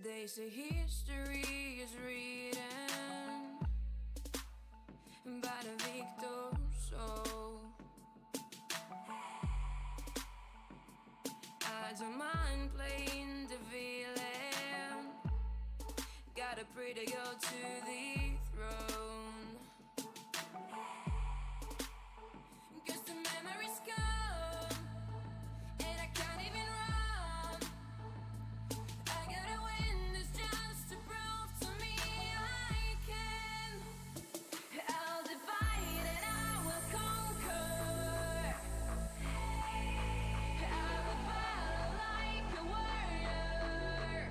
They say history is written by the victors, so I don't mind playing the villain. Got a pretty girl to the throne. 'Cause the memories come and I can't even run. I gotta win this chance to prove to me I can. I'll divide and I will conquer. I will battle like a warrior.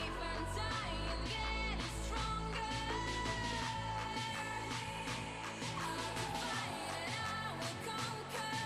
If I'm dying, getting stronger. I'll divide and I will conquer.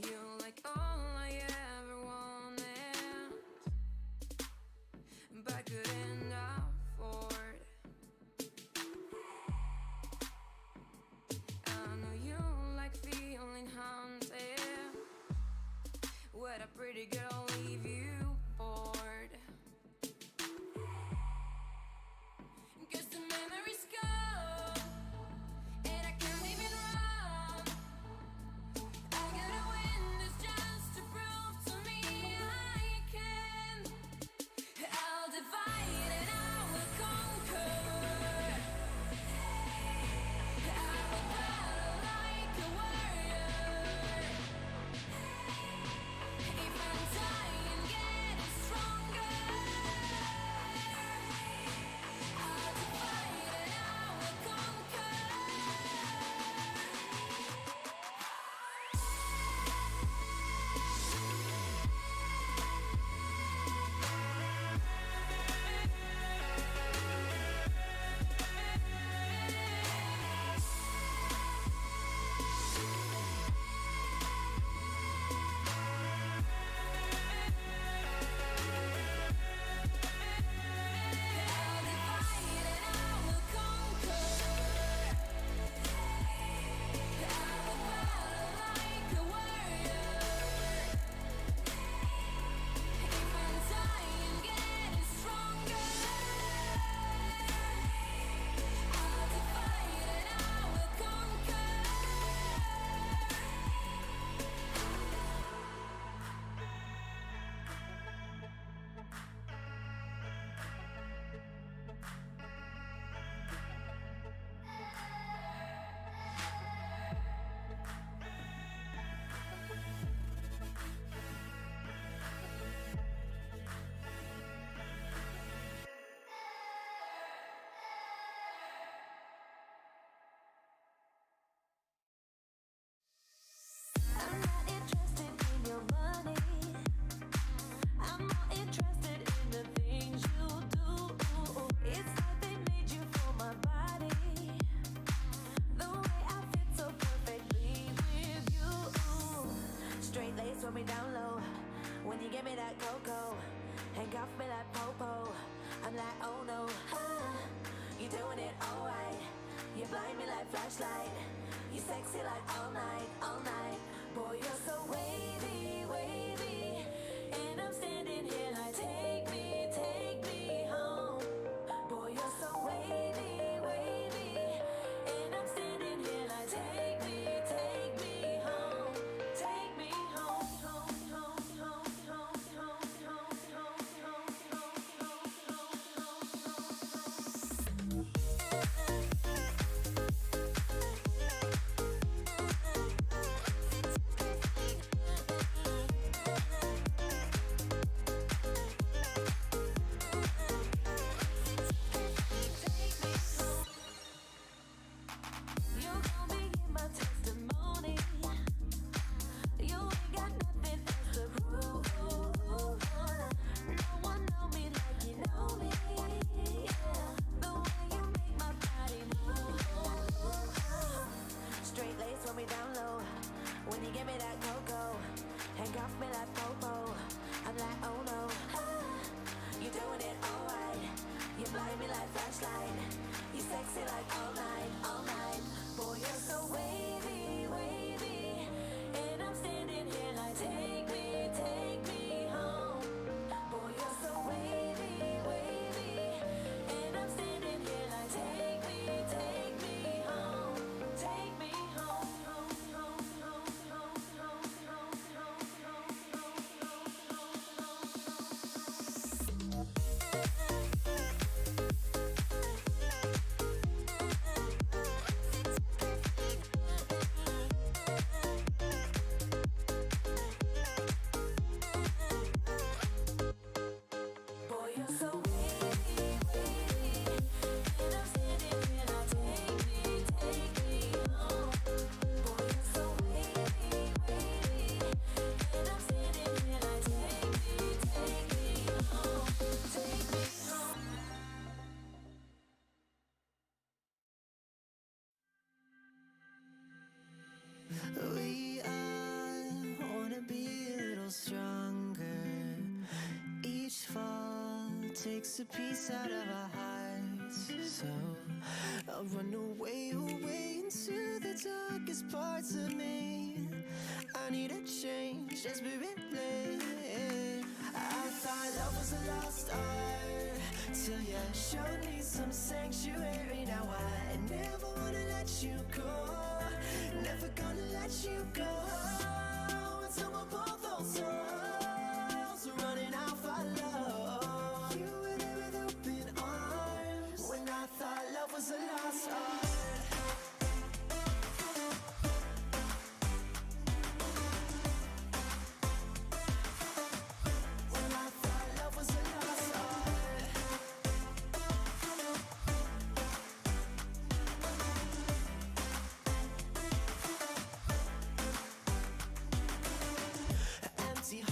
You're like all I ever wanted, but couldn't afford. I know you like feeling haunted. What a pretty girl leave you bored. 'Cause the memories come and I can't even run. I gotta win this chance to prove to me I can. I'll divide and I will conquer. I will battle like a warrior. If I'm dying, getting stronger. I'll divide and I will conquer. I'll divide and I will conquer. I will battle like a warrior. If I'm dying, getting stronger. I'll divide and I will conquer. I'm not interested in your money. I'm more interested in the things you do. It's like they made you for my body. The way I fit so perfectly with you. Straight lace when we down low. When you give me that cocoa, handcuff me like popo. I'm like, oh no, you doing it alright. You blind me like flashlight. You sexy like all night, all night. Boy, you're so wavy, wavy. And I'm standing here like, take me home. Boy, you're so wavy, wavy. And I'm standing here like, take me home. Take me home, home, home, home, home, home, home, home, home, home, home, home. sexy like all night, all night. Boy, you're so wavy, wavy. And I'm standing here like, take me home. Boy, you're so wavy, wavy. And I'm standing here like, take me home. Take me home, home, home, home, home, home, home, home, boy, you're so wavy, wavy. And I'm standing here like, take me home. Boy, you're so wavy, wavy. And I'm standing here like, take me home. Take me home. We all wanna be a little stronger. Each fall takes a piece out of our hearts. So I'll run away, away into the darkest parts of me. I need a change, desperately. I thought love was a lost art till you showed me some sanctuary. Now I never wanna let you go, never gonna let you go until we're both those souls running out for love. You were there with open arms when I thought love was a lost art. When I thought love was a lost art. Empty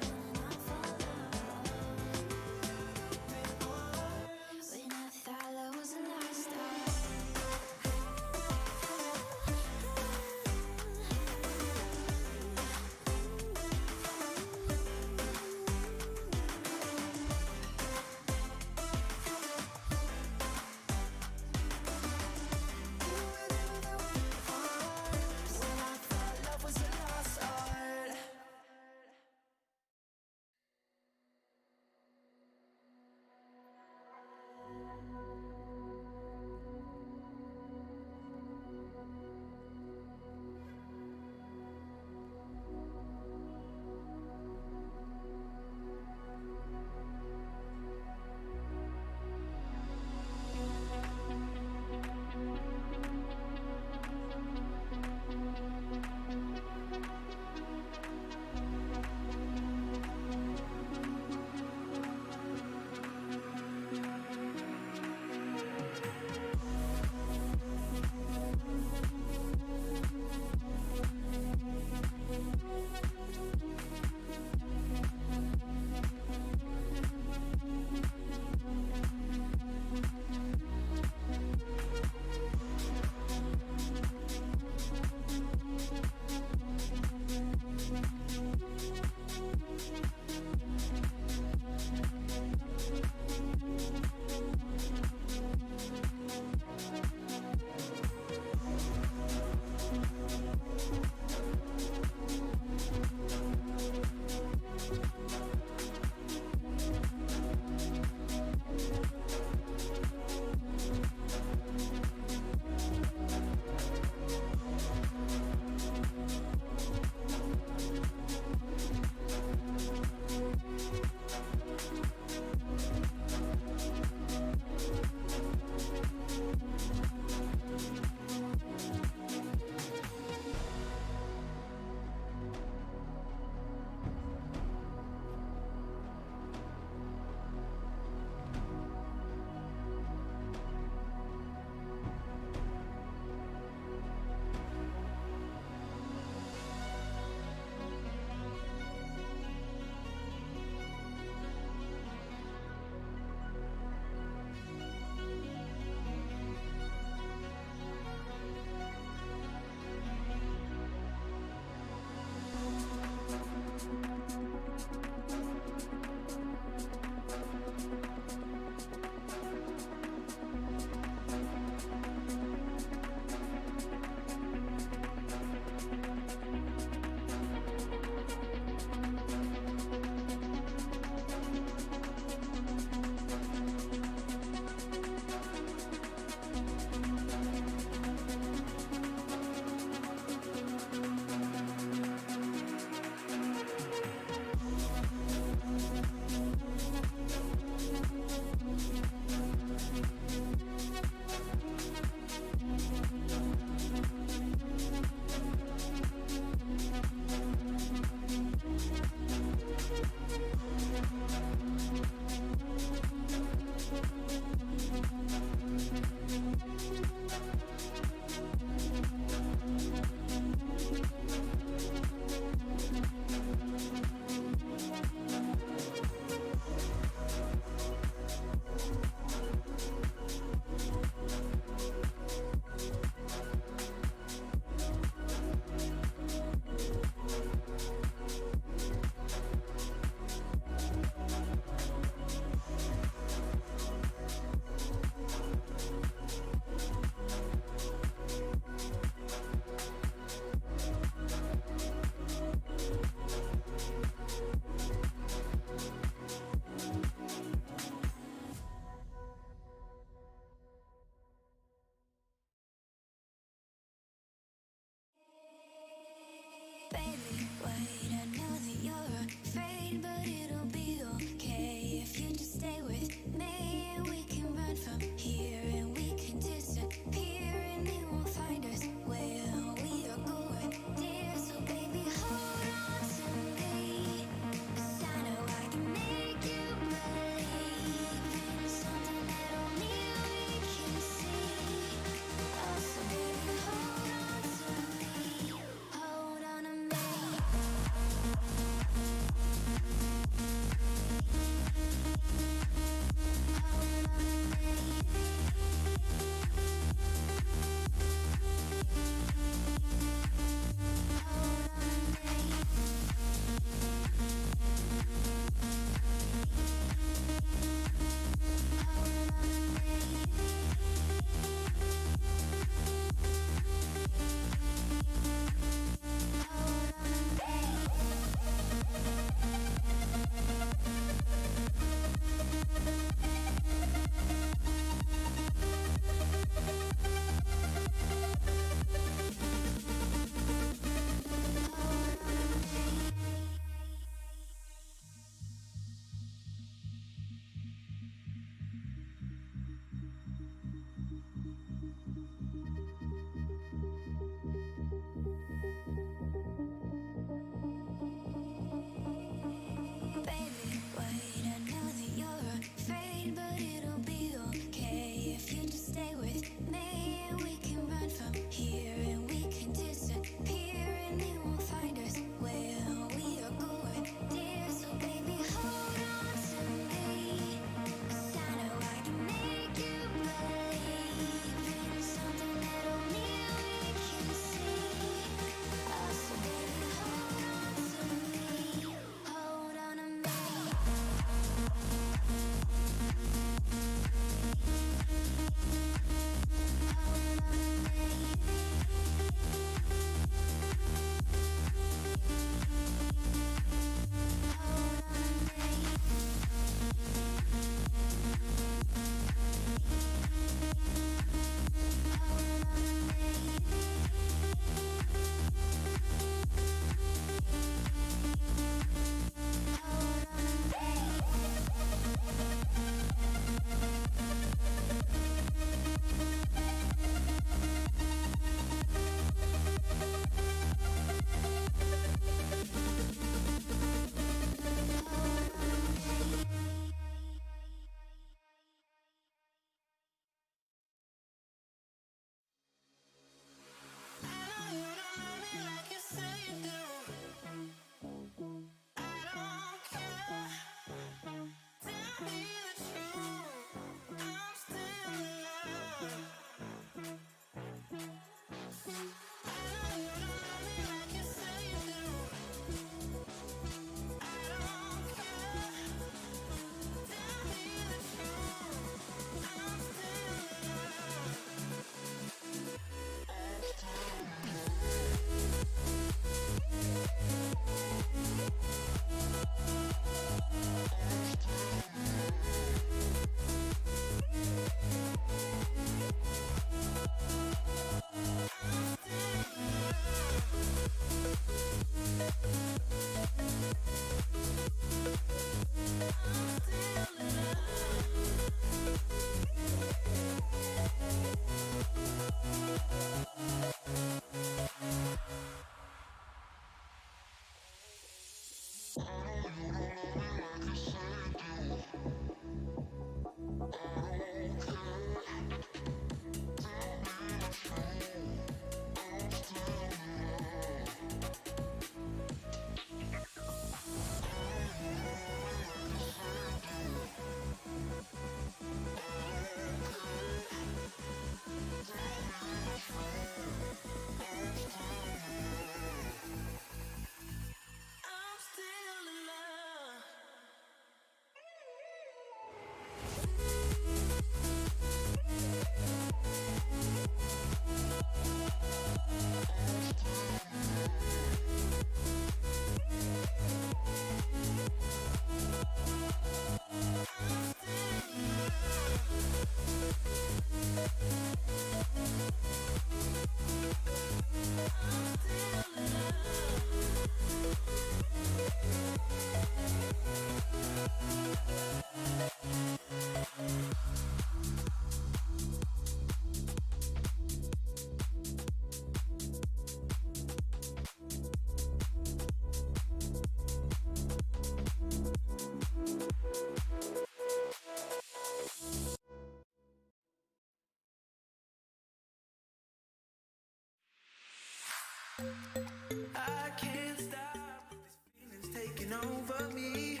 I can't stop. This feeling's taking over me.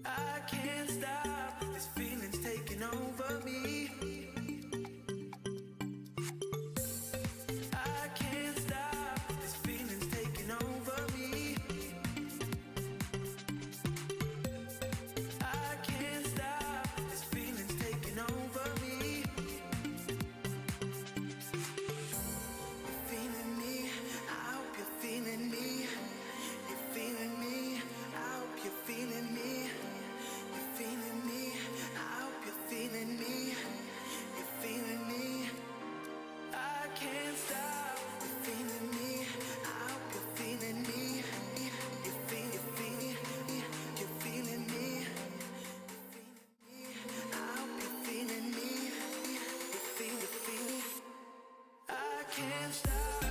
I can't stop. This feeling's taking over me. I can't stop. This feeling's taking over me. I can't stop. This feeling's taking over me. You're feeling me. I hope you're feeling me. You're feeling me. I hope you're feeling me. You're feeling me. I hope you're feeling me. You're feeling me. I can't stop. You're feeling me. I hope you're feeling me. You're feeling, you're feeling me. I hope you're feeling me. You're feeling. I can't stop.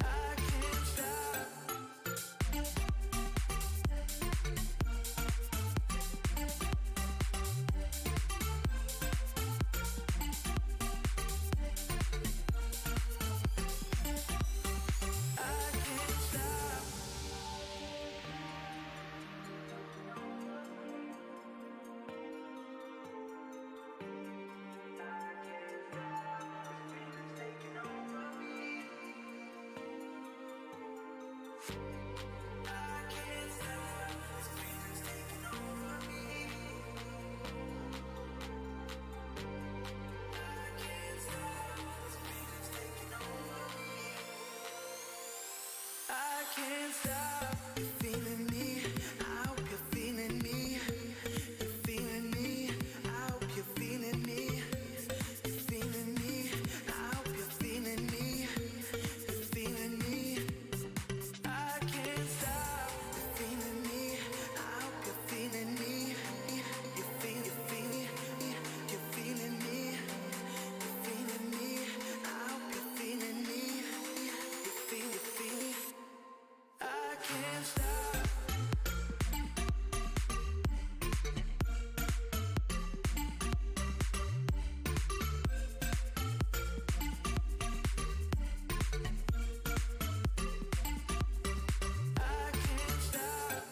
I can't stop. I can't stop. I can't stop. This feeling's taking over me. I can't stop. This feeling's taking over me. I can't stop. You're feeling me. I hope you're feeling me. You're feeling me. I hope you're feeling me. You're feeling me. I hope you're feeling me. You're feeling me. I can't stop. You're feeling me. I hope you're feeling me. You're feeling, you're feeling me. You're feeling me. I hope you're feeling me. You're feeling. I can't stop. I can't stop.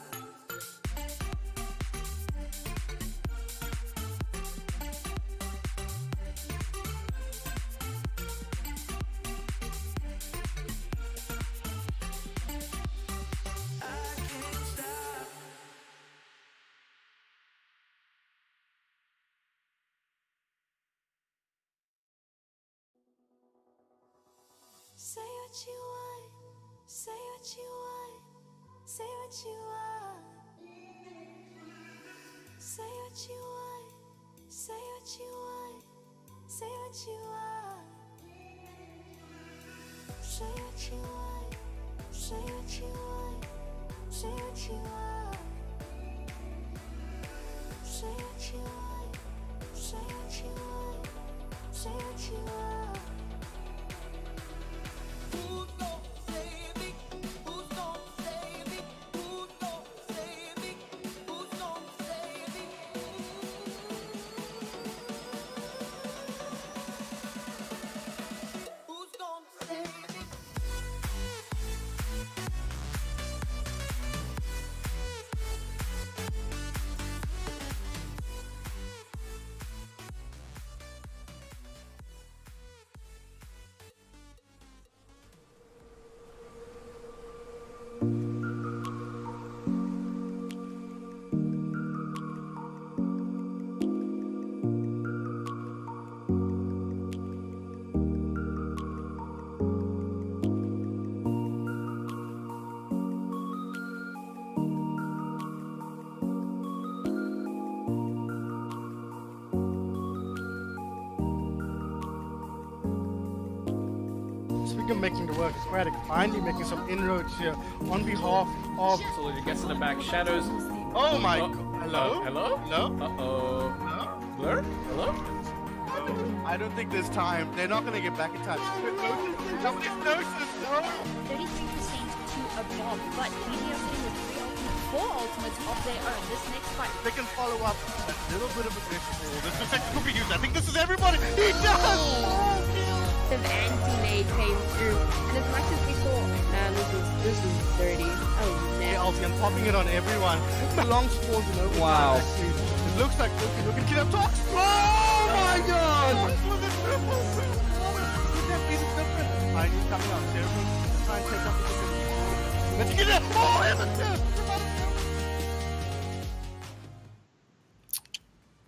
I can't stop. Say what you want, say what you want, say what you want. Say what you want, say what you want, say what you want. Say what you want, say what you want, say what you want. Say what you want, say what you want, say what you want. Who's gonna save me? Who's gonna save me? Who's gonna save me? Who's gonna save me? Who's gonna save me? Speaking of making the work, it's great. Finally making some inroads here on behalf of. So it gets in the back. Shadows. Oh my Oh, god. Hello? Hello? Hello? Uh-oh. Hello? Blur? Hello? I don't think there's time. They're not gonna get back in touch. Nobody's noticed, no. 33% to a bomb, but BG are sitting with 3 ultimates, 4 ultimates of their own. This next fight. They can follow up a little bit of aggression. Oh, this perspective could be used. I think this is everybody. He does! The anti-nade came through, and as much as we saw, man, this is dirty. Oh, Yeah, no. Alti, I'm popping it on everyone. The long spawns in overtime. Wow. Actually. It looks like look at kill up talks. Oh my god! With the triple with that piece of different. Finally coming out. Sevren try and take up the different. Let's get it! Oh, here's a tip!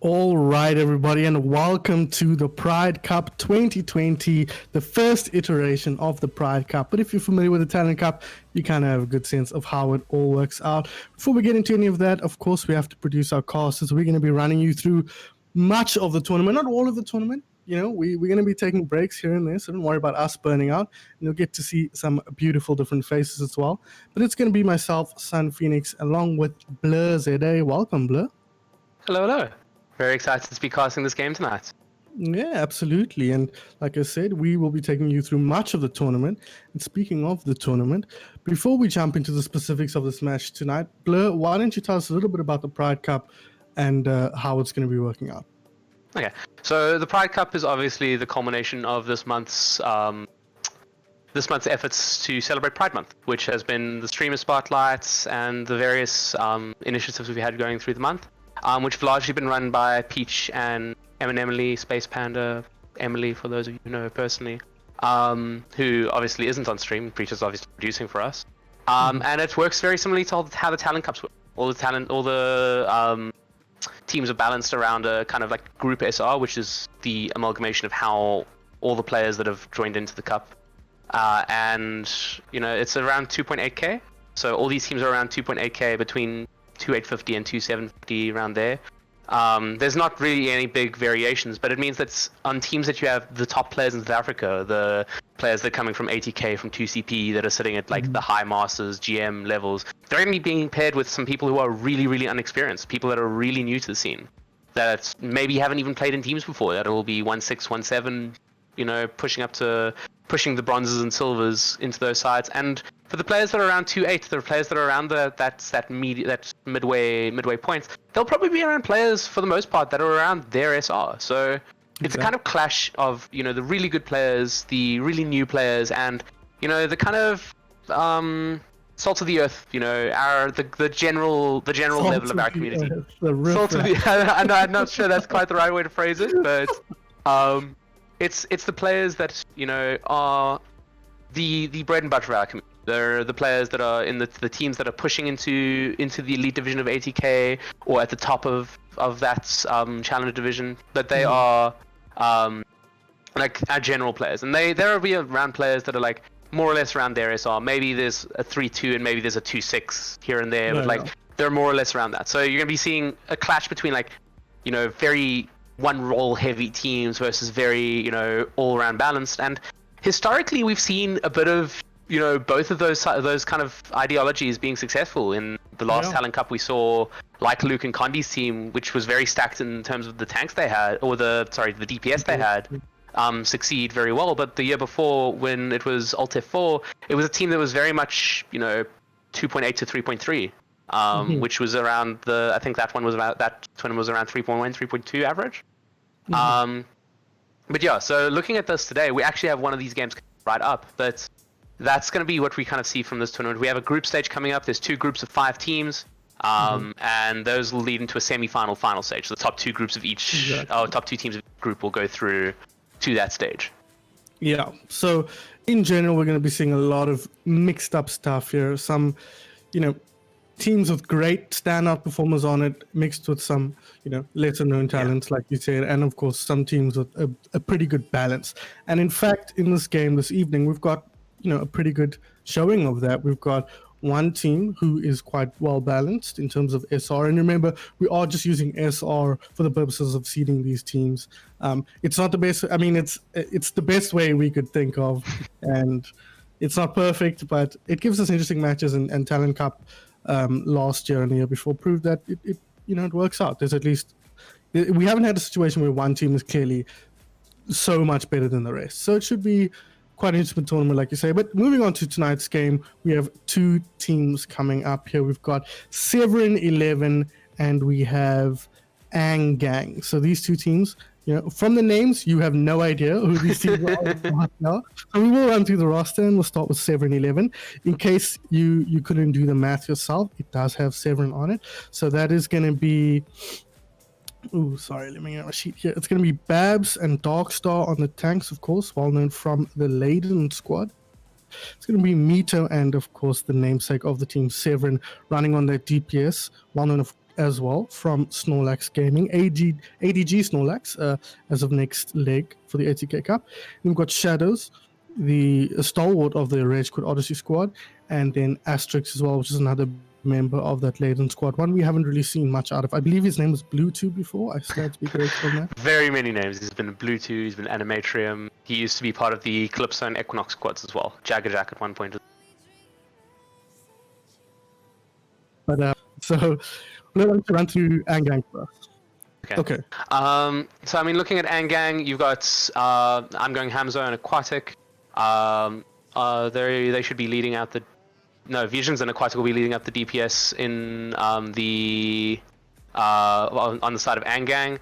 All right, everybody, and welcome to the Pride Cup 2020, the first iteration of the Pride Cup. But if you're familiar with the Talent Cup, you kind of have a good sense of how it all works out. Before we get into any of that, of course, we have to produce our cast, so we're going to be running you through much of the tournament, not all of the tournament. You know, we're going to be taking breaks here and there, so don't worry about us burning out. And you'll get to see some beautiful different faces as well. But it's going to be myself, Sun Phoenix, along with Blur ZA. Welcome, Blur. Hello, hello. Very excited to be casting this game tonight. Yeah, absolutely. And like I said, we will be taking you through much of the tournament. And speaking of the tournament, before we jump into the specifics of this match tonight, Blur, why don't you tell us a little bit about the Pride Cup and how it's going to be working out? Okay, so the Pride Cup is obviously the culmination of this month's efforts to celebrate Pride Month, which has been the streamer spotlights and the various initiatives we've had going through the month. Which have largely been run by Peach and Emily, Space Panda, Emily, for those of you who know her personally, who obviously isn't on stream. Peach is obviously producing for us. And it works very similarly to how the Talent Cups work. All the teams are balanced around a kind of like Group SR, which is the amalgamation of how all the players that have joined into the Cup. And, you know, it's around 2.8k. So all these teams are around 2.8k between 2,850 and 2,750 around there. There's not really any big variations, but it means that on teams that you have the top players in South Africa, the players that are coming from 80k, from 2CP, that are sitting at like the high masters, GM levels, they're going to be being paired with some people who are really, really unexperienced, people that are really new to the scene, that maybe haven't even played in teams before, that will be 1-6, 1-7, you know, pushing the bronzes and silvers into those sides. And for the players that are around 2.8, the players that are around that midway point, they'll probably be around players for the most part that are around their SR. So it's a kind of clash of, you know, the really good players, the really new players, and, you know, the kind of salt of the earth, you know, the general level of our community. Salt of the I'm not sure that's quite the right way to phrase it, but it's the players that, you know, are the bread and butter of our community. They're the players that are in the teams that are pushing into the elite division of 80k or at the top of that challenger division. But they are like our general players, and there will be around players that are like more or less around their SR. Maybe there's a 3-2 and maybe there's a 2-6 here and there, but like they're more or less around that. So you're gonna be seeing a clash between, like, you know, very one role heavy teams versus very, you know, all around balanced. And historically we've seen a bit of, you know, both of those kind of ideologies being successful. In the last Talent Cup, we saw like Luke and Condi's team, which was very stacked in terms of the tanks they had, or the DPS they had, succeed very well. But the year before, when it was Alt F4, it was a team that was very much, you know, 2.8 to 3.3, which was around I think that one was around 3.1, 3.2 average. But yeah, so looking at this today, we actually have one of these games right up, but that's going to be what we kind of see from this tournament. We have a group stage coming up. There's 2 groups of 5 teams, and those will lead into a semi-final, final stage. So the top 2 groups of each, top 2 teams of each group will go through to that stage. Yeah. So in general, we're going to be seeing a lot of mixed up stuff here. Some, you know, teams with great standout performers on it, mixed with some, you know, lesser known talents, like you said, and of course some teams with a pretty good balance. And in fact, in this game this evening, we've got, you know, a pretty good showing of that. We've got one team who is quite well balanced in terms of SR, and remember, we are just using SR for the purposes of seeding these teams. It's not the best. I mean, it's the best way we could think of, and it's not perfect, but it gives us interesting matches. And Talent Cup last year and the year before proved that it you know, it works out. There's at least, we haven't had a situation where one team is clearly so much better than the rest. So it should be quite an interesting tournament, like you say. But moving on to tonight's game, we have two teams coming up here. We've got Sevren 11 and we have Aang Gang. So these two teams, from the names, you have no idea who these teams are now. So we will run through the roster and we'll start with Sevren 11. In case you couldn't do the math yourself, it does have Sevren on it. So that is going to be... Oh, sorry, let me get my sheet here. It's going to be Babs and Darkstar on the tanks, of course, well known from the Leiden squad. It's going to be Mito and, of course, the namesake of the team, Sevren, running on their DPS, well known as well from Snorlax Gaming, ADG Snorlax, as of next leg for the ATK Cup. And we've got Shadows, the stalwart of the Rage Quit Odyssey squad, and then Asterix as well, which is another member of that Leiden squad. One we haven't really seen much out of. I believe his name was Bluetooth before. I stand to be correct on that. Very many names. He's been Bluetooth, he's been Animatrium. He used to be part of the Calypso and Equinox squads as well. Jaggerjack at one point. But so let's run through Aang Gang first. Okay. So I mean, looking at Aang Gang, you've got I'm going Hamzo and Aquatic. They should be leading out the... No, Visions and Aquatic will be leading up the DPS in on the side of Aang Gang.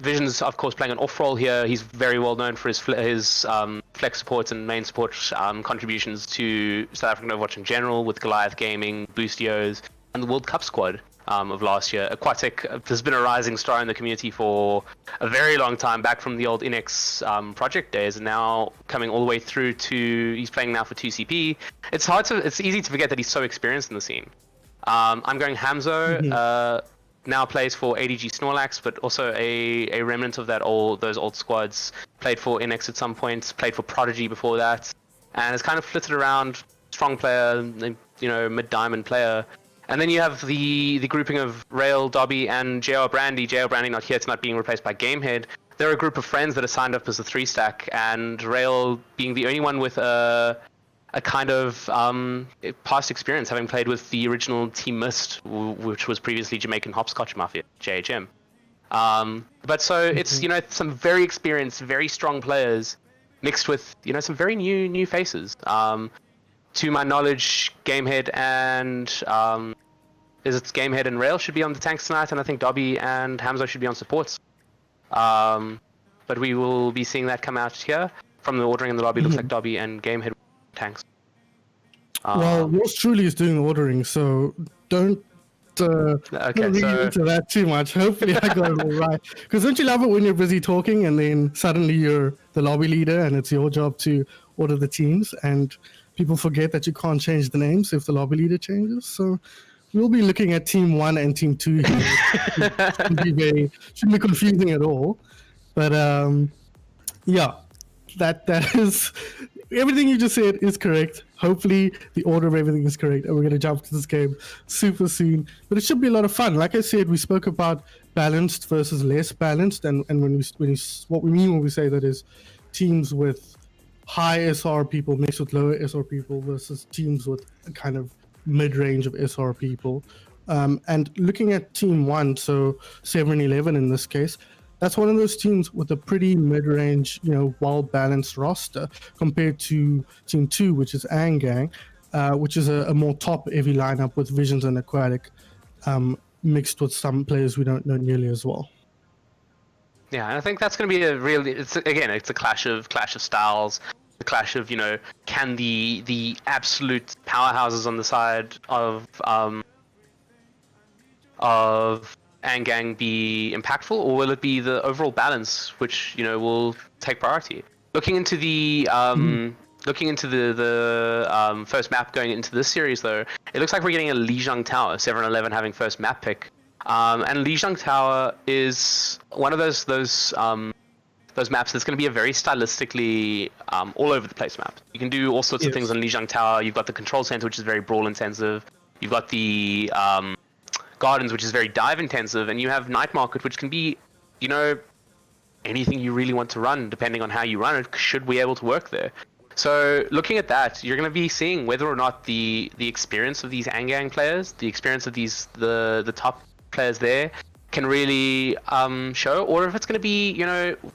Visions, of course, playing an off role here. He's very well known for his flex supports and main support contributions to South African Overwatch in general, with Goliath Gaming, Boostios, and the World Cup squad of last year. Aquatic has been a rising star in the community for a very long time, back from the old Inex project days, and now coming all the way through to... He's playing now for 2CP. It's easy to forget that he's so experienced in the scene. I'm going Hamzo. Now plays for ADG Snorlax, but also a remnant of those old squads. Played for Inex at some point, played for Prodigy before that, and has kind of flitted around. Strong player, mid-diamond player. And then you have the grouping of Rail, Dobby, and JR Brandy. JR Brandy not here tonight, being replaced by Gamehead. They're a group of friends that are signed up as a 3-stack, and Rail being the only one with a kind of past experience, having played with the original Team Mist, which was previously Jamaican Hopscotch Mafia, JHM. But so it's, some very experienced, very strong players mixed with, some very new faces. To my knowledge, Gamehead and Gamehead and Rail should be on the tanks tonight, and I think Dobby and Hamzo should be on supports. But we will be seeing that come out here from the ordering in the lobby. Looks like Dobby and Gamehead tanks. Well, yours truly is doing the ordering, so don't read into that too much. Hopefully I got it all right. Because don't you love it when you're busy talking and then suddenly you're the lobby leader and it's your job to order the teams, and people forget that you can't change the names if the lobby leader changes. So we'll be looking at Team 1 and Team 2 here. Shouldn't be confusing at all. But yeah, that is... Everything you just said is correct. Hopefully the order of everything is correct, and we're going to jump to this game super soon. But it should be a lot of fun. Like I said, we spoke about balanced versus less balanced, and what we mean when we say that is teams with high SR people mixed with lower SR people versus teams with a kind of mid-range of SR people. And looking at Team 1, so 7-11 in this case, that's one of those teams with a pretty mid-range, well-balanced roster compared to Team 2, which is Aang Gang, which is a more top-heavy lineup with Visions and Aquatic, mixed with some players we don't know nearly as well. Yeah, and I think that's going to be it's a clash of styles, a clash of, can the absolute powerhouses on the side of Aang Gang be impactful, or will it be the overall balance which will take priority? Looking into the first map going into this series, though, it looks like we're getting a Lijiang Tower, 7-11 having first map pick, and Lijiang Tower is one of those maps that's going to be a very stylistically all over the place map. You can do all sorts of things on Lijiang Tower. You've got the control center, which is very brawl intensive. You've got the Gardens, which is very dive intensive, and you have Night Market, which can be, anything you really want to run, depending on how you run it, should be able to work there. So looking at that, you're going to be seeing whether or not the experience of these Aang Gang players, the experience of the top players there, can really show, or if it's going to be,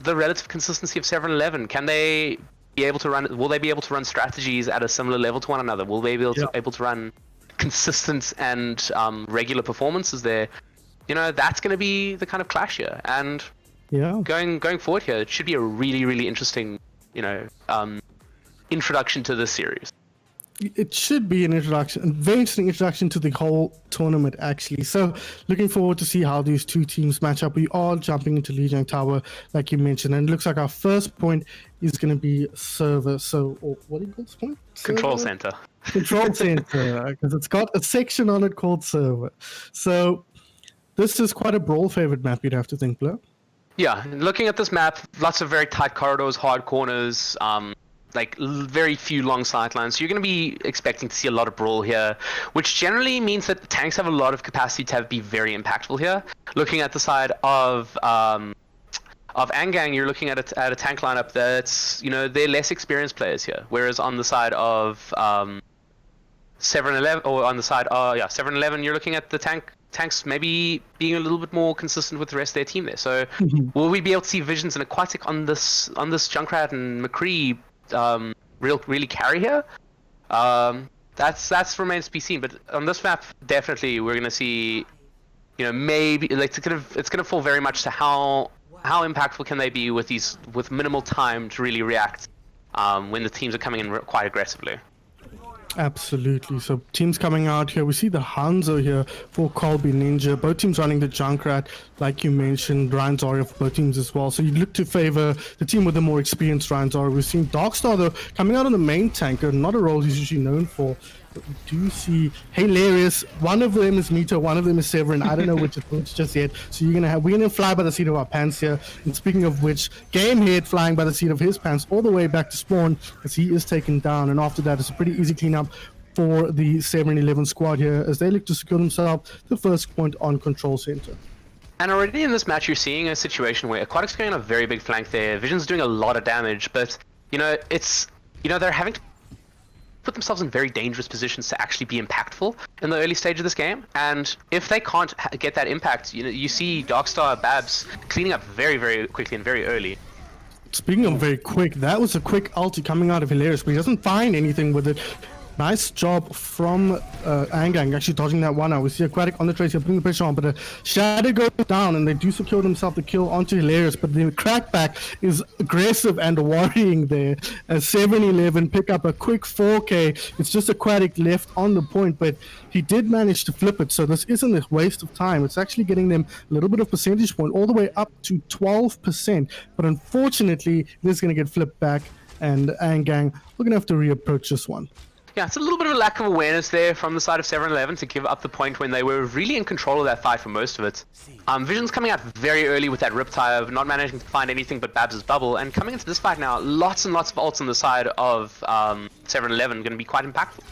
the relative consistency of 7-Eleven. Can they be able to run? Will they be able to run strategies at a similar level to one another? Will they be able to run consistent and regular performances there? That's going to be the kind of clash here. And going forward here, it should be a really, really interesting, introduction to this series. It should be an introduction, a very interesting introduction to the whole tournament, actually. So, looking forward to see how these two teams match up. We are jumping into Lijiang Tower, like you mentioned, and it looks like our first point is going to be server. So, or what do you call this point? Control center. Control center, because it's got a section on it called server. So, this is quite a brawl favorite map, you'd have to think, Blur. Yeah, looking at this map, lots of very tight corridors, hard corners, very few long sightlines. So you're going to be expecting to see a lot of brawl here, which generally means that tanks have a lot of capacity to be very impactful here. Looking at the side of Aang, you're looking at a tank lineup that's, they're less experienced players here. Whereas on the side of 7-Eleven, or on the side, 7-Eleven, you're looking at the tanks maybe being a little bit more consistent with the rest of their team there. So will we be able to see Visions and Aquatic on this Junkrat and McCree really carry here? That's remains to be seen. But on this map, definitely we're gonna see, maybe it's gonna fall very much to how impactful can they be with minimal time to really react when the teams are coming in quite aggressively. Absolutely. So teams coming out here. We see the Hanzo here for Colby Ninja. Both teams running the Junkrat, like you mentioned. Ryan Zarya for both teams as well. So you look to favor the team with the more experienced Ryan Zarya. We've seen Darkstar though coming out on the main tanker, not a role he's usually known for. But we do see Hilarious. One of them is Mito, one of them is Sevren. I don't know which is which just yet. So we're gonna fly by the seat of our pants here. And speaking of which, Gamehead flying by the seat of his pants all the way back to spawn as he is taken down. And after that, it's a pretty easy cleanup for the 7-Eleven squad here as they look to secure themselves the first point on control center. And already in this match, you're seeing a situation where Aquatic's going on a very big flank there. Vision's doing a lot of damage, but they're having to put themselves in very dangerous positions to actually be impactful in the early stage of this game. And if they can't get that impact, you see Darkstar, Babs cleaning up very, very quickly and very early. Speaking of very quick, that was a quick ulti coming out of Hilarious, but he doesn't find anything with it. Nice job from Aang actually dodging that one out. We see Aquatic on the trace here, putting the pressure on, but the Shadow goes down and they do secure themselves the kill onto Hilarious, but the crackback is aggressive and worrying there as 7-Eleven pick up a quick 4K. It's just Aquatic left on the point, but he did manage to flip it, so this isn't a waste of time. It's actually getting them a little bit of percentage point, all the way up to 12%, but unfortunately, this is going to get flipped back, and Aang, we're going to have to reapproach this one. Yeah, it's a little bit of a lack of awareness there from the side of 7-Eleven to give up the point when they were really in control of that fight for most of it. Vision's coming out very early with that Riptide, not managing to find anything but Babs' bubble, and coming into this fight now, lots and lots of ults on the side of 7-Eleven going to be quite impactful.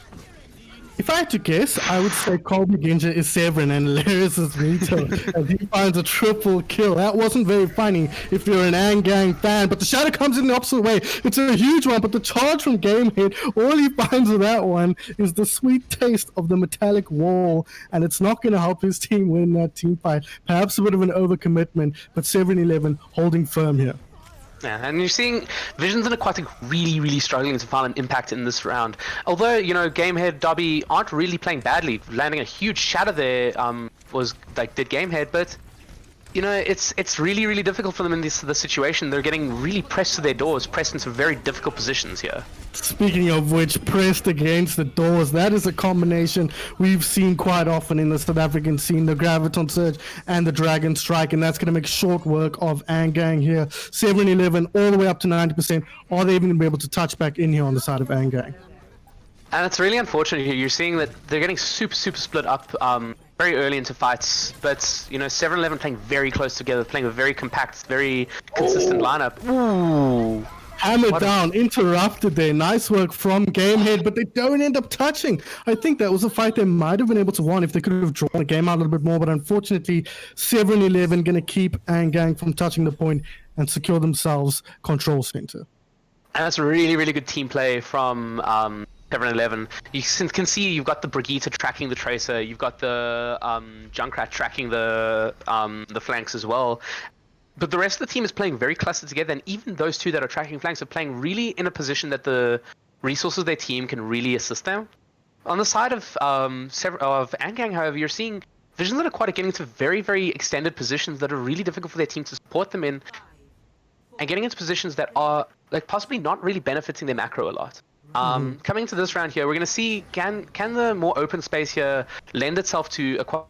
If I had to guess, I would say Colby Ginja is Sevren and Hilarious is Mito as he finds a triple kill. That wasn't very funny if you're an Aang fan, but the Shadow comes in the opposite way. It's a huge one, but the charge from Gamehead, all he finds with that one is the sweet taste of the metallic wall, and it's not going to help his team win that team fight. Perhaps a bit of an overcommitment, but 7-Eleven holding firm here. Yeah, and you're seeing Visions and Aquatic really, really struggling to find an impact in this round. Although, Gamehead, Dobby aren't really playing badly. Landing a huge shatter there did Gamehead, but, it's really, really difficult for them in this situation. They're getting really pressed to their doors, pressed into very difficult positions here. Speaking of which, pressed against the doors, that is a combination we've seen quite often in the South African scene, the Graviton Surge and the Dragon Strike, and that's going to make short work of Aang here. 7-Eleven all the way up to 90%. Are they even going to be able to touch back in here on the side of Aang? And it's really unfortunate here. You're seeing that they're getting super, super split up very early into fights, but 7-Eleven playing very close together, playing a very compact, very consistent lineup. Ooh. Hammered down, interrupted there. Nice work from Gamehead, but they don't end up touching. I think that was a fight they might have been able to win if they could have drawn the game out a little bit more, but unfortunately, 7-Eleven going to keep Aang from touching the point and secure themselves control center. And that's really, really good team play from 7-11. You can see you've got the Brigitte tracking the Tracer, you've got the Junkrat tracking the flanks as well. But the rest of the team is playing very clustered together, and even those two that are tracking flanks are playing really in a position that the resources of their team can really assist them. On the side of Aang, however, you're seeing Visions that are quite getting into very, very extended positions that are really difficult for their team to support them in, and getting into positions that are like possibly not really benefiting their macro a lot. Coming into this round here, we're going to see can the more open space here lend itself to aquatic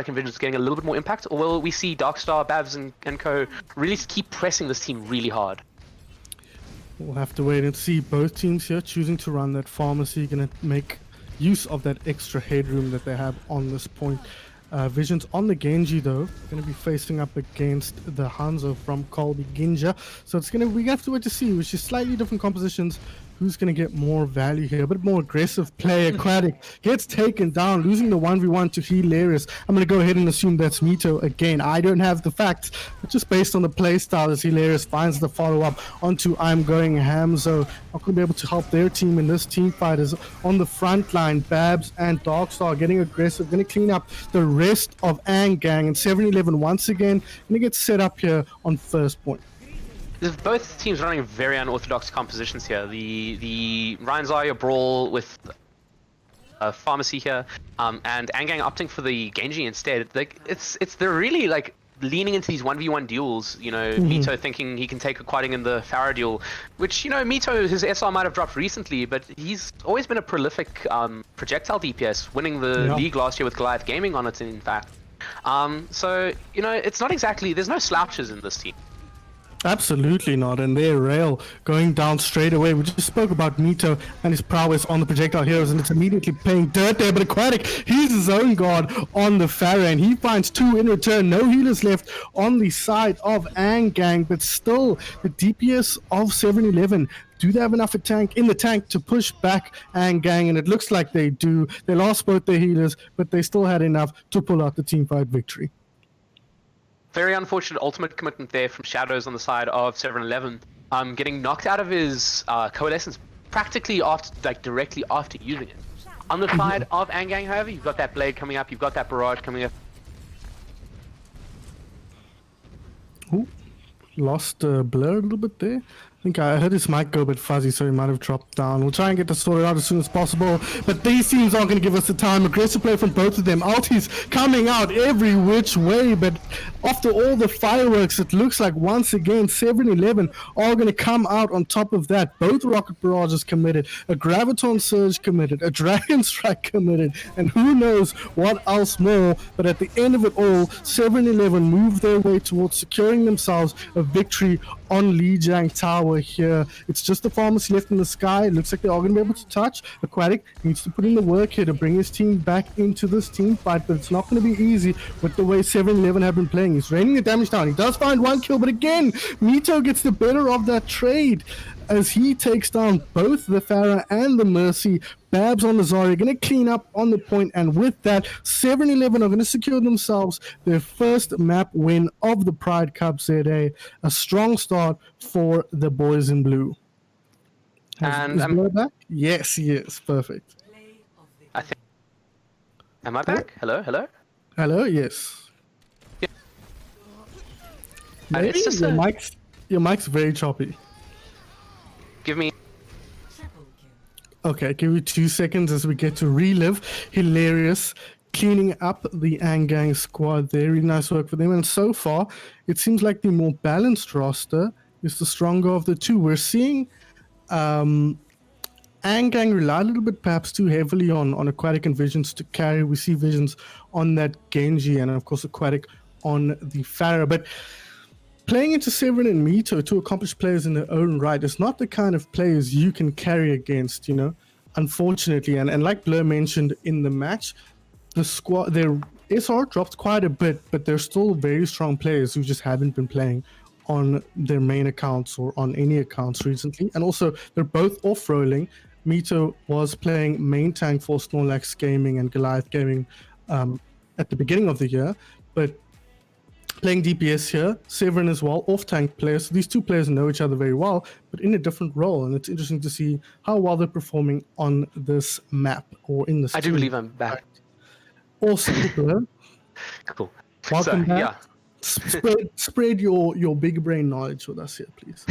Visions getting a little bit more impact, or will we see Darkstar, Babs, and co really keep pressing this team really hard? We'll have to wait and see. Both teams here choosing to run that pharmacy, going to make use of that extra headroom that they have on this point. Visions on the Genji though, going to be facing up against the Hanzo from Colby Ginja. So we have to wait to see, which is slightly different compositions. Who's going to get more value here? A bit more aggressive play. Aquatic gets taken down, losing the 1v1 to Hilarious. I'm going to go ahead and assume that's Mito again. I don't have the facts, but just based on the play style, as Hilarious finds the follow-up onto I'm Going Hamzo. Not going to be able to help their team in this team fight. Is on the front line, Babs and Darkstar getting aggressive, going to clean up the rest of Aang Gang, and 7-11 once again going to get set up here on first point. Both teams running very unorthodox compositions here. The Ryan Zarya brawl with pharmacy here, and Aang opting for the Genji instead. Like they're really like leaning into these 1v1 duels. You know, Mito thinking he can take Aquatic in the Farah duel, which, you know, Mito, his SR might have dropped recently, but he's always been a prolific projectile DPS, winning the league last year with Goliath Gaming on it, in fact. So, you know, it's not exactly, there's no slouches in this team. Absolutely not, and their rail going down straight away. We just spoke about Mito and his prowess on the projectile heroes, and it's immediately paying dirt there. But Aquatic, he's his own god on the Farah, and he finds two in return. No healers left on the side of Aang Gang, but still the DPS of 7-11. Do they have enough in the tank to push back Aang Gang? And it looks like they do. They lost both their healers, but they still had enough to pull out the teamfight victory. Very unfortunate ultimate commitment there from Shadows on the side of 7-11. Getting knocked out of his coalescence practically directly after using it. On the side of Aang Gang, however, you've got that blade coming up, you've got that barrage coming up. Ooh, lost Blur a little bit there. I think I heard his mic go a bit fuzzy, so he might have dropped down. We'll try and get this sorted out as soon as possible, but these teams aren't going to give us the time. Aggressive play from both of them. Ultis coming out every which way, but after all the fireworks, it looks like once again 7-11 are going to come out on top of that. Both rocket barrages committed, a graviton surge committed, a dragon strike committed, and who knows what else more. But at the end of it all, 7-11 move their way towards securing themselves a victory on Lijiang Tower here. It's just the pharmacy left in the sky. It looks like they are going to be able to touch. Aquatic needs to put in the work here to bring his team back into this team fight, but it's not going to be easy with the way 7-11 have been playing. He's raining the damage down. He does find one kill, but again, Mito gets the better of that trade as he takes down both the Farah and the Mercy. Babs on the Zarya going to clean up on the point, and with that, 7-11 are going to secure themselves their first map win of the Pride Cup ZA. A strong start for the boys in blue. And is Blur back? Yes, he is. Perfect. I think. Am I back? Hello, hello. Hello. Yes. Yeah. Maybe It's just your mic's very choppy. Give me. Okay, give me 2 seconds as we get to relive Hilarious cleaning up the Aang Gang squad there. Really nice work for them. And so far, it seems like the more balanced roster is the stronger of the two. We're seeing Aang Gang rely a little bit perhaps too heavily on Aquatic and Visions to carry. We see Visions on that Genji and of course Aquatic on the Farah. But playing into Sevren and Mito, two accomplished players in their own right, is not the kind of players you can carry against, you know, unfortunately. And like Blur mentioned in the match, the squad, their SR dropped quite a bit, but they're still very strong players who just haven't been playing on their main accounts or on any accounts recently. And also, they're both off-rolling. Mito was playing main tank for Snorlax Gaming and Goliath Gaming at the beginning of the year, but playing DPS here, Sevren as well, off-tank players. So these two players know each other very well, but in a different role. And it's interesting to see how well they're performing on this map or in this I do team. believe I'm back. Awesome, bro. Cool. Welcome So, back. yeah. Spread your big brain knowledge with us here, please.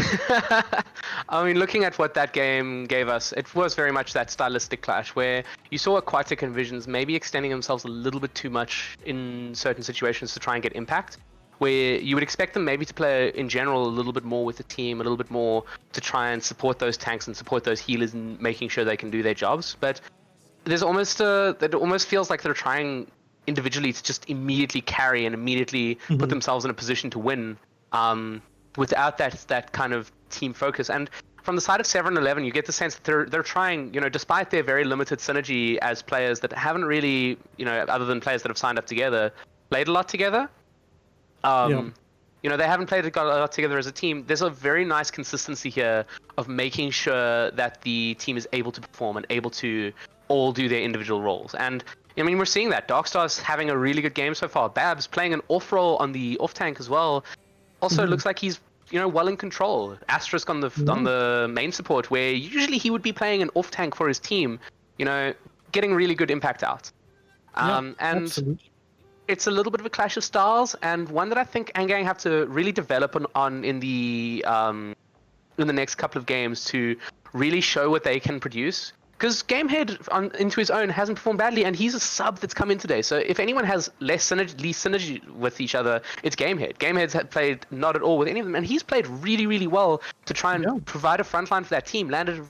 I mean, looking at what that game gave us, it was very much that stylistic clash where you saw Aquatic and Visions maybe extending themselves a little bit too much in certain situations to try and get impact, where you would expect them maybe to play in general a little bit more with the team, a little bit more to try and support those tanks and support those healers and making sure they can do their jobs. But there's almost it almost feels like they're trying individually to just immediately carry and immediately put themselves in a position to win, without that kind of team focus. And from the side of 7-Eleven, you get the sense that they're trying, despite their very limited synergy as players that haven't really, other than players that have signed up together, played a lot together. They haven't played a lot together as a team. There's a very nice consistency here of making sure that the team is able to perform and able to all do their individual roles. And I mean, we're seeing that. Darkstar's having a really good game so far. Babs playing an off role on the off tank as well. Also looks like he's well in control. Asterisk on the main support, where usually he would be playing an off tank for his team, getting really good impact out. And Absolutely. it's a little bit of a clash of styles, and one that I think Aang have to really develop on in the next couple of games to really show what they can produce. Because Gamehead into his own hasn't performed badly, and he's a sub that's come in today. So if anyone has least synergy with each other, it's Gamehead. Gamehead's played not at all with any of them, and he's played really, really well to try and provide a frontline for that team. Landed a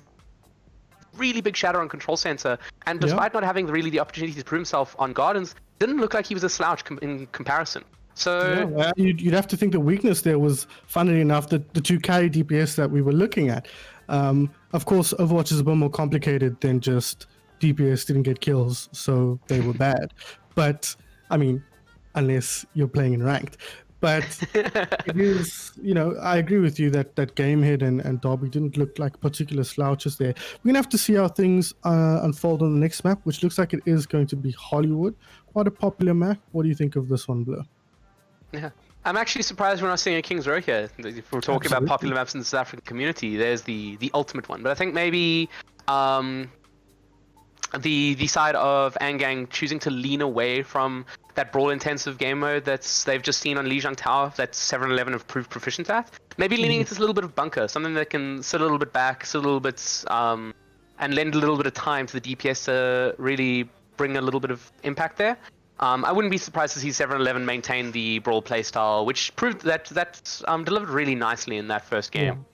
really big shatter on Control Center, and despite not having really the opportunity to prove himself on Gardens, didn't look like he was a slouch in comparison. So you'd have to think the weakness there was, funnily enough, the two carry DPS that we were looking at. Of course, Overwatch is a bit more complicated than just DPS didn't get kills, so they were bad. But, I mean, unless you're playing in ranked. But it is, I agree with you that Gamehead and Dobby didn't look like particular slouches there. We're going to have to see how things unfold on the next map, which looks like it is going to be Hollywood. Quite a popular map. What do you think of this one, Blur? Yeah. I'm actually surprised we're not seeing a King's Row here. If we're talking about popular maps in the South African community, there's the ultimate one. But I think maybe the side of Aang choosing to lean away from that brawl-intensive game mode they've just seen on Lijiang Tower, that 7-Eleven have proved proficient at. Maybe leaning into a little bit of bunker, something that can sit a little bit back, sit a little bit, and lend a little bit of time to the DPS to really bring a little bit of impact there. I wouldn't be surprised to see 7-Eleven maintain the brawl playstyle, which proved that delivered really nicely in that first game.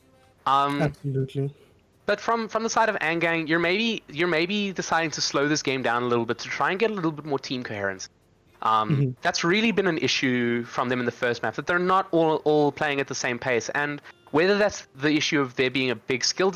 Absolutely. But from the side of Aang, you're maybe deciding to slow this game down a little bit to try and get a little bit more team coherence. That's really been an issue from them in the first map, that they're not all playing at the same pace, and whether that's the issue of there being a big skill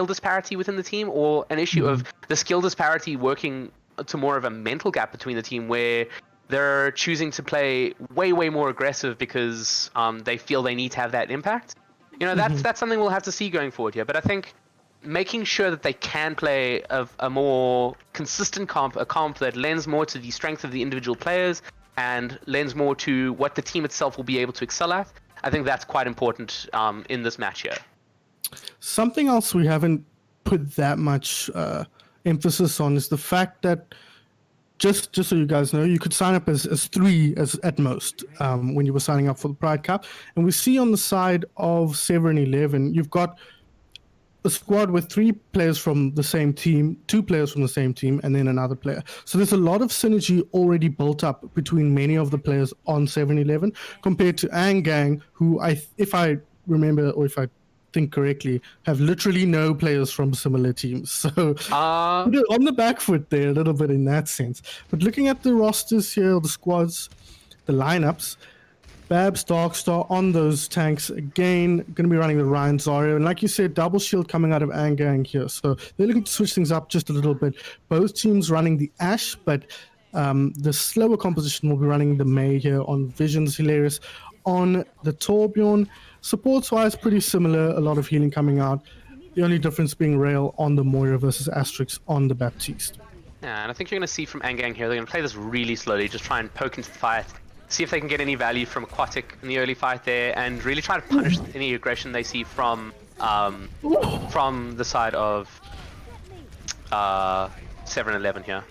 disparity within the team, or an issue of the skill disparity working to more of a mental gap between the team, where they're choosing to play way more aggressive because they feel they need to have that impact. That's something we'll have to see going forward here. But I think making sure that they can play a more consistent comp, a comp that lends more to the strength of the individual players and lends more to what the team itself will be able to excel at, I think that's quite important in this match here. Something else we haven't put that much emphasis on is the fact that, just so you guys know, you could sign up as 3 at most when you were signing up for the Pride Cup. And we see on the side of 7-Eleven, you've got a squad with 3 players from the same team, 2 players from the same team, and then another player. So there's a lot of synergy already built up between many of the players on 7-Eleven compared to Aang, who if I remember, or if I think correctly, have literally no players from similar teams. So on the back foot there a little bit in that sense. But looking at the rosters here, the squads, the lineups, Babs, Darkstar on those tanks again, going to be running the Ryan Zarya, and like you said, double shield coming out of Aang here. So they're looking to switch things up just a little bit. Both teams running the Ash, but the slower composition will be running the May here on Visions. Hilarious on the Torbjorn. Supports-wise, pretty similar. A lot of healing coming out. The only difference being Rail on the Moira versus Asterix on the Baptiste. Yeah, and I think you're going to see from Aang here, they're going to play this really slowly, just try and poke into the fight, see if they can get any value from Aquatic in the early fight there, and really try to punish any aggression they see from the side of 7-11 here.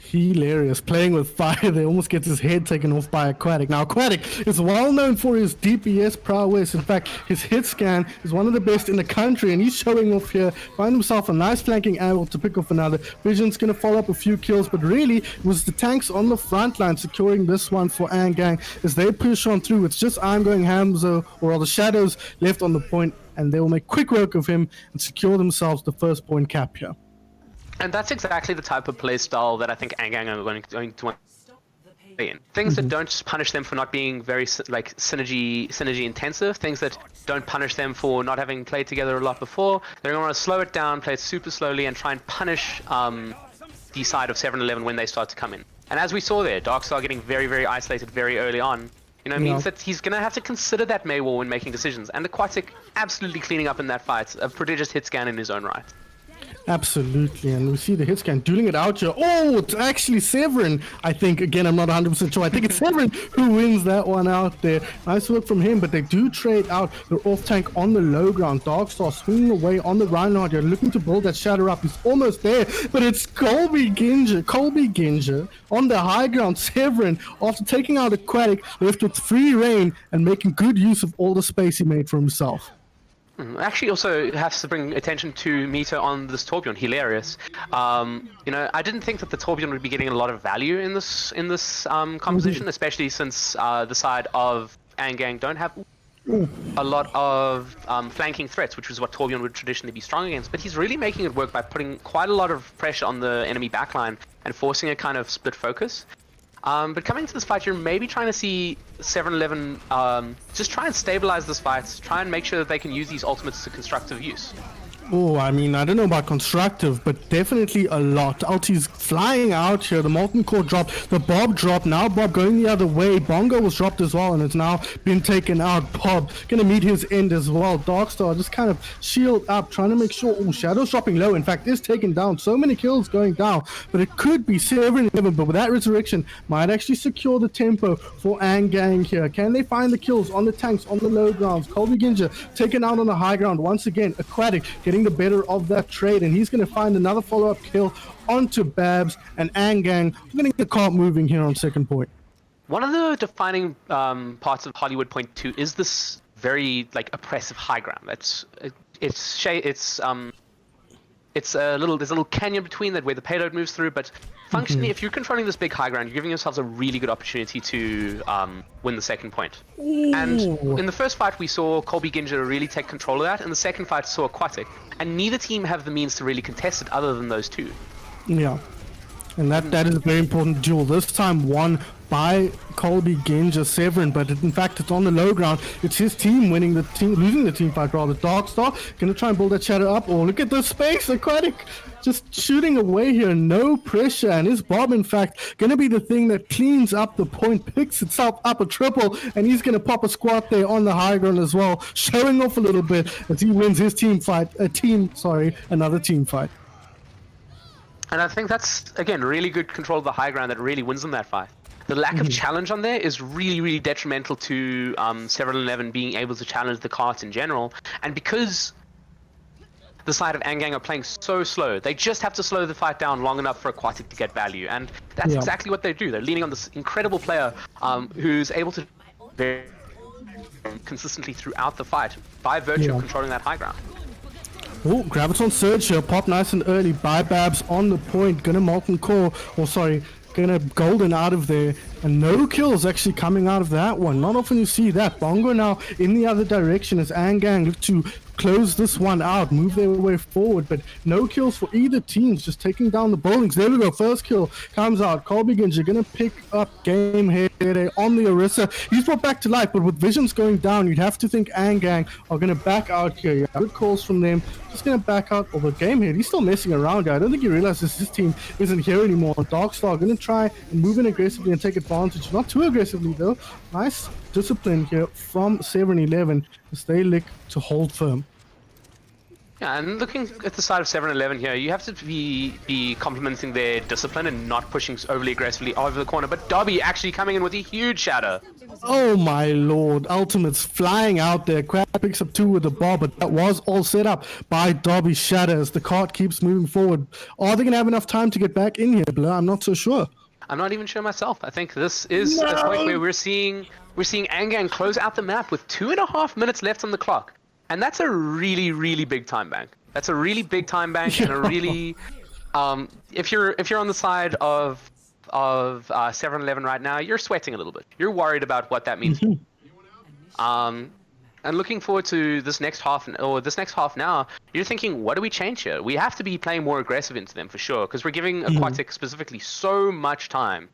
Hilarious. Playing with fire there, almost gets his head taken off by Aquatic. Now, Aquatic is well known for his DPS prowess. In fact, his hit scan is one of the best in the country, and he's showing off here. Find himself a nice flanking angle to pick off another. Vision's going to follow up a few kills, but really, it was the tanks on the front line securing this one for Aang as they push on through. It's just I'm going Hamza, or all the Shadows left on the point, and they will make quick work of him and secure themselves the first point cap here. And that's exactly the type of play style that I think Aang are going to want to play in. Things that don't just punish them for not being very like synergy intensive, things that don't punish them for not having played together a lot before. They're going to want to slow it down, play it super slowly, and try and punish the side of 7-11 when they start to come in. And as we saw there, Darkstar getting very, very isolated very early on, means that he's going to have to consider that May War when making decisions. And Aquatic absolutely cleaning up in that fight, a prodigious hit scan in his own right. Absolutely, and we see the hit scan dueling it out here. Oh, it's actually Sevren, I think. Again, I'm not 100% sure. I think it's Sevren who wins that one out there. Nice work from him, but they do trade out their off tank on the low ground. Darkstar swinging away on the Reinhardt here, looking to build that shatter up. He's almost there, but it's Colby Ginger on the high ground. Sevren, after taking out Aquatic, left with free reign and making good use of all the space he made for himself. Actually, also has to bring attention to Mito on this Torbjorn. Hilarious. I didn't think that the Torbjorn would be getting a lot of value in this composition, especially since the side of Aang don't have a lot of flanking threats, which is what Torbjorn would traditionally be strong against. But he's really making it work by putting quite a lot of pressure on the enemy backline and forcing a kind of split focus. But coming to this fight, you're maybe trying to see 7-11 just try and stabilize this fight, try and make sure that they can use these ultimates to constructive use. Oh, I mean, I don't know about constructive, but definitely a lot. Ulti's flying out here. The Molten Core dropped. The Bob dropped. Now Bob going the other way. Bongo was dropped as well, and it's now been taken out. Bob gonna meet his end as well. Darkstar just kind of shield up, trying to make sure. Oh, Shadow's dropping low. In fact, is taken down. So many kills going down, but it could be 7-11. But with that resurrection, might actually secure the tempo for Aang here. Can they find the kills on the tanks, on the low grounds? Colby Ginger taken out on the high ground once again. Aquatic getting the better of that trade, and he's going to find another follow-up kill onto Babs, and Aang going to get the cart moving here on second point. One of the defining parts of Hollywood Point 2 is this very oppressive high ground. There's a little canyon between that where the payload moves through, but functionally, if you're controlling this big high ground, you're giving yourselves a really good opportunity to win the second point. Ooh. And in the first fight, we saw Colby Ginger really take control of that. In the second fight, saw Aquatic, and neither team have the means to really contest it other than those two. Yeah, and that is a very important duel. This time won by Colby Ginger Sevren, but in fact it's on the low ground. It's his team losing the team fight rather. Darkstar gonna try and build that shadow up. Oh, look at the space. Aquatic just shooting away here, no pressure, and his Bob in fact gonna be the thing that cleans up the point, picks itself up a triple, and he's gonna pop a squat there on the high ground as well, showing off a little bit as he wins his another team fight. And I think that's, again, really good control of the high ground that really wins them that fight. The lack of challenge on there is really, really detrimental to 7-11 being able to challenge the carts in general. And because the side of Aang are playing so slow, they just have to slow the fight down long enough for Aquatic to get value. And that's exactly what they do. They're leaning on this incredible player who's able to very consistently throughout the fight by virtue of controlling that high ground. Oh, Graviton Surge here, pop nice and early by Babs on the point, gonna Molten Core, gonna golden out of there, and no kills actually coming out of that one. Not often you see that. Bongo now in the other direction as Aang look to close this one out, move their way forward, but no kills for either teams, just taking down the buildings. There we go, first kill comes out. Colby Ginger gonna pick up game here on the Orisa. He's brought back to life, but with visions going down, you'd have to think Aang are gonna back out here. Yeah, good calls from them. Just gonna back out over game here. He's still messing around here. I don't think he realizes his team isn't here anymore. Darkstar gonna try and move in aggressively and take advantage. Not too aggressively though. Nice discipline here from 7-11 as they look to hold firm. Yeah, and looking at the side of 7-Eleven here, you have to be complimenting their discipline and not pushing overly aggressively over the corner. But Dobby actually coming in with a huge shatter. Oh my lord, Ultimate's flying out there. Crab picks up 2 with the bar, but that was all set up by Dobby Shatters. The cart keeps moving forward. Are they going to have enough time to get back in here, Blur? I'm not so sure. I'm not even sure myself. I think this is a point where we're seeing Aang close out the map with 2.5 minutes left on the clock. And that's a really, really big time bank. That's a really big time bank, and a really, if you're on the side of 7-Eleven right now, you're sweating a little bit. You're worried about what that means. And looking forward to this next half, now, you're thinking, what do we change here? We have to be playing more aggressive into them for sure, because we're giving Aquatic specifically so much time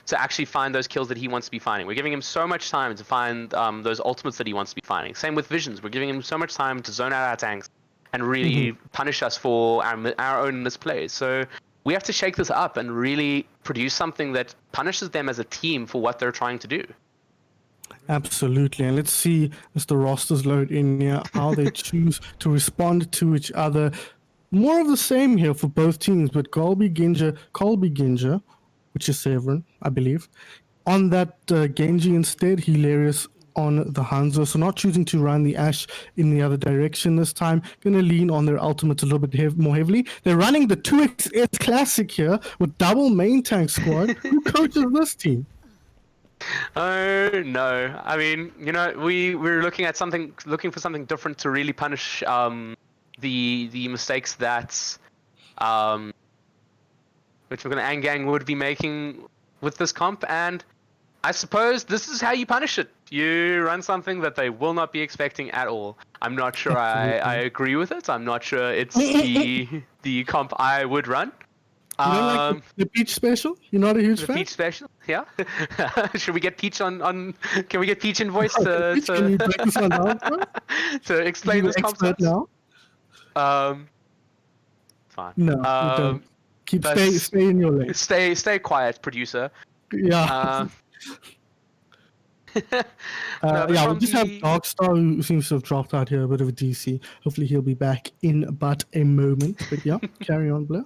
to actually find those kills that he wants to be finding. We're giving him so much time to find those ultimates that he wants to be finding. Same with Visions. We're giving him so much time to zone out our tanks and really punish us for our own misplays. So we have to shake this up and really produce something that punishes them as a team for what they're trying to do. Absolutely, and let's see as the rosters load in here how they choose to respond to each other. More of the same here for both teams, but Colby Ginja, which is Sevren, I believe, on that Genji instead. Hilarious on the Hanzo, so not choosing to run the Ashe in the other direction this time. Going to lean on their ultimates a little bit more heavily. They're running the 2xS Classic here with double main tank squad. Who coaches this team? Oh no! I mean, we're looking for something different to really punish the mistakes that which Aang would be making with this comp, and I suppose this is how you punish it. You run something that they will not be expecting at all. I'm not sure I agree with it. I'm not sure it's the comp I would run. You don't like the Peach special? You're not a huge fan? Peach special, yeah. Should we get Peach on? Can we get Peach in voice to Can you break this one down? to explain this concept? Now? Fine. No, you don't. Stay in your lane. Stay quiet, producer. Yeah. Yeah, we just have Darkstar, who seems to have dropped out here, a bit of a DC. Hopefully he'll be back in but a moment. But yeah, carry on, Blair.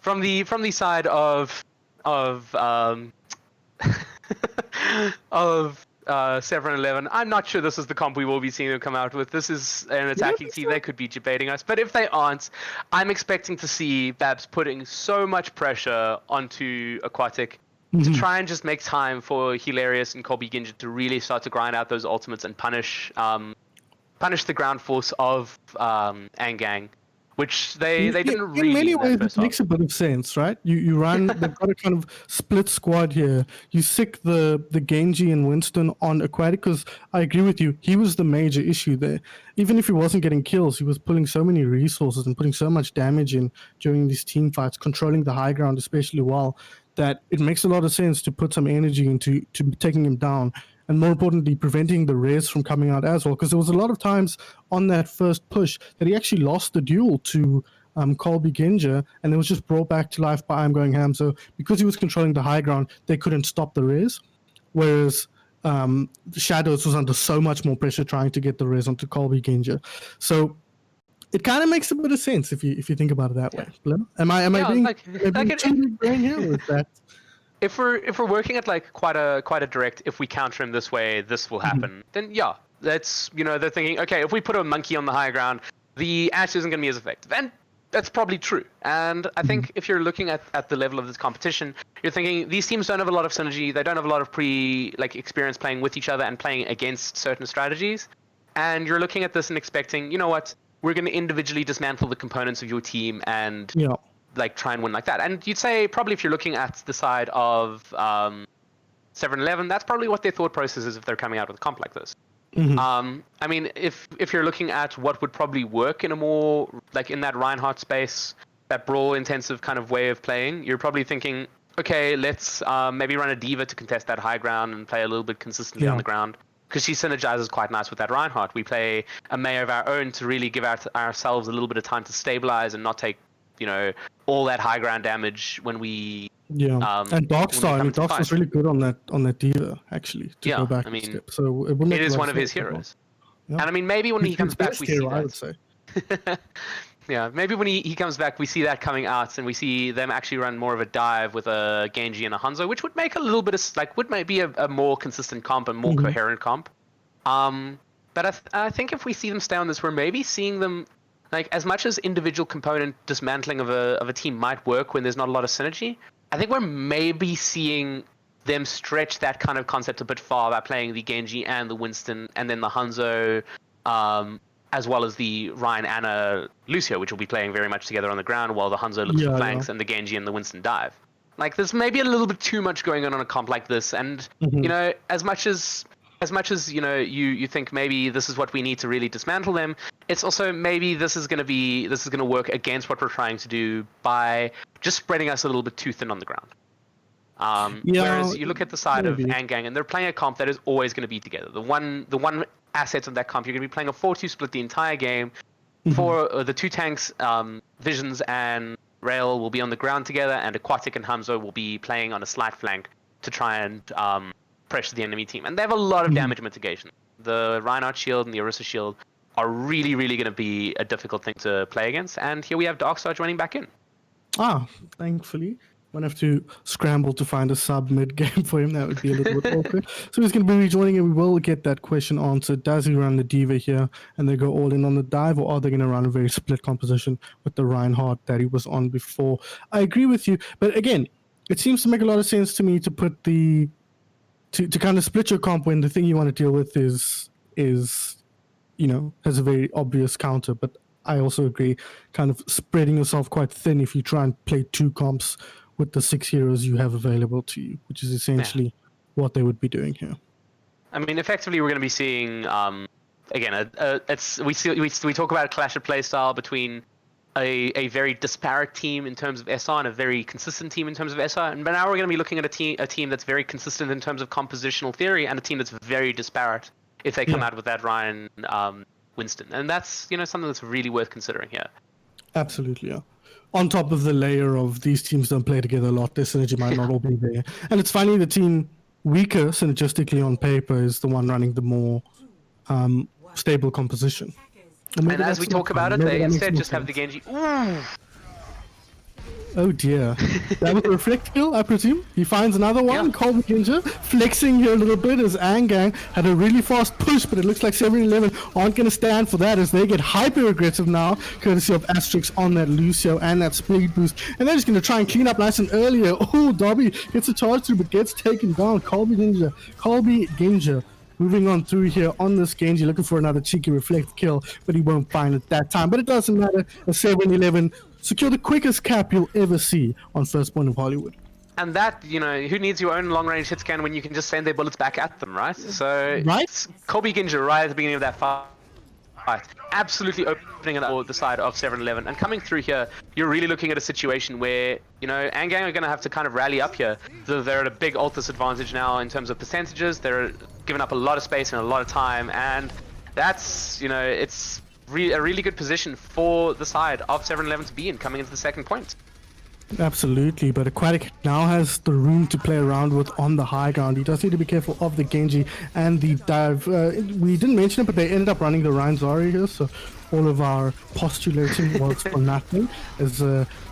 From the side of 7-Eleven, I'm not sure this is the comp we will be seeing them come out with. This is an attacking team. They could be debating us, but if they aren't, I'm expecting to see Babs putting so much pressure onto Aquatic to try and just make time for Hilarious and Colby Ginja to really start to grind out those ultimates and punish the ground force of Aang, which they didn't really. In many ways, it makes a bit of sense, right? You run. They've got a kind of split squad here. You sick the Genji and Winston on Aquatic, because I agree with you. He was the major issue there. Even if he wasn't getting kills, he was pulling so many resources and putting so much damage in during these team fights, controlling the high ground especially well, that it makes a lot of sense to put some energy into taking him down. And more importantly, preventing the res from coming out as well, because there was a lot of times on that first push that he actually lost the duel to Colby Ginja, and it was just brought back to life by I'm Going Ham. So because he was controlling the high ground, they couldn't stop the res, whereas the Shadows was under so much more pressure trying to get the res onto Colby Ginja. So it kind of makes a bit of sense if you think about it that way. Am I being too brain here, or is that? If we're working at like quite a direct, if we counter him this way, this will happen. Then yeah, that's they're thinking, okay, if we put a monkey on the high ground, the Ashe isn't going to be as effective, and that's probably true. And I think if you're looking at the level of this competition, you're thinking these teams don't have a lot of synergy. They don't have a lot of experience playing with each other and playing against certain strategies. And you're looking at this and expecting, you know what, we're going to individually dismantle the components of your team and try and win like that. And you'd say probably if you're looking at the side of 7-Eleven, that's probably what their thought process is if they're coming out with a comp like this. I mean, if you're looking at what would probably work in a more in that Reinhardt space, that brawl intensive kind of way of playing, you're probably thinking, okay, let's maybe run a Diva to contest that high ground and play a little bit consistently on the ground, because she synergizes quite nice with that Reinhardt. We play a Mei of our own to really give ourselves a little bit of time to stabilize and not take all that high ground damage when we and Darkstar, Darkstar's really good on that Diva, actually, to go back a step. So it is one of his heroes. And I mean, maybe when he comes back, we see that. I would say. Yeah, maybe when he comes back, we see that coming out, and we see them actually run more of a dive with a Genji and a Hanzo, which would make a little bit of would maybe a more consistent comp and more coherent comp. But I think if we see them stay on this, we're maybe seeing them as much as individual component dismantling of a team might work when there's not a lot of synergy. I think we're maybe seeing them stretch that kind of concept a bit far by playing the Genji and the Winston, and then the Hanzo. As well as the Ryan, Anna, Lucio, which will be playing very much together on the ground while the Hanzo looks for flanks and the Genji and the Winston dive. There's maybe a little bit too much going on a comp like this, and as much as you think maybe this is what we need to really dismantle them, it's also maybe this is going to work against what we're trying to do by just spreading us a little bit too thin on the ground. Whereas you look at the side of Aang, and they're playing a comp that is always going to be together. The one assets of that comp, you're going to be playing a 4-2 split the entire game. For the two tanks, Visions and Rail will be on the ground together, and Aquatic and Hamzo will be playing on a slight flank to try and pressure the enemy team. And they have a lot of damage mitigation. The Reinhardt shield and the Orisa shield are really, really going to be a difficult thing to play against. And here we have Darkstar joining back in. Thankfully. Won't have to scramble to find a sub mid-game for him. That would be a little bit awkward. So he's going to be rejoining, and we will get that question answered. Does he run the Diva here and they go all in on the dive, or are they going to run a very split composition with the Reinhardt that he was on before? I agree with you, but again, it seems to make a lot of sense to me to put to kind of split your comp when the thing you want to deal with is has a very obvious counter. But I also agree, kind of spreading yourself quite thin if you try and play two comps with the 6 heroes you have available to you, which is essentially what they would be doing here. I mean, effectively, we're going to be seeing again. We talk about a clash of playstyle between a very disparate team in terms of SR and a very consistent team in terms of SR. But now we're going to be looking at a team that's very consistent in terms of compositional theory, and a team that's very disparate if they come out with that Ryan Winston. And that's something that's really worth considering here. Absolutely, yeah. On top of the layer of these teams don't play together a lot, their synergy might not all be there. And it's funny, the team weaker synergistically on paper is the one running the more stable composition. And as we talk about it, they instead just have the Genji. Ooh. Oh dear. That was a reflect kill, I presume. He finds another one. Colby Ginger flexing here a little bit as Aang had a really fast push, but it looks like 7-11 aren't going to stand for that as they get hyper aggressive now, courtesy of Asterix on that Lucio and that speed boost. And they're just going to try and clean up nice and earlier. Oh, Dobby gets a charge through but gets taken down. Colby Ginger. Moving on through here on this Genji, looking for another cheeky reflect kill, but he won't find it that time. But it doesn't matter. A 7-11 secure the quickest cap you'll ever see on First Point of Hollywood. And that, who needs your own long-range hit scan when you can just send their bullets back at them, right? So, Colby Ginger right at the beginning of that fight, absolutely opening up the side of 7-11. And coming through here, you're really looking at a situation where, Aang are going to have to kind of rally up here. They're at a big ult disadvantage now in terms of percentages. They're giving up a lot of space and a lot of time. And that's, it's a really good position for the side of 7-11 to be in coming into the second point. Absolutely, but Aquatic now has the room to play around with on the high ground. He does need to be careful of the Genji and the dive. We didn't mention it, but they ended up running the Ryan Zari here, so all of our postulating was for nothing. As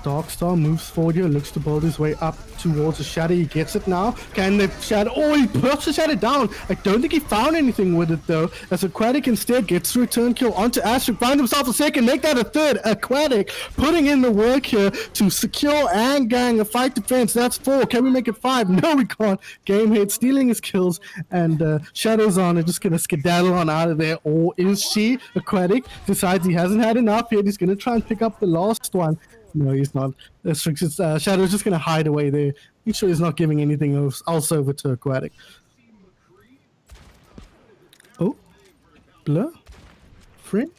Darkstar moves forward here, looks to build his way up towards the Shadow. He gets it now. Can the Shadow... Oh, he puts the Shadow down. I don't think he found anything with it, though, as Aquatic instead gets the return kill onto Astrid. Find himself a second, make that a third. Aquatic putting in the work here to secure Aang a fight defense. That's 4. Can we make it 5? No, we can't. Gamehead stealing his kills, and Shadow's on it, just going to skedaddle on out of there. Or is she? Aquatic decides he hasn't had enough yet. He's going to try and pick up the last one. No, he's not. Shadow's just going to hide away there. Make sure he's not giving anything else over to Aquatic. Oh, Blur? Friend?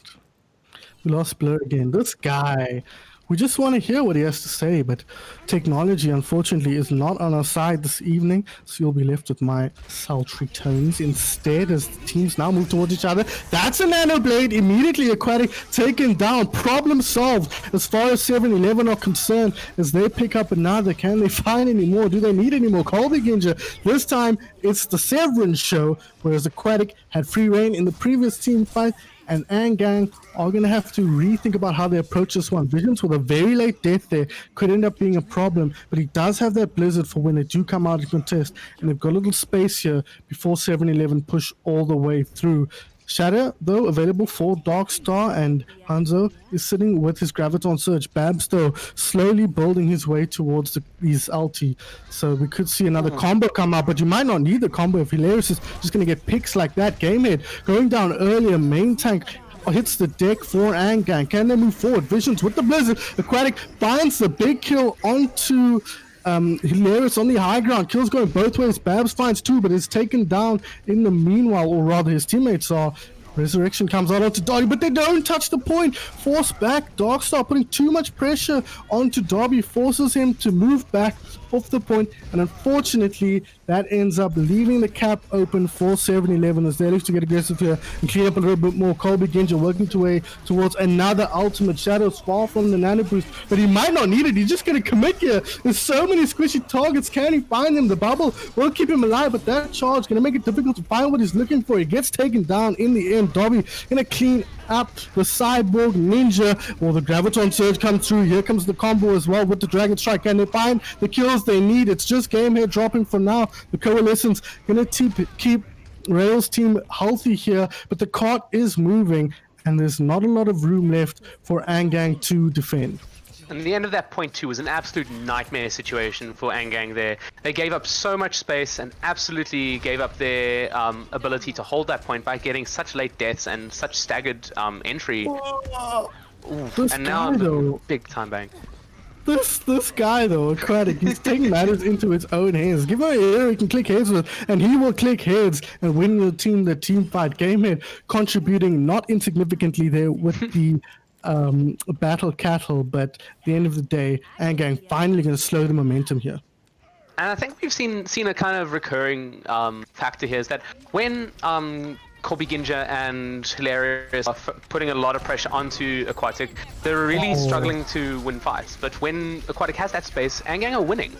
We lost Blur again. This guy. We just want to hear what he has to say, but technology, unfortunately, is not on our side this evening, so you'll be left with my sultry tones instead as the teams now move towards each other. That's a Nano Blade, immediately Aquatic taken down. Problem solved as far as 7-11 are concerned as they pick up another. Can they find any more? Do they need any more? Colby Ginger. This time, it's the Sevren show, whereas Aquatic had free reign in the previous team fight. and Aang are going to have to rethink about how they approach this one. Visions with a very late death there could end up being a problem, but he does have that blizzard for when they do come out and contest, and they've got a little space here before 7-Eleven push all the way through. Shadow, though, available for Darkstar, and Hanzo is sitting with his Graviton Surge. Babs, though, slowly building his way towards his ulti. So we could see another combo come out, but you might not need the combo if Hilarious is just going to get picks like that. Gamehead going down earlier, main tank hits the deck for Aang. Can they move forward? Visions with the Blizzard. Aquatic finds the big kill onto Hilarious on the high ground. Kills going both ways. Babs finds two, but is taken down in the meanwhile, or rather his teammates are. Resurrection comes out onto Darby, but they don't touch the point. Force back. Darkstar putting too much pressure onto Darby, forces him to move back off the point, and unfortunately that ends up leaving the cap open for 7-Eleven as they look to get aggressive here and clean up a little bit more. Colby Ginja working his way towards another ultimate. Shadows far from the nano boost, but he might not need it. He's just going to commit here. There's so many squishy targets. Can he find them? The bubble will keep him alive, but that charge going to make it difficult to find what he's looking for. He gets taken down in the end. Darby going to clean up the Cyborg Ninja, or the Graviton Surge comes through. Here comes the combo as well with the Dragon Strike. Can they find the kills they need? It's just Gamehead dropping for now. The Coalescence gonna keep Rail's team healthy here, but the cart is moving and there's not a lot of room left for Aang to defend. And the end of that point 2 was an absolute nightmare situation for Aang there. They gave up so much space and absolutely gave up their ability to hold that point by getting such late deaths and such staggered entry. And now the big time bank. This guy though, Aquatic, he's taking matters into his own hands. Give him a hero he can click heads with, and he will click heads and win the team fight. Gamehead contributing not insignificantly there with the battle cattle, but at the end of the day, Aang finally going to slow the momentum here. And I think we've seen a kind of recurring factor here is that when Colby Ginja and Hilarious are putting a lot of pressure onto Aquatic, they're really struggling to win fights. But when Aquatic has that space, Aang are winning.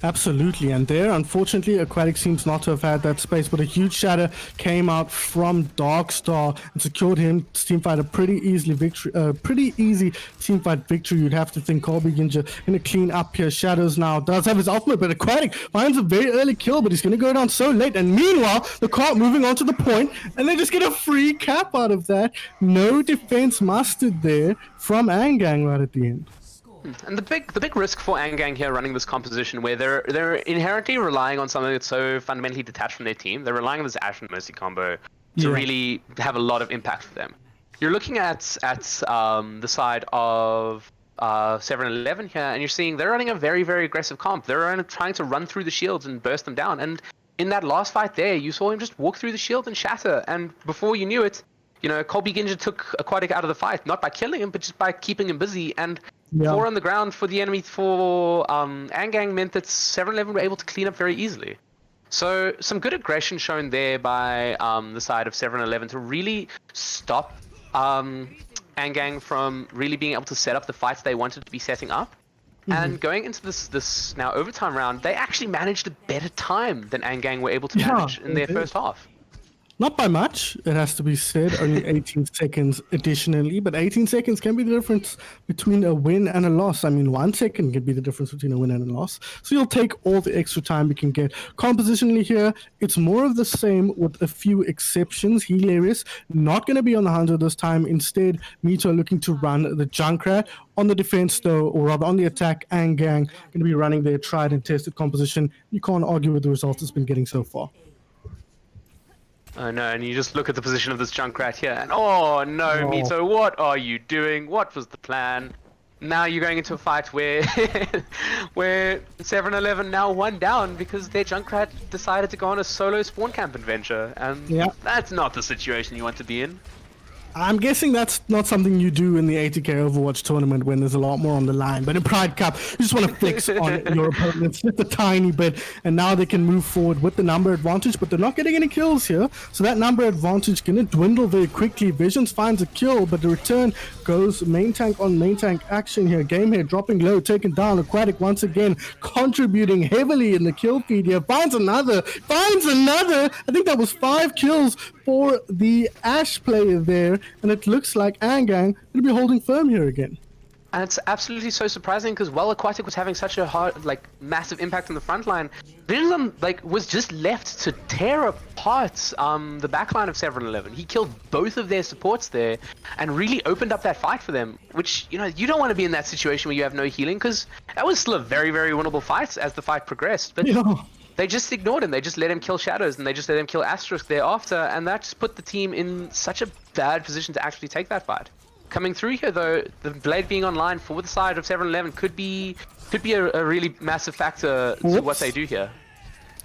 Absolutely, and there, unfortunately, Aquatic seems not to have had that space, but a huge shatter came out from Darkstar and secured him teamfight a pretty easy teamfight victory. You'd have to think. Colby Ginja going to clean up here. Shadows now does have his ultimate, but Aquatic finds a very early kill, but he's going to go down so late. And meanwhile, the cart moving on to the point, and they just get a free cap out of that. No defense mustered there from Aang right at the end. And the big risk for Aang here running this composition where they're inherently relying on something that's so fundamentally detached from their team. They're relying on this Ashe and Mercy combo to really have a lot of impact for them. You're looking at the side of 7-Eleven here, and you're seeing they're running a very, very aggressive comp. They're trying to run through the shields and burst them down. And in that last fight there, you saw him just walk through the shield and shatter. And before you knew it, you know, Colby Ginja took Aquatic out of the fight, not by killing him, but just by keeping him busy. And 4 on the ground for the enemy for Aang meant that 7-Eleven were able to clean up very easily. So some good aggression shown there by the side of 7-Eleven to really stop Aang from really being able to set up the fights they wanted to be setting up. And going into this now overtime round, they actually managed a better time than Aang were able to manage in their first half. Not by much, it has to be said, only 18 seconds additionally, but 18 seconds can be the difference between a win and a loss. I mean, 1 second can be the difference between a win and a loss. So you'll take all the extra time you can get. Compositionally here, it's more of the same with a few exceptions. Hilarious, not going to be on the hunter this time. Instead, Mito looking to run the Junkrat. On the defense though, or rather on the attack, Aang going to be running their tried and tested composition. You can't argue with the results it's been getting so far. Oh no, and you just look at the position of this Junkrat here, and oh no, Mito, what are you doing? What was the plan? Now you're going into a fight where 7-Eleven now 1 down because their Junkrat decided to go on a solo spawn camp adventure, and that's not the situation you want to be in. I'm guessing that's not something you do in the 80k Overwatch tournament when there's a lot more on the line. But in Pride Cup, you just want to fix on your opponents just a tiny bit. And now they can move forward with the number advantage, but they're not getting any kills here. So that number advantage going to dwindle very quickly. Visions finds a kill, but the return goes main tank on main tank action here. Gamehead dropping low, taken down. Aquatic once again contributing heavily in the kill feed here. Finds another. I think that was 5 kills for the Ash player there. And it looks like Aang will be holding firm here again. And it's absolutely so surprising because while Aquatic was having such a hard, massive impact on the front line, Villain, was just left to tear apart the backline of Sevren 11. He killed both of their supports there and really opened up that fight for them, which, you don't want to be in that situation where you have no healing, because that was still a very, very winnable fight as the fight progressed. But they just ignored him. They just let him kill Shadows, and they just let him kill Asterisk thereafter, and that just put the team in such a bad position to actually take that fight. Coming through here, though, the Blade being online for the side of 7-Eleven could be a really massive factor to what they do here.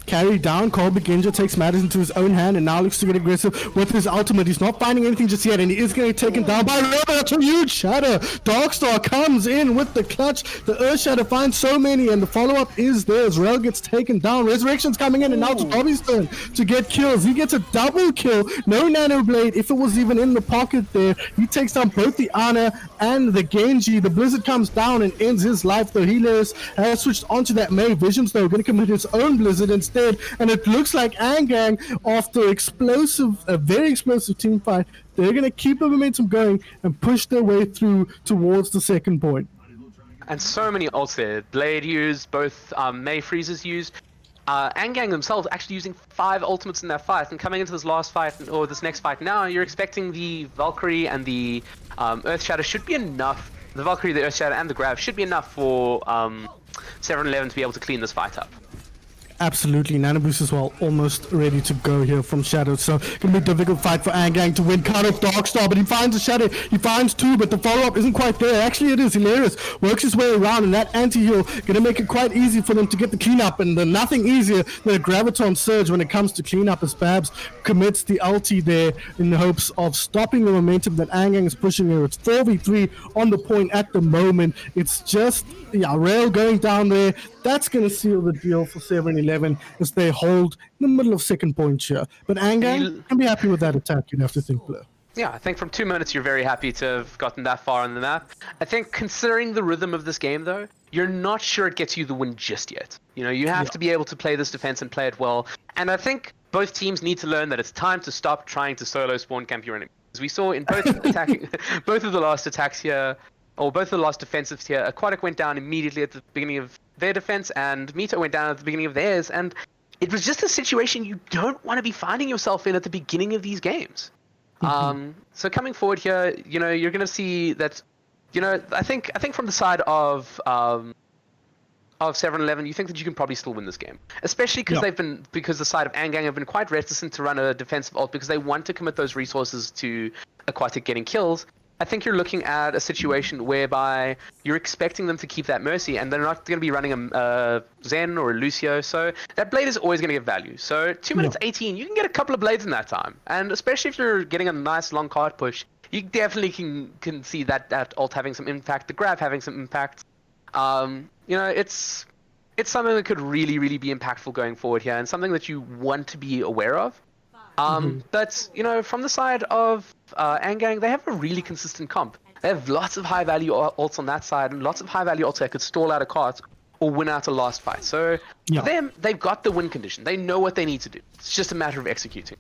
Carry down, Colby Ginja takes matters into his own hand and now looks to get aggressive with his ultimate. He's not finding anything just yet, and he is getting taken down by Robo. That's a huge shatter. Darkstar comes in with the clutch. The Earth Shatter finds so many, and the follow-up is there as Rel gets taken down. Resurrection's coming in, and now it's Bobby's turn to get kills. He gets a double kill. No Nano Blade, if it was even in the pocket there. He takes down both the Ana and the Genji. The Blizzard comes down and ends his life, though. Hilarious has switched onto that May. Visions, though, going to commit his own Blizzard instead. And it looks like Aang, after a very explosive team fight, they're going to keep the momentum going and push their way through towards the second point. And so many ults there. Blade used, both May Freezers used. Aang themselves actually using 5 ultimates in that fight, and coming into this last fight, or this next fight now, you're expecting the Valkyrie and the Earth Shatter should be enough. The Valkyrie, the Earth Shatter, and the Grav should be enough for 7-Eleven to be able to clean this fight up. Absolutely, Nano Boost as well, almost ready to go here from Shadow. So gonna be a difficult fight for Aang to win. Cut off Darkstar, but he finds a Shadow. He finds 2, but the follow-up isn't quite there. Actually, it is. Hilarious works his way around, and that anti-heal gonna make it quite easy for them to get the cleanup. And nothing easier than a Graviton Surge when it comes to cleanup, as Babs commits the ulti there in the hopes of stopping the momentum that Aang is pushing here. It's 4v3 on the point at the moment. It's just Rail going down there. That's going to seal the deal for 7-Eleven as they hold in the middle of second point here. But Aang can be happy with that attack, you'd have to think, Blur. Yeah, I think from 2 minutes you're very happy to have gotten that far on the map. I think considering the rhythm of this game, though, you're not sure it gets you the win just yet. You have to be able to play this defense and play it well. And I think both teams need to learn that it's time to stop trying to solo spawn camp your enemy. As we saw in both both of the last attacks here, or both of the last defensives here, Aquatic went down immediately at the beginning of their defense, and Mito went down at the beginning of theirs, and it was just a situation you don't want to be finding yourself in at the beginning of these games. So coming forward here, you're going to see that, I think from the side of 7-Eleven, you think that you can probably still win this game, especially because the side of Aang have been quite reticent to run a defensive ult because they want to commit those resources to Aquatic getting kills. I think you're looking at a situation whereby you're expecting them to keep that Mercy, and they're not going to be running a Zen or a Lucio, so that Blade is always going to get value. So 2 minutes 18, you can get a couple of Blades in that time, and especially if you're getting a nice long card push, you definitely can see that ult having some impact, the Grav having some impact. It's something that could really, really be impactful going forward here, and something that you want to be aware of. But, from the side of Aang, they have a really consistent comp. They have lots of high-value ults on that side, and lots of high-value ults that could stall out a cart or win out a last fight. So, for them, they've got the win condition. They know what they need to do. It's just a matter of executing.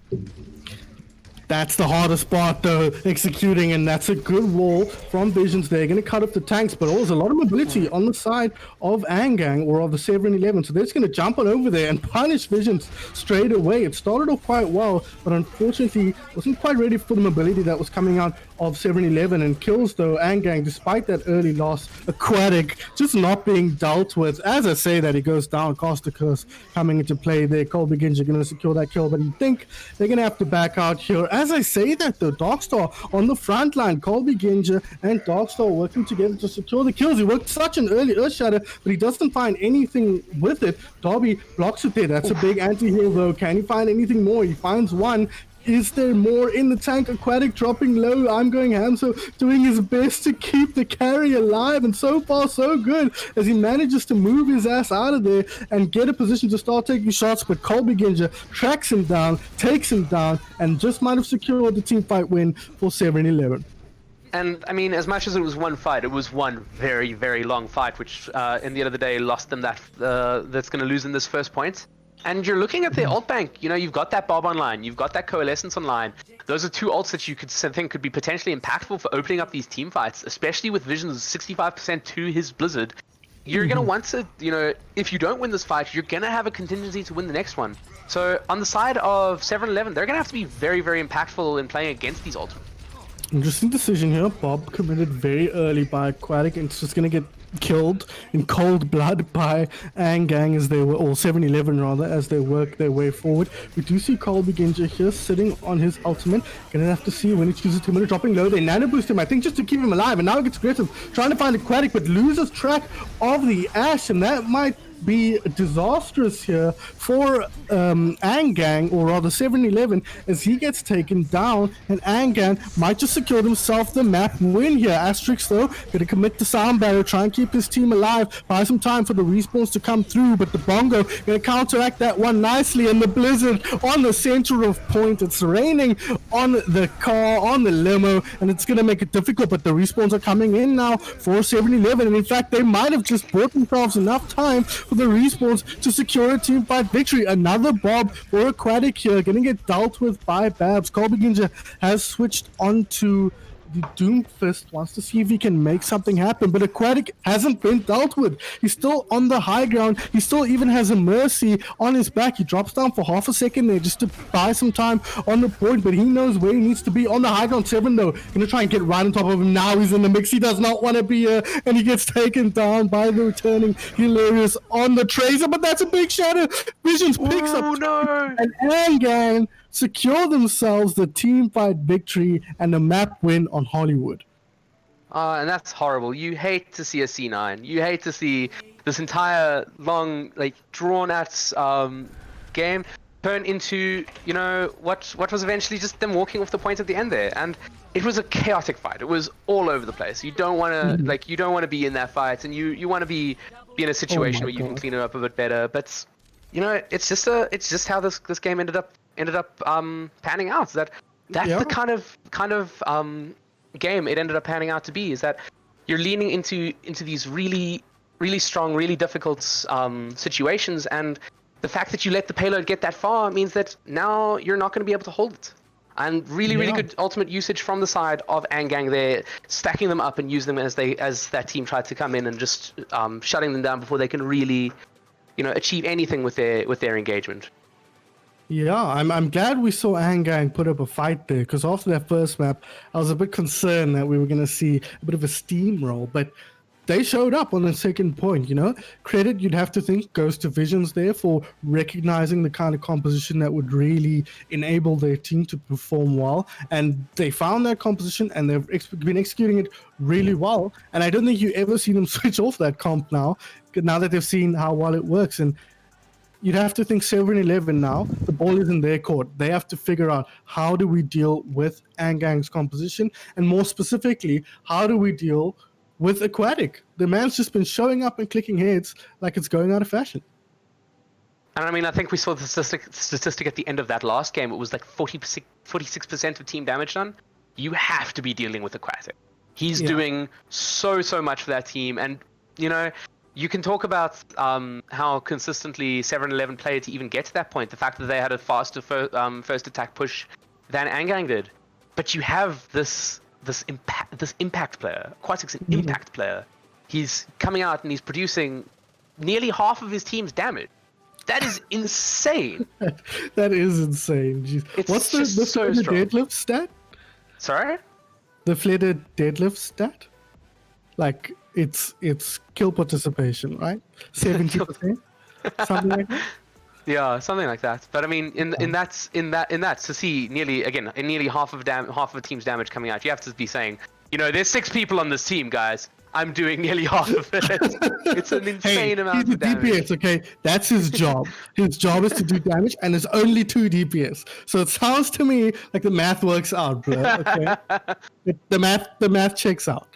That's the hardest part, though, executing, and that's a good wall from Visions. They're going to cut off the tanks, but also a lot of mobility on the side of Aang or of the 7-Eleven, so they're just going to jump on over there and punish Visions straight away. It started off quite well, but unfortunately wasn't quite ready for the mobility that was coming out of 7-Eleven, and kills, though, Aang, despite that early loss. Aquatic just not being dealt with. As I say that, he goes down, Caster Curse coming into play there. Cole begins, you're going to secure that kill, but you think they're going to have to back out here. As I say that, though, Darkstar on the front line, Colby Ginja and Darkstar working together to secure the kills. He worked such an early Earth Shatter, but he doesn't find anything with it. Darby blocks it there. That's a big anti-heal, though. Can he find anything more? He finds one. Is there more in the tank? Aquatic dropping low. I'm going ham, so doing his best to keep the carry alive, and so far so good as he manages to move his ass out of there and get a position to start taking shots. But Colby Ginja tracks him down, takes him down, and just might have secured the team fight win for 7-Eleven. And I mean, as much as it was one fight, it was one very, very long fight, which in the end of the day lost them that's going to lose them this first point. And you're looking at the alt bank. You know, you've got that Bob online, you've got that Coalescence online. Those are two alts that you could think could be potentially impactful for opening up these team fights, especially with Vision's 65% to his Blizzard. You're going to want to, you know, if you don't win this fight, you're going to have a contingency to win the next one. So on the side of 7-11, they're going to have to be very, very impactful in playing against these ultimates. Interesting decision here. Bob committed very early by Aquatic, and it's just going to get killed in cold blood by Aang as they were, or 7-11 rather, as they work their way forward. We do see Colby Ginja here sitting on his ultimate. Gonna have to see when he chooses to minute dropping low. They nano boost him, I think, just to keep him alive, and now he gets aggressive, trying to find Aquatic, but loses track of the Ash, and that might be disastrous here for Aang, or rather 7-11, as he gets taken down, and Aang might just secure himself the map win here. Asterix though gonna commit the sound barrier, try and keep his team alive, buy some time for the respawns to come through, but the Bongo gonna counteract that one nicely, and the Blizzard on the center of point. It's raining on the car, on the limo, and it's gonna make it difficult, but the respawns are coming in now for 7-11, and in fact they might have just bought themselves enough time for the respawns to secure a team fight victory. Another Bob or Aquatic here gonna get dealt with by Babs. Colby Ginja has switched onto the Doomfist, wants to see if he can make something happen, but Aquatic hasn't been dealt with. He's still on the high ground. He still even has a Mercy on his back. He drops down for half a second there just to buy some time on the point, but he knows where he needs to be on the high ground. 7 though, gonna try and get right on top of him. Now he's in the mix. He does not want to be here, and he gets taken down by the returning Hilarious on the Tracer, but that's a big shadow. Visions picks up and Aang secure themselves the team fight victory and a map win on Hollywood. And that's horrible. You hate to see a C9. You hate to see this entire long, like, drawn-out game turn into, you know, what was eventually just them walking off the point at the end there. And it was a chaotic fight. It was all over the place. You don't want to, like, you don't want to be in that fight, and you want to be in a situation where you can clean it up a bit better. But, you know, it's just how this game ended up panning out. That's the kind of game it ended up panning out to be, is that you're leaning into these really, really strong, really difficult situations, and the fact that you let the payload get that far means that now you're not going to be able to hold it. And really, really good ultimate usage from the side of Aang there, stacking them up and use them as that team tried to come in and just shutting them down before they can really, you know, achieve anything with their engagement. Yeah, I'm glad we saw Aang put up a fight there, because after that first map, I was a bit concerned that we were going to see a bit of a steamroll, but they showed up on the second point, you know. Credit, you'd have to think, goes to Visions there for recognizing the kind of composition that would really enable their team to perform well, and they found that composition and they've been executing it really well, and I don't think you ever see them switch off that comp now that they've seen how well it works. And you'd have to think 7-11 now, the ball is in their court. They have to figure out, how do we deal with Aang's composition? And more specifically, how do we deal with Aquatic? The man's just been showing up and clicking heads like it's going out of fashion. And I mean, I think we saw the statistic at the end of that last game. It was like 46% of team damage done. You have to be dealing with Aquatic. He's doing so much for that team. And, you know, you can talk about how consistently 7-11 played to even get to that point. The fact that they had a faster first attack push than Aang did. But you have this impact player. Aquatic's an impact player. He's coming out and he's producing nearly half of his team's damage. That is insane. That is insane. Jeez. It's What's just the so strong. deadlift stat? Sorry? The flated deadlift stat? Like, it's kill participation, right? 70%? Something like that? Yeah, something like that. But I mean, in that to see nearly half of a team's damage coming out, you have to be saying, you know, there's 6 people on this team, guys. I'm doing nearly half of it. It's an insane amount of damage. He's a DPS, okay? That's his job. His job is to do damage, and there's only 2 DPS. So it sounds to me like the math works out, bro. Okay? the math checks out.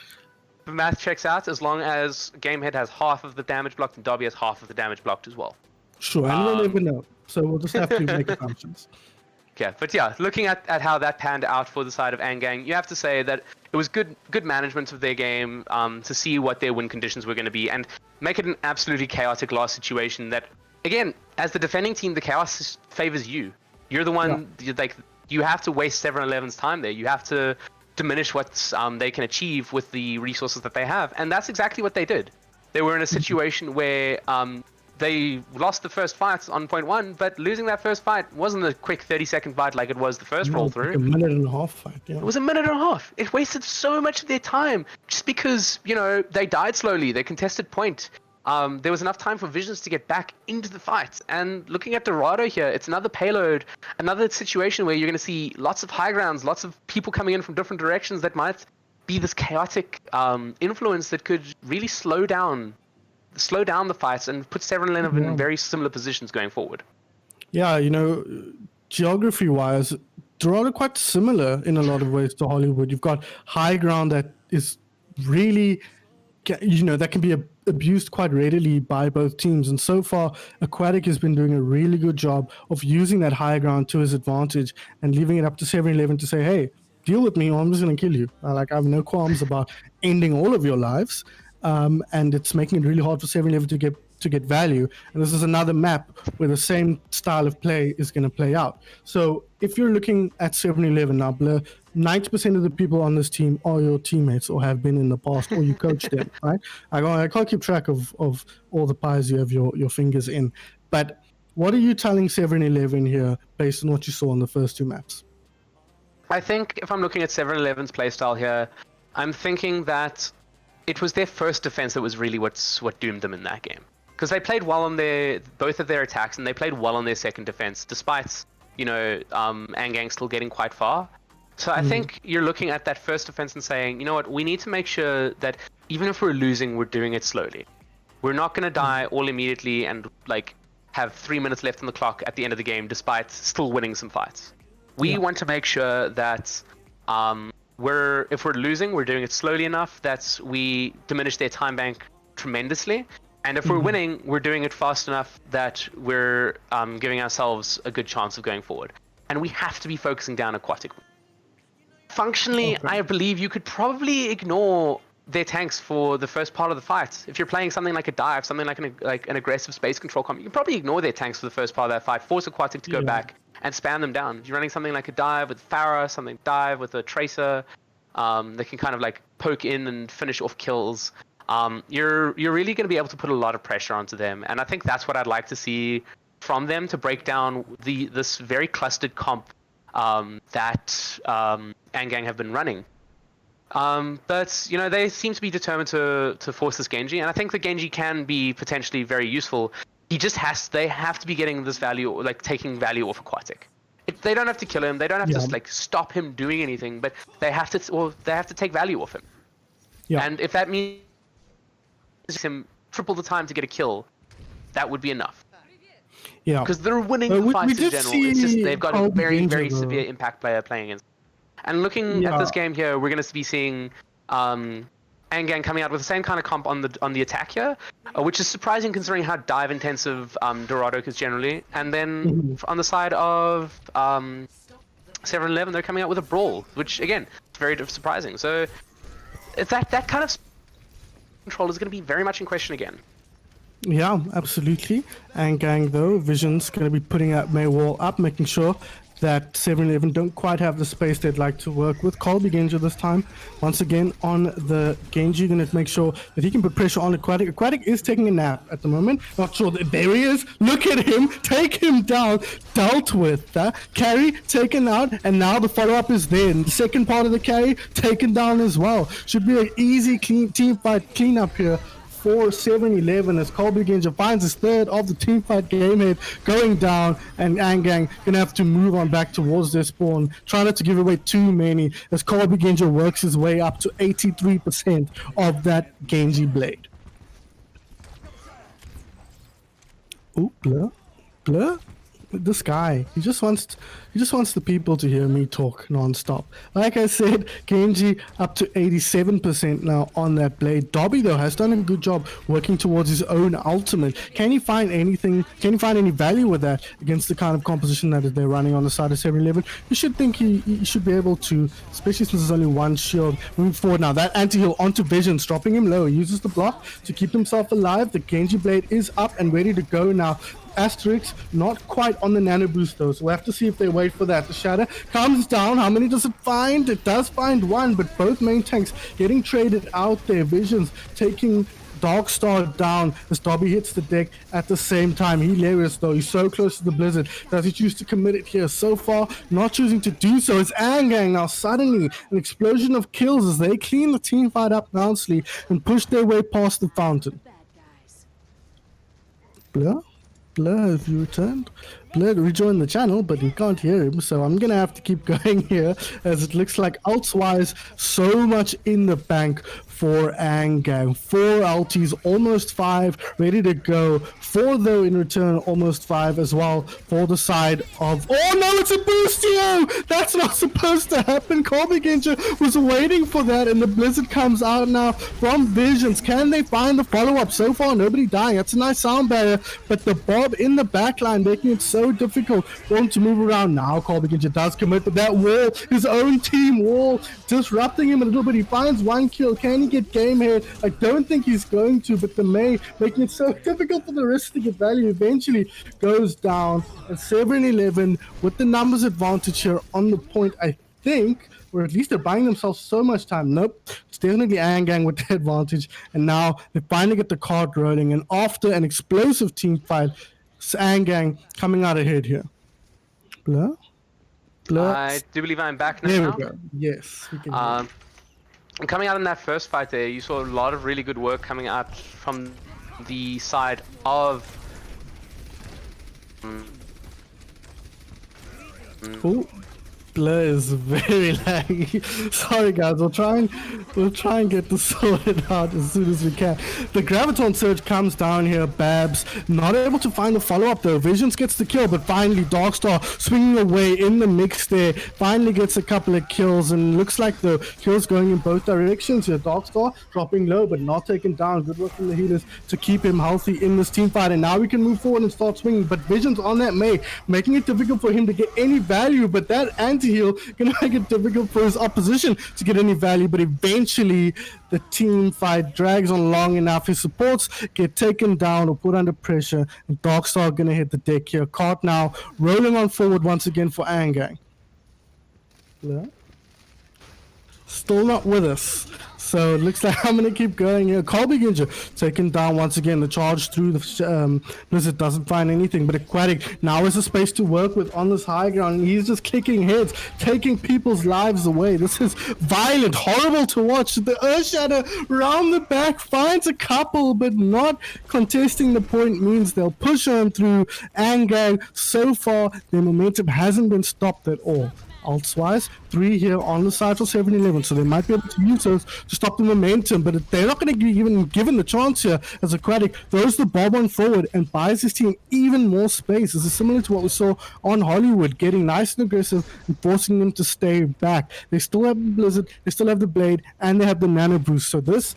The math checks out as long as Gamehead has half of the damage blocked and Dobby has half of the damage blocked as well. Sure, and we'll never know. So we'll just have to make assumptions. Yeah, but yeah, looking at how that panned out for the side of Aang, you have to say that it was good management of their game to see what their win conditions were going to be and make it an absolutely chaotic last situation that, again, as the defending team, the chaos favors you. You're the one, you have to waste 7-Eleven's time there. You have to diminish what they can achieve with the resources that they have. And that's exactly what they did. They were in a situation where they lost the first fight on point 1, but losing that first fight wasn't a quick 30-second fight like it was the first roll through. Like a minute and a half fight, yeah. It was a minute and a half. It wasted so much of their time just because, they died slowly. They contested point. There was enough time for Visions to get back into the fight. And looking at Dorado here, it's another payload, another situation where you're going to see lots of high grounds, lots of people coming in from different directions that might be this chaotic influence that could really slow down the fights and put 7-Eleven in very similar positions going forward. Yeah, geography-wise, Dorado quite similar in a lot of ways to Hollywood. You've got high ground that is really, that can be abused quite readily by both teams. And so far, Aquatic has been doing a really good job of using that high ground to his advantage and leaving it up to 7-Eleven to say, hey, deal with me or I'm just going to kill you. I have no qualms about ending all of your lives. And it's making it really hard for 7-Eleven to get value. And this is another map where the same style of play is going to play out. So if you're looking at 7-Eleven now, Blur, 90% of the people on this team are your teammates or have been in the past, or you coach them, right? I can't keep track of all the pies you have your fingers in. But what are you telling 7-Eleven here based on what you saw on the first 2 maps? I think if I'm looking at 7-Eleven's playstyle here, I'm thinking that it was their first defense that was really what doomed them in that game. Because they played well on both of their attacks, and they played well on their second defense, despite, Aang still getting quite far. So I think you're looking at that first defense and saying, you know what, we need to make sure that even if we're losing, we're doing it slowly. We're not going to die all immediately and have 3 minutes left on the clock at the end of the game, despite still winning some fights. We want to make sure that if we're losing, we're doing it slowly enough that we diminish their time bank tremendously. And if we're winning, we're doing it fast enough that we're giving ourselves a good chance of going forward. And we have to be focusing down Aquatic. Functionally, I believe you could probably ignore their tanks for the first part of the fight. If you're playing something like a dive, something like an aggressive space control comp, you can probably ignore their tanks for the first part of that fight, force Aquatic to go back and spam them down. If you're running something like a dive with Farah, something dive with a Tracer, they can kind of poke in and finish off kills. You're really going to be able to put a lot of pressure onto them, and I think that's what I'd like to see from them to break down this very clustered comp that Aang have been running. But they seem to be determined to force this Genji, and I think the Genji can be potentially very useful. They have to be getting this value, taking value off Aquatic. They don't have to kill him. They don't have to stop him doing anything, but they have to take value off him. Yeah. And if that means him triple the time to get a kill, that would be enough. Yeah. Because they're winning the fights in general. It's just they've got a very, very severe impact player playing against. And looking at this game here, we're going to be seeing Aang coming out with the same kind of comp on the attack here, which is surprising considering how dive intensive Dorado is generally. And then on the side of 7-Eleven, they're coming out with a brawl, which again, it's very surprising. So that kind of control is going to be very much in question again. Yeah, absolutely. Aang though, Vision's going to be putting that May wall up, making sure that 7-Eleven don't quite have the space they'd like to work with. Colby Genji this time, once again on the Genji, going to make sure that he can put pressure on Aquatic. Aquatic is taking a nap at the moment. Not sure that there he is. Look at him. Take him down. Dealt with. Carry taken out. And now the follow-up is there. And the second part of the carry taken down as well. Should be an easy team fight cleanup here for 7-Eleven as Colby Genji finds his third of the teamfight game head going down, and Aang gonna have to move on back towards their spawn, try not to give away too many as Colby Genji works his way up to 83% of that Genji blade. Ooh, Blur? This guy, he just wants He just wants the people to hear me talk non-stop. Like I said, Genji up to 87% now on that blade. Dobby, though, has done a good job working towards his own ultimate. Can he find anything? Can he find any value with that against the kind of composition that they're running on the side of 7-Eleven? You should think he should be able to, especially since there's only one shield. Moving forward now, that anti-heal onto Visions, dropping him low. He uses the block to keep himself alive. The Genji blade is up and ready to go now. Asterix not quite on the nano boost though, so we'll have to see if they wait for that. The shatter comes down. How many does it find? It does find one, but both main tanks getting traded out there. Visions taking Darkstar down as Dobby hits the deck at the same time. Hilarious though, he's so close to the Blizzard. Does he choose to commit it here? So far, not choosing to do so. It's Aang now. Suddenly, an explosion of kills as they clean the team fight up nicely and push their way past the fountain. Blur? Blur, have you returned? Blur rejoined the channel, but we can't hear him, so I'm gonna have to keep going here as it looks like ults-wise, so much in the bank for Aang. 4 ultis, almost 5, ready to go. 4 though in return, almost 5 as well for the side of... Oh no, it's a boostio! That's not supposed to happen. Colby Genja was waiting for that, and the Blizzard comes out now from Visions. Can they find the follow-up? So far, nobody dying. That's a nice sound barrier, but the Bob in the backline making it so difficult for him to move around. Now Colby Genja does commit, but that wall, his own team wall, disrupting him a little bit. He finds 1 kill. Can he get game here? I don't think he's going to, but the May making it so difficult for the rest to get value eventually goes down at 7-11 with the numbers advantage here on the point, I think, or at least they're buying themselves so much time. Nope, it's definitely Aang with the advantage, and now they finally get the card rolling, and after an explosive team fight, it's Aang coming out ahead here. Blur? Blur? I do believe I'm back now. There we go. Yes, we can Coming out in that first fight there, you saw a lot of really good work coming out from the side of... Cool. Blur is very laggy. Sorry guys, we'll try and get this sorted out as soon as we can. The Graviton Surge comes down here. Babs not able to find the follow-up though. Visions gets the kill, but finally Darkstar swinging away in the mix there. Finally gets a couple of kills, and looks like the kills going in both directions here. Darkstar dropping low, but not taken down. Good work from the healers to keep him healthy in this team fight, and now we can move forward and start swinging. But Visions on that May, making it difficult for him to get any value, but that anti-heal gonna make it difficult for his opposition to get any value. But eventually the team fight drags on long enough. His supports get taken down or put under pressure, and Darkstar gonna hit the deck here. Cart now rolling on forward once again for Aang. Yeah. Still not with us. So it looks like I'm going to keep going here. Colby Genja taken down once again. The charge through the Blizzard doesn't find anything, but Aquatic now has a space to work with on this high ground. He's just kicking heads, taking people's lives away. This is violent, horrible to watch. The Earthshatter round the back finds a couple, but not contesting the point means they'll push on through. Aang, so far, their momentum hasn't been stopped at all. Ults-wise, 3 here on the side for 7-11, so they might be able to use those to stop the momentum, but they're not going to be even given the chance here as Aquatic throws the Bob on forward and buys his team even more space. This is similar to what we saw on Hollywood, getting nice and aggressive and forcing them to stay back. They still have the Blizzard, they still have the Blade, and they have the Nano Boost, so this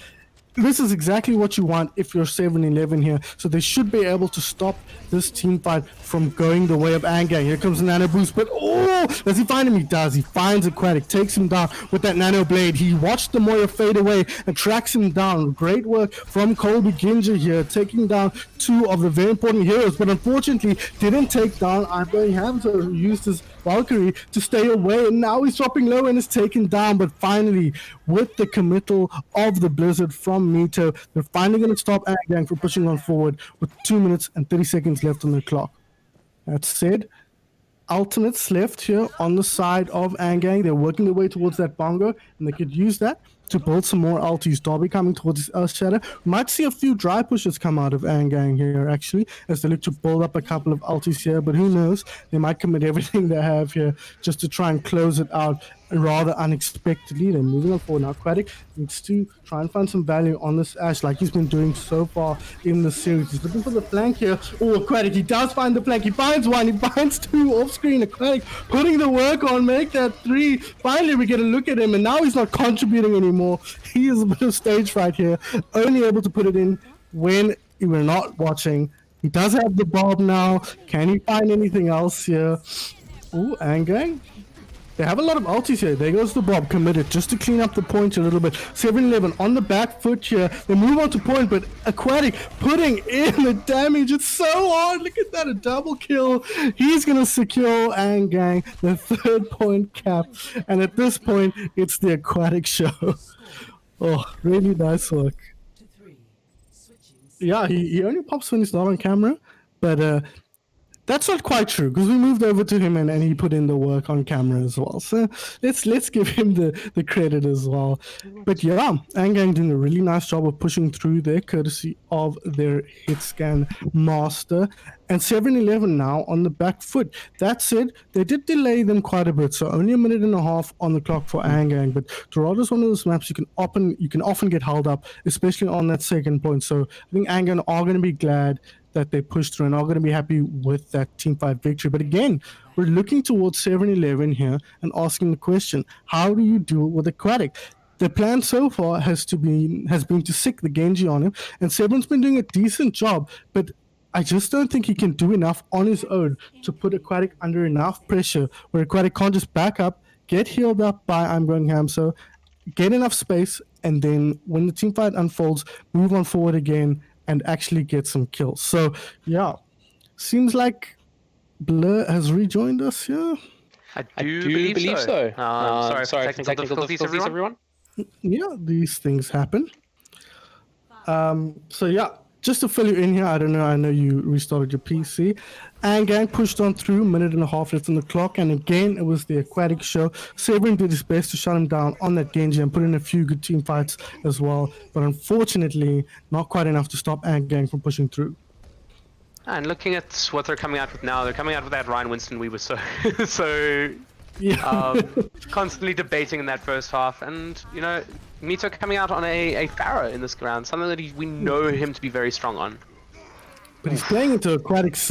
is exactly what you want if you're 7-11 here. So they should be able to stop this team fight from going the way of Aang. Here comes the Nano Boost, but oh, does he find him? He does. He finds Aquatic, takes him down with that Nano Blade. He watched the Moya fade away and tracks him down. Great work from Colby Genja here, taking down 2 of the very important heroes, but unfortunately didn't take down Ibrahim Hamza, who used his Valkyrie to stay away, and now he's dropping low and is taken down. But finally, with the committal of the Blizzard from Mito, they're finally going to stop Aang from pushing on forward with 2 minutes and 30 seconds left on the clock. That said, ultimates left here on the side of Aang. They're working their way towards that bongo, and they could use that to build some more ultis. Dobby coming towards his Earthshatter. We might see a few dry pushes come out of Aang here, actually, as they look to build up a couple of ultis here, but who knows? They might commit everything they have here just to try and close it out rather unexpectedly. They're moving on forward now. Aquatic needs to try and find some value on this Ash like he's been doing so far in the series. He's looking for the flank here. Oh, Aquatic, he does find the flank. He finds one, he finds two off screen. Aquatic putting the work on, make that three. Finally, we get a look at him, and now he's not contributing anymore. He is a bit of stage fright here, only able to put it in when we're not watching. He does have the bomb now. Can he find anything else here? Ooh, Aang. They have a lot of ultis here. There goes the Bob committed just to clean up the point a little bit. 7-11 on the back foot here. They move on to point, but Aquatic putting in the damage. It's so hard. Look at that, a double kill. He's going to secure Aang, the 3rd point cap. And at this point, it's the Aquatic show. Oh, really nice work. Yeah, he only pops when he's not on camera, but that's not quite true because we moved over to him and he put in the work on camera as well. So let's give him the credit as well. But yeah, Aang doing a really nice job of pushing through there, courtesy of their hit scan master. And 7-11 now on the back foot. That said, they did delay them quite a bit, so only a minute and a half on the clock for Aang. But Dorado is one of those maps you can often get held up, especially on that second point. So I think Aang are going to be glad that they pushed through and are going to be happy with that team fight victory. But again, we're looking towards 7-11 here and asking the question: how do you deal with Aquatic? The plan so far has been to sick the Genji on him, and Sevren's been doing a decent job, but I just don't think he can do enough on his own to put Aquatic under enough pressure where Aquatic can't just back up, get healed up by I'm Going COWSA, get enough space, and then when the team fight unfolds, move on forward again and actually get some kills. So, yeah, seems like Blur has rejoined us, yeah? I do believe so. Sorry for technical difficulties, everyone. Yeah, these things happen. So, yeah. Just to fill you in here, I don't know, I know you restarted your PC. Aang pushed on through, minute and a half left on the clock, and again, it was the Aquatic show. Sevren did his best to shut him down on that Genji and put in a few good team fights as well, but unfortunately, not quite enough to stop Aang from pushing through. And looking at what they're coming out with now, they're coming out with that Ryan Winston we were so Yeah. constantly debating in that first half, and you know, Mito coming out on a Pharah in this round, something that we know him to be very strong on. But he's playing into Aquatic's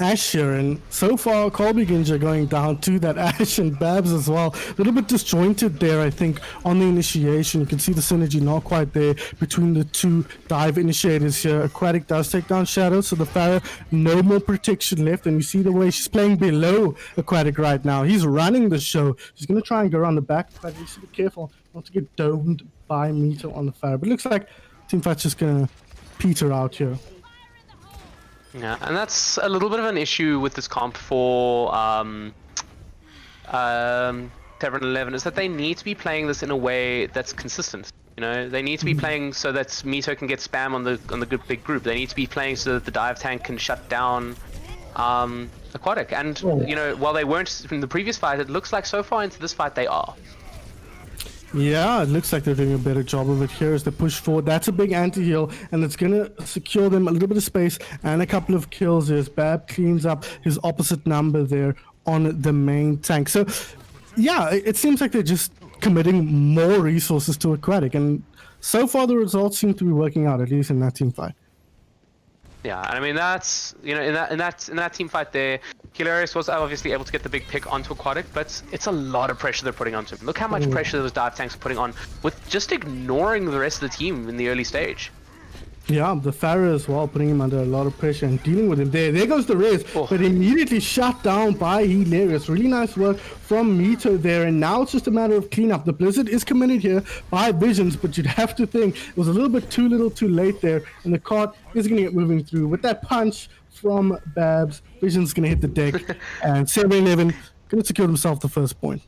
Ash here, and so far Colby Ginja going down to that Ash and Babs as well. A little bit disjointed there, I think, on the initiation. You can see the synergy not quite there between the two dive initiators here. Aquatic does take down Shadow, so the Pharah, no more protection left, and you see the way she's playing below Aquatic right now. He's running the show. She's going to try and go around the back, but you should be careful not to get domed by Mito on the Pharah. But it looks like Teamfight's just going to peter out here. Yeah, and that's a little bit of an issue with this comp for 7-11 is that they need to be playing this in a way that's consistent. You know, they need to be playing so that Mito can get spam on the good big group. They need to be playing so that the dive tank can shut down Aquatic. And you know, while they weren't in the previous fight, it looks like so far into this fight they are. Yeah, it looks like they're doing a better job of it here as they push forward. That's a big anti-heal, and it's going to secure them a little bit of space and a couple of kills as Bab cleans up his opposite number there on the main tank. So, yeah, it seems like they're just committing more resources to Aquatic, and so far the results seem to be working out, at least in that team fight. Yeah, and I mean that's, you know, in that team fight there, Hilarious was obviously able to get the big pick onto Aquatic, but it's a lot of pressure they're putting onto him. Look how much pressure those dive tanks are putting on with just ignoring the rest of the team in the early stage. Yeah, the Pharah as well, putting him under a lot of pressure and dealing with him there. There goes the res, but immediately shut down by Hilarious. Really nice work from Mito there, and now it's just a matter of cleanup. The Blizzard is committed here by Visions, but you'd have to think it was a little bit too little too late there, and the cart is going to get moving through. With that punch from Babs, Visions going to hit the deck, and 7-11 going to secure himself the first point.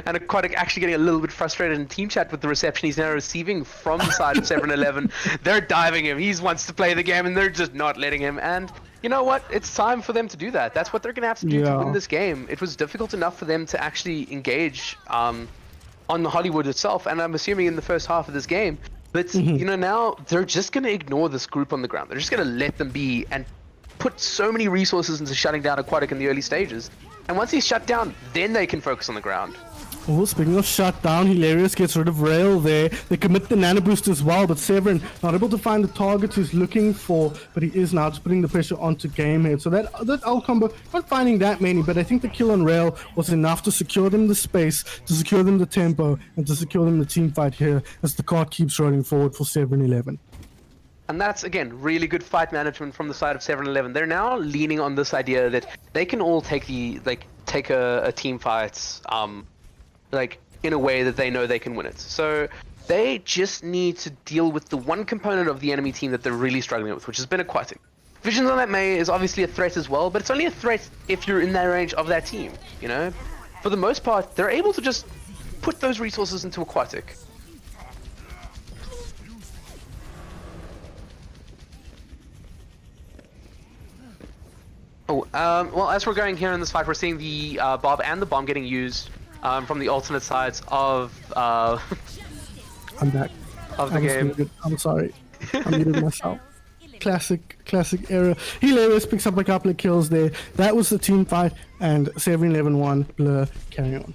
And Aquatic actually getting a little bit frustrated in team chat with the reception he's now receiving from the side of 7-11. They're diving him. He wants to play the game, and they're just not letting him. And you know what? It's time for them to do that. That's what they're going to have to do to win this game. It was difficult enough for them to actually engage on the Hollywood itself, and I'm assuming in the first half of this game. But you know, now they're just going to ignore this group on the ground. They're just going to let them be and put so many resources into shutting down Aquatic in the early stages. And once he's shut down, then they can focus on the ground. Oh, speaking of shut down, Hilarious gets rid of Rail there. They commit the nano boost as well, but Sevren not able to find the target he's looking for, but he is now just putting the pressure onto Gamehead. So that ult combo, not finding that many, but I think the kill on Rail was enough to secure them the space, to secure them the tempo, and to secure them the team fight here as the card keeps rolling forward for 7-11. And that's, again, really good fight management from the side of 7-11. They're now leaning on this idea that they can all take a team fight, in a way that they know they can win it. So they just need to deal with the one component of the enemy team that they're really struggling with, which has been aquatic. Visions on that Mei is obviously a threat as well, but it's only a threat if you're in that range of that team, you know? For the most part, they're able to just put those resources into aquatic. Well, as we're going here in this fight, we're seeing the Bob and the bomb getting used from the alternate sides of I'm back. of the game. Muted. I'm sorry. I muted myself. Classic error. Hilarious picks up a couple of kills there. That was the team fight, and 7-11-1. Blur, carry on.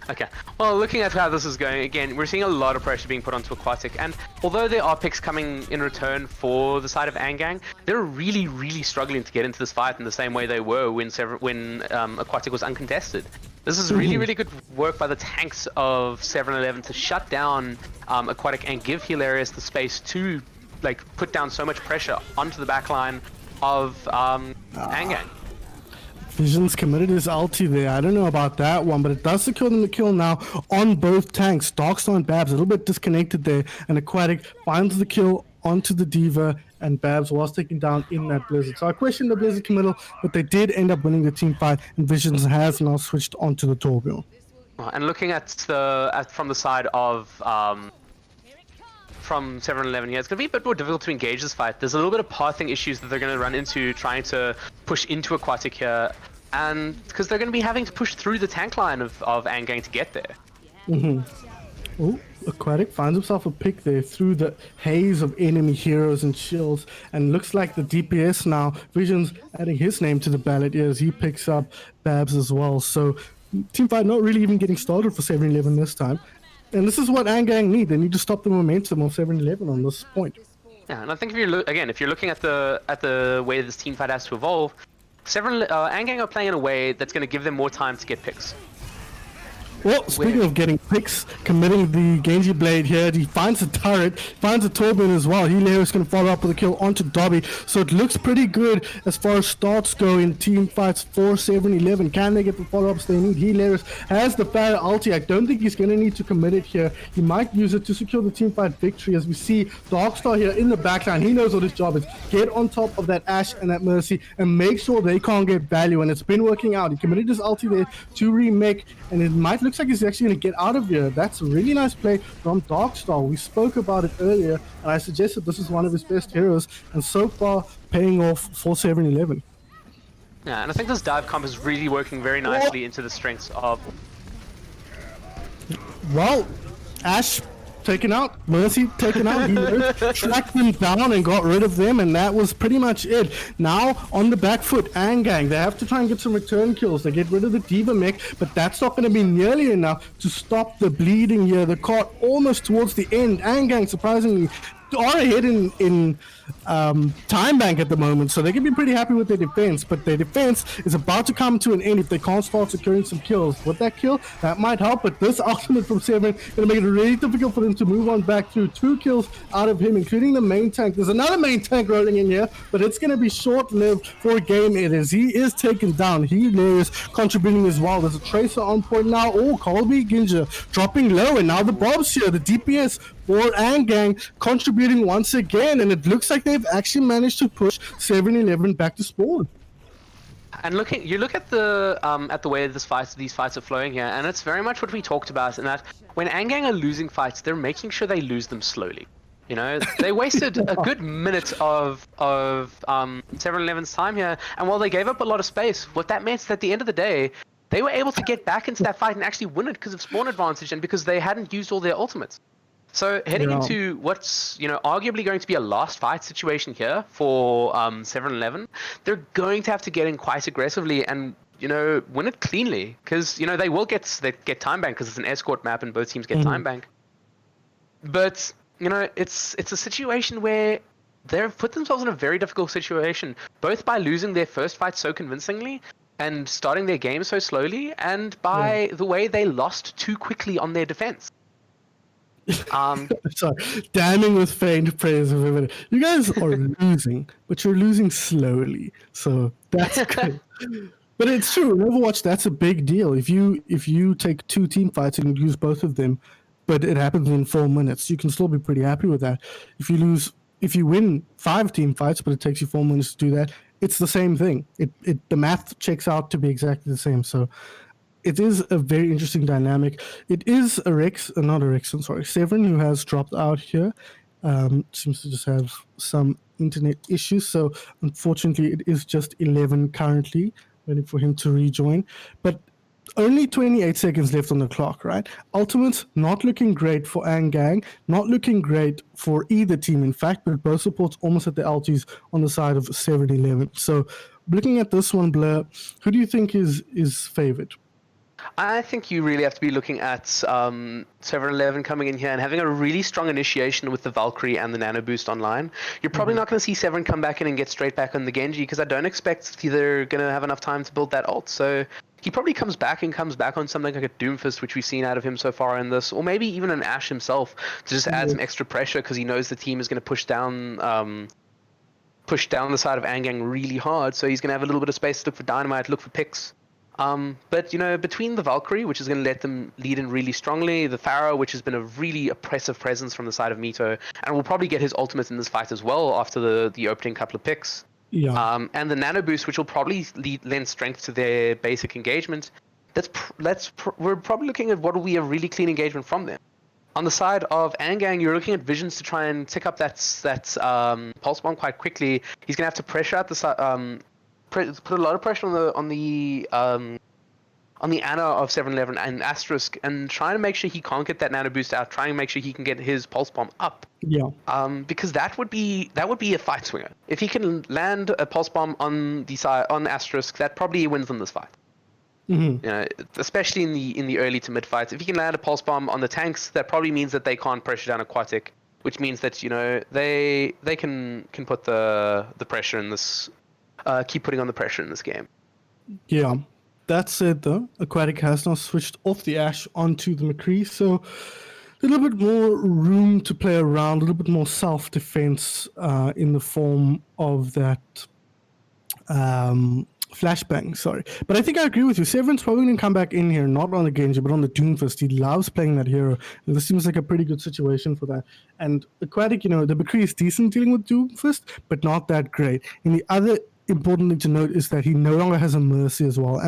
Okay, well, looking at how this is going, again, we're seeing a lot of pressure being put onto Aquatic, and although there are picks coming in return for the side of Aang, they're really, really struggling to get into this fight in the same way they were when Aquatic was uncontested. This is really, really good work by the tanks of 7-11 to shut down Aquatic and give Hilarious the space to put down so much pressure onto the backline of Aang. Vision's committed his ulti there. I don't know about that one, but it does secure them the kill now on both tanks. Darkstar and Babs a little bit disconnected there, and Aquatic finds the kill onto the Diva, and Babs was taken down in that Blizzard. So I question the Blizzard committal, but they did end up winning the team fight, and Visions has now switched onto the Torbjorn. And looking at from the side of from 7-11 here, it's going to be a bit more difficult to engage this fight. There's a little bit of pathing issues that they're going to run into trying to push into Aquatic here, and because they're going to be having to push through the tank line of Aang to get there. Oh, Aquatic finds himself a pick there through the haze of enemy heroes and shields, and looks like the DPS now, Vision's adding his name to the ballot as he picks up Babs as well. So teamfight not really even getting started for 7-11 this time. And this is what Aang need. They need to stop the momentum of 7-11 on this point. Yeah, and I think if you're looking at the way this team fight has to evolve, Aang are playing in a way that's going to give them more time to get picks. Well, speaking of getting picks, committing the Genji Blade here, he finds a turret, finds a Torbjorn as well. Hilarious going to follow up with a kill onto Dobby, so it looks pretty good as far as starts go in team fights for 7-11. Can they get the follow-ups they need? Hilarious has the Barrier ulti. I don't think he's going to need to commit it here. He might use it to secure the team fight victory, as we see Darkstar here in the backline. He knows what his job is. Get on top of that Ashe and that Mercy and make sure they can't get value, and it's been working out. He committed his ulti there to remake, and it might looks like he's actually going to get out of here. That's a really nice play from Darkstar. We spoke about it earlier, and I suggested this is one of his best heroes, and so far paying off for 7-11. Yeah, and I think this dive comp is really working very nicely into the strengths of... Well, Ashe taken out, Mercy taken out, he tracked them down and got rid of them, and that was pretty much it. Now on the back foot, Aang, they have to try and get some return kills. They get rid of the Diva mech, but that's not going to be nearly enough to stop the bleeding here. The cart almost towards the end. Aang, surprisingly, are ahead in time bank at the moment, so they can be pretty happy with their defense, but their defense is about to come to an end if they can't start securing some kills. With that kill, that might help, but this ultimate from Sevren going to make it really difficult for them to move on back through. 2 kills out of him, including the main tank. There's another main tank rolling in here, but it's going to be short-lived for a game it is. He is taken down. Hilarious contributing as well. There's a Tracer on point now. Oh, Colby Ginja dropping low, and now the Bobs here, the DPS for Aang contributing once again, and it looks like they've actually managed to push 7-11 back to spawn. And you look at the way these fights are flowing here, and it's very much what we talked about, in that when Aang are losing fights, they're making sure they lose them slowly. You know, they wasted a good minute of 7-11's time here, and while they gave up a lot of space, what that meant is at the end of the day, they were able to get back into that fight and actually win it because of spawn advantage and because they hadn't used all their ultimates. So heading into what's, arguably going to be a last fight situation here for 7-11, they're going to have to get in quite aggressively and win it cleanly, because they will get time bank because it's an escort map and both teams get time bank. But it's a situation where they've put themselves in a very difficult situation, both by losing their first fight so convincingly and starting their game so slowly, and by the way they lost too quickly on their defense. Sorry, damning with faint praise of everything. You guys are losing, but you're losing slowly, so that's good. But it's true. In Overwatch, that's a big deal. If you take 2 team fights and you lose both of them, but it happens in 4 minutes, you can still be pretty happy with that. If you win 5 team fights, but it takes you 4 minutes to do that, it's the same thing. The math checks out to be exactly the same. So it is a very interesting dynamic. It is Sevren, who has dropped out here. Seems to just have some internet issues. So unfortunately, it is just 11 currently, waiting for him to rejoin. But only 28 seconds left on the clock, right? Ultimates not looking great for Aang, not looking great for either team, in fact, but both supports almost at the LTs on the side of 7-11. So looking at this one, Blur, who do you think is favored? I think you really have to be looking at 7-11 coming in here and having a really strong initiation with the Valkyrie and the Nano Boost online. You're probably not going to see Sevren come back in and get straight back on the Genji, because I don't expect they're going to have enough time to build that ult. So he probably comes back on something like a Doomfist, which we've seen out of him so far in this, or maybe even an Ashe himself to just add some extra pressure, because he knows the team is going to push down the side of Aang really hard. So he's going to have a little bit of space to look for dynamite, look for picks. But between the Valkyrie, which is going to let them lead in really strongly, the Pharaoh, which has been a really oppressive presence from the side of Mito, and will probably get his ultimate in this fight as well after the opening couple of picks. Yeah. And the Nano Boost, which will probably lend strength to their basic engagement. We're probably looking at what will be a really clean engagement from them. On the side of Aang, you're looking at Visions to try and tick up that pulse bomb quite quickly. He's going to have to pressure out the side. Put a lot of pressure on the Ana of 7-11 and Asterisk, and trying to make sure he can't get that Nano Boost out. Trying to make sure he can get his pulse bomb up. Yeah. Because that would be a fight swinger. If he can land a pulse bomb on the side on Asterisk, that probably wins them this fight. Especially in the early to mid fights. If he can land a pulse bomb on the tanks, that probably means that they can't pressure down Aquatic, which means that they can put the pressure in this. Keep putting on the pressure in this game. Yeah. That said, though, Aquatic has now switched off the Ashe onto the McCree, so a little bit more room to play around, a little bit more self-defense in the form of that flashbang, sorry. But I think I agree with you. Sevren's probably going to come back in here, not on the Genji, but on the Doomfist. He loves playing that hero. And this seems like a pretty good situation for that. And Aquatic, the McCree is decent dealing with Doomfist, but not that great. And the other important thing to note is that he no longer has a Mercy as well.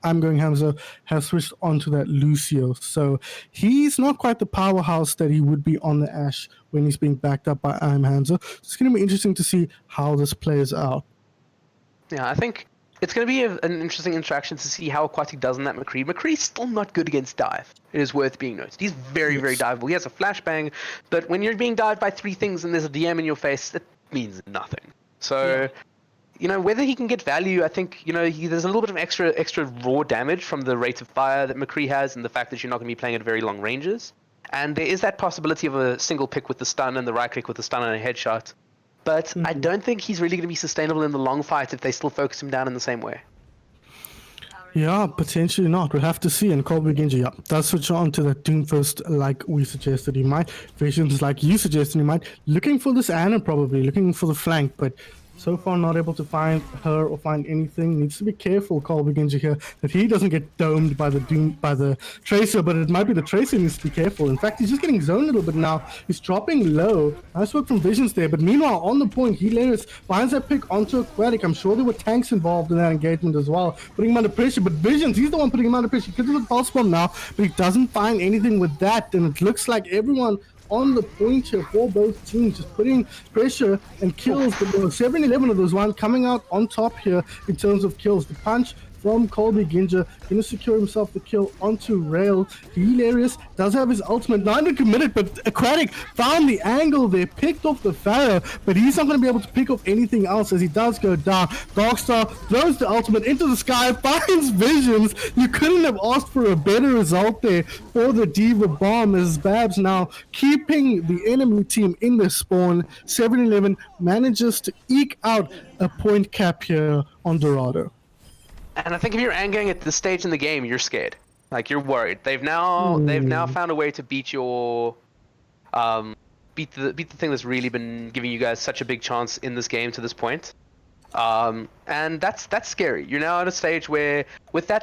I'm going Hamza has switched onto that Lucio. So he's not quite the powerhouse that he would be on the Ashe when he's being backed up by I'm Hamza. So it's going to be interesting to see how this plays out. Yeah, I think it's going to be an interesting interaction to see how Aquatic does in that McCree. McCree's still not good against dive. It is worth being noted. He's very, very diveable. He has a flashbang, but when you're being dived by 3 things and there's a DM in your face, it means nothing. So... whether he can get value, I think, there's a little bit of extra raw damage from the rate of fire that McCree has and the fact that you're not going to be playing at very long ranges. And there is that possibility of a single pick with the stun and the right click with the stun and a headshot. But I don't think he's really going to be sustainable in the long fight if they still focus him down in the same way. Yeah, potentially not. We'll have to see. And Colby Genji, does switch on to that Doomfist like we suggested he might. Visions like you suggested he might. Looking for this Ana probably, looking for the flank, but... so far not able to find her or find anything. Needs to be careful, Colby Genji here, that he doesn't get domed by the Tracer, but it might be the Tracer needs to be careful. In fact, he's just getting zoned a little bit now. He's dropping low. Nice work from Visions there, but meanwhile, on the point, Hilarious finds that pick onto Aquatic. I'm sure there were tanks involved in that engagement as well, putting him under pressure, but Visions, he's the one putting him under pressure. He could have the pulse bomb now, but he doesn't find anything with that, and it looks like everyone on the point here for both teams, just putting pressure and kills. But 7-11 of those one coming out on top here in terms of kills. The punch from Colby Ginja. Going to secure himself the kill onto Rail. Hilarious does have his ultimate. Not even committed, but Aquatic found the angle there, picked off the Pharaoh, but he's not going to be able to pick off anything else as he does go down. Darkstar throws the ultimate into the sky, finds Visions. You couldn't have asked for a better result there for the Diva Bomb, as Babs now keeping the enemy team in the spawn. 7-11 manages to eke out a point cap here on Dorado. And I think if you're Aang at this stage in the game, you're scared. Like, you're worried. They've now found a way to beat your beat the thing that's really been giving you guys such a big chance in this game to this point. And that's scary. You're now at a stage where with the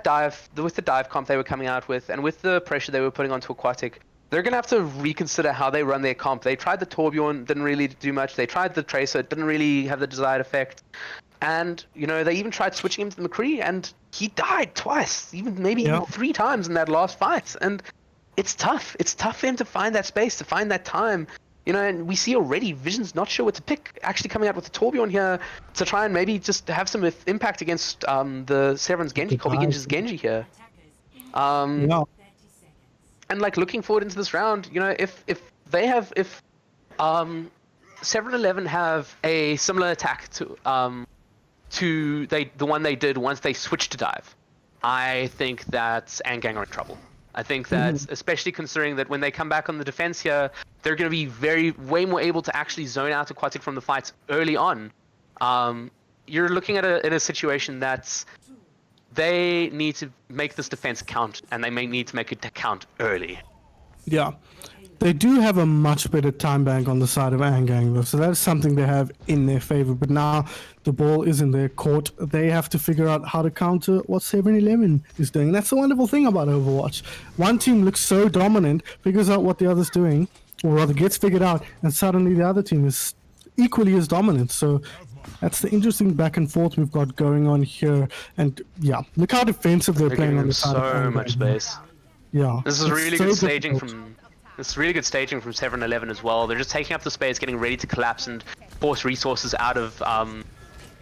dive comp they were coming out with, and with the pressure they were putting onto Aquatic, they're gonna have to reconsider how they run their comp. They tried the Torbjorn, didn't really do much. They tried the Tracer, didn't really have the desired effect. And they even tried switching him to the McCree, and he died twice, even 3 times in that last fight. And it's tough. It's tough for him to find that space, to find that time. And we see already Vision's not sure what to pick, actually coming out with the Torbjorn here to try and maybe just have some impact against the Sevren's Genji, Colby Genji's Genji here. And like looking forward into this round, if 7-11 have a similar attack to the one they did once they switched to dive, I think that Aang are in trouble. I think that, especially considering that when they come back on the defense here, they're going to be way more able to actually zone out Aquatic from the fights early on. You're looking at a situation that's they need to make this defense count, and they may need to make it count early. Yeah. They do have a much better time bank on the side of Aang, though, so that's something they have in their favor. But now the ball is in their court. They have to figure out how to counter what 7-11 is doing. That's the wonderful thing about Overwatch. One team looks so dominant, figures out what the other's doing, or rather gets figured out, and suddenly the other team is equally as dominant. So that's the interesting back and forth we've got going on here. And yeah, look how defensive they're playing on the side of Aang. So much space. Yeah. This is really good staging from... It's really good staging from 7-11 as well. They're just taking up the space, getting ready to collapse and force resources out of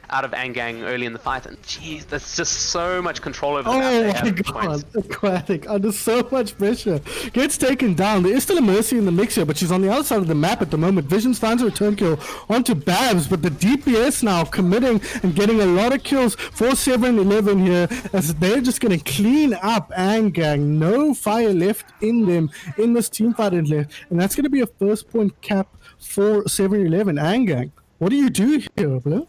Aang early in the fight. And jeez, that's just so much control over the map. Oh my god, Aquatic under so much pressure. Gets taken down. There is still a Mercy in the mix here, but she's on the other side of the map at the moment. Visions finds a return kill onto Babs, but the DPS now committing and getting a lot of kills for 7-11 here, as they're just going to clean up Aang. No fire left in them in this team fight left, and that's going to be a first point cap for 7-11. Aang, what do you do here, Blue?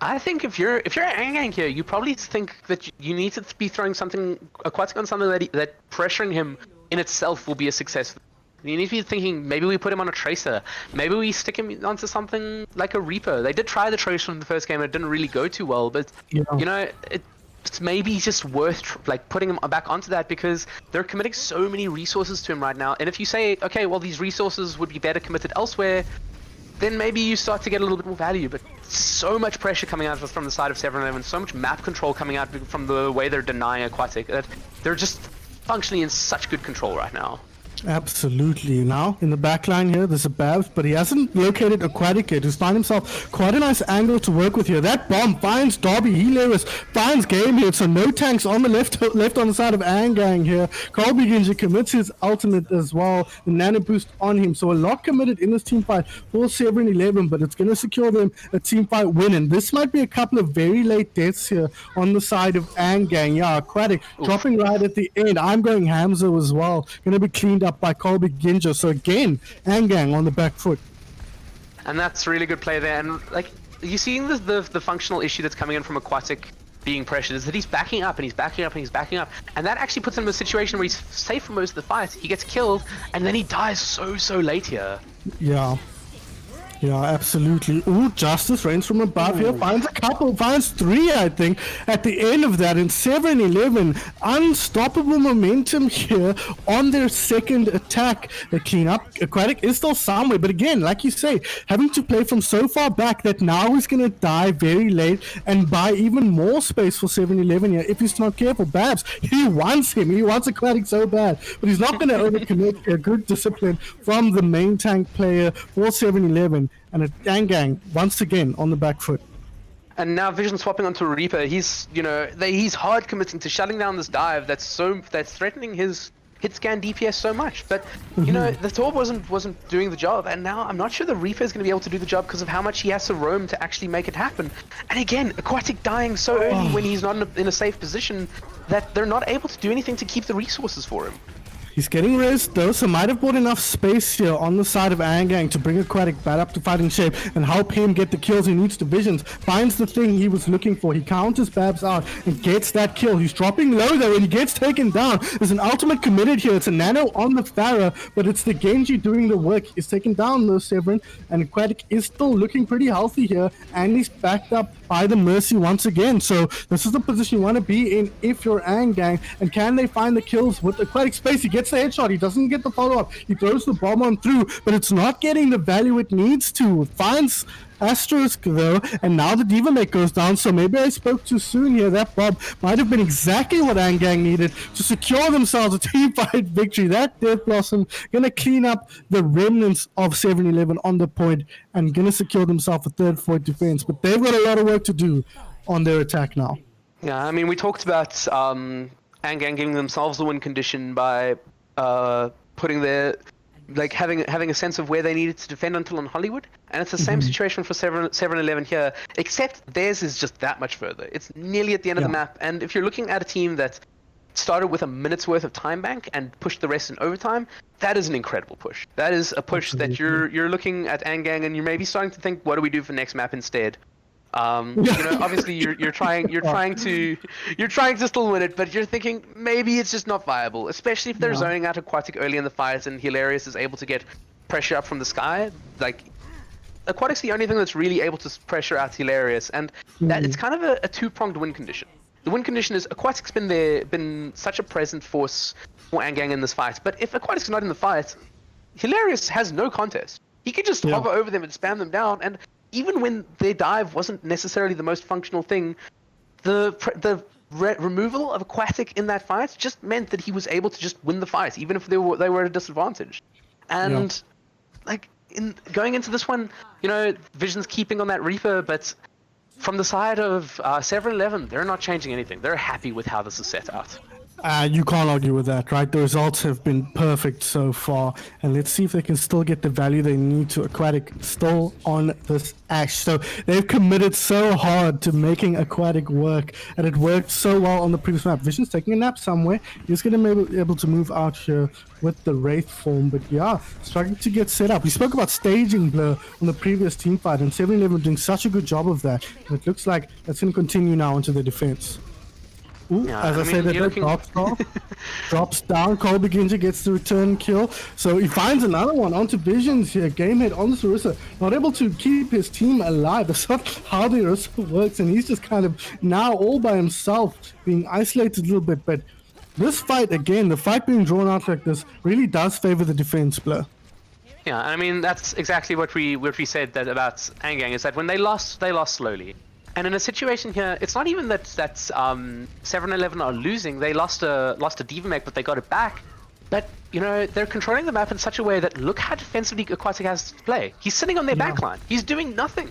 I think if you're Aang here, you probably think that you need to be throwing something Aquatic on something that pressuring him in itself will be a success. You need to be thinking, maybe we put him on a Tracer, maybe we stick him onto something like a Reaper. They did try the Tracer in the first game, and it didn't really go too well, but it's maybe just worth putting him back onto that, because they're committing so many resources to him right now. And if you say, okay, well, these resources would be better committed elsewhere, then maybe you start to get a little bit more value. But so much pressure coming out from the side of 7-11, so much map control coming out from the way they're denying Aquatic, that they're just functionally in such good control right now. Absolutely. Now in the back line here, there's a Babs, but he hasn't located Aquatic yet, who's found himself quite a nice angle to work with here. That bomb finds Dobby, Hilarious finds Game here, so no tanks on the left on the side of Aang here. Colby Ginja commits his ultimate as well, the nano boost on him, so a lot committed in this team fight for 7-11, but it's going to secure them a team fight win, and this might be a couple of very late deaths here on the side of Aang. Yeah, Aquatic dropping right at the end. I'm going Hamza as well, going to be cleaned up by Colby Ginja. So again, Aang on the back foot. And that's really good play there. And you're seeing the functional issue that's coming in from Aquatic being pressured is that he's backing up and he's backing up and he's backing up. And that actually puts him in a situation where he's safe for most of the fight. He gets killed and then he dies so late here. Yeah. Yeah, absolutely. Ooh, Justice reigns from above here. Finds a couple, finds 3, I think, at the end of that. In 7-11, unstoppable momentum here on their second attack. They clean up. Aquatic is still somewhere, but again, like you say, having to play from so far back that now he's going to die very late and buy even more space for 7-11 here if he's not careful. Babs, he wants him. He wants Aquatic so bad, but he's not going to overcommit. A good discipline from the main tank player for 7-11. And Aang once again on the back foot. And now Vision swapping onto Reaper, he's he's hard committing to shutting down this dive that's threatening his hit scan DPS so much. But the Torb wasn't doing the job, and now I'm not sure the Reaper is going to be able to do the job because of how much he has to roam to actually make it happen. And again, Aquatic dying so early when he's not in a safe position that they're not able to do anything to keep the resources for him. He's getting res though, so might have bought enough space here on the side of Aang to bring Aquatic back up to fighting shape and help him get the kills he needs to. Visions finds the thing he was looking for. He counters Babs out and gets that kill. He's dropping low though and he gets taken down. There's an ultimate committed here. It's a nano on the Pharah, but it's the Genji doing the work. He's taken down though, Sevren, and Aquatic is still looking pretty healthy here, and he's backed up by the Mercy once again. So this is the position you want to be in if you're Aang, and can they find the kills with Aquatic space? He gets the headshot, he doesn't get the follow-up, he throws the bomb on through, but it's not getting the value it needs to. It finds Asterisk though, and now the Diva Mech goes down, so maybe I spoke too soon here. That bomb might have been exactly what Aang needed to secure themselves a team fight victory. That Death Blossom gonna clean up the remnants of 7-11 on the point and gonna secure themselves a third point defense, but they've got a lot of work to do on their attack now. Yeah, I mean, we talked about Aang giving themselves the win condition by putting their having a sense of where they needed to defend until on Hollywood, and it's the same situation for 7-11 here, except theirs is just that much further. It's nearly at the end of the map, and if you're looking at a team that started with a minute's worth of time bank and pushed the rest in overtime, that is an incredible push. That is a push that you're looking at Aang and you're maybe starting to think, what do we do for next map instead? Obviously you're trying to still win it, but you're thinking maybe it's just not viable, especially if they're zoning out Aquatic early in the fight and Hilarious is able to get pressure up from the sky. Like, Aquatic's the only thing that's really able to pressure out Hilarious, and that it's kind of a two-pronged win condition. The win condition is Aquatic's been such a present force for Aang in this fight, but if Aquatic's not in the fight, Hilarious has no contest. He could just hover over them and spam them down, and even when their dive wasn't necessarily the most functional thing, the removal of Aquatic in that fight just meant that he was able to just win the fight, even if they were at a disadvantage. And going into this one, Vision's keeping on that Reaper, but from the side of 7-11, they're not changing anything. They're happy with how this is set out. You can't argue with that, right? The results have been perfect so far, and let's see if they can still get the value they need to. Aquatic still on this Ash, so they've committed so hard to making Aquatic work, and it worked so well on the previous map. Vision's taking a nap somewhere. He's going to be able to move out here with the Wraith form, but struggling to get set up. We spoke about staging Blur on the previous team fight, and 7-11 doing such a good job of that, and it looks like that's going to continue now into the defense. Ooh, as I said, that drops down. Colby Ginja gets the return kill. So he finds another one onto Visions here. Gamehead on the Sarissa. Not able to keep his team alive. That's not how the Sarissa works. And he's just kind of now all by himself, being isolated a little bit. But this fight, again, the fight being drawn out like this, really does favor the defense, Blur. Yeah, I mean, that's exactly what we said about Aang, is that when they lost slowly. And in a situation here, it's not even that 7-11 are losing. They lost a Diva Mech, but they got it back. But they're controlling the map in such a way that look how defensively Aquatic has to play. He's sitting on their backline. He's doing nothing.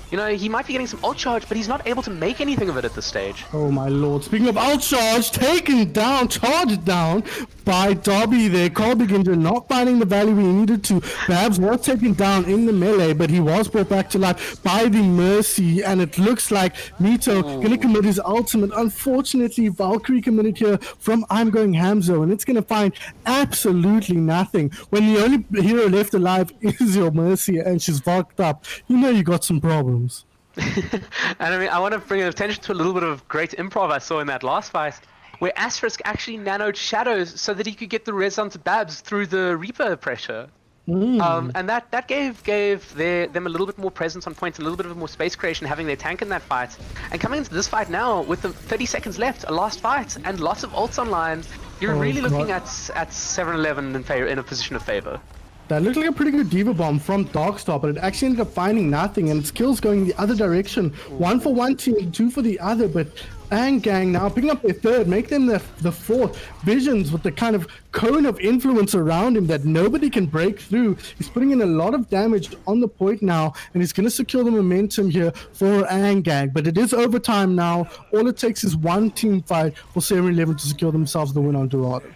He might be getting some ult charge, but he's not able to make anything of it at this stage. Oh my lord! Speaking of ult charge, charged down by Dobby there. Colby Ginja not finding the value he needed to. Babs was taken down in the melee, but he was brought back to life by the Mercy, and it looks like Mito gonna commit his ultimate. Unfortunately, Valkyrie committed here from I'm Going Hamzo, and it's gonna find absolutely nothing. When the only hero left alive is your Mercy, and she's fucked up, you got some problems. And I mean, I want to bring attention to a little bit of great improv I saw in that last fight, where Asterisk actually nanoed shadows so that he could get the res onto Babs through the Reaper pressure. And that gave them a little bit more presence on point, a little bit of more space creation, having their tank in that fight. And coming into this fight now, with the 30 seconds left, a last fight, and lots of ults online, you're really looking at 7-11 in a position of favor. That looked like a pretty good Diva Bomb from Darkstar, but it actually ended up finding nothing, and its kills going the other direction. One for one team, two for the other, but and Gang now picking up their third, make them the fourth. Visions with the kind of cone of influence around him that nobody can break through. He's putting in a lot of damage on the point now, and he's going to secure the momentum here for Aang Gang. But it is overtime now. All it takes is one team fight for 7-Eleven to secure themselves the win on Dorado.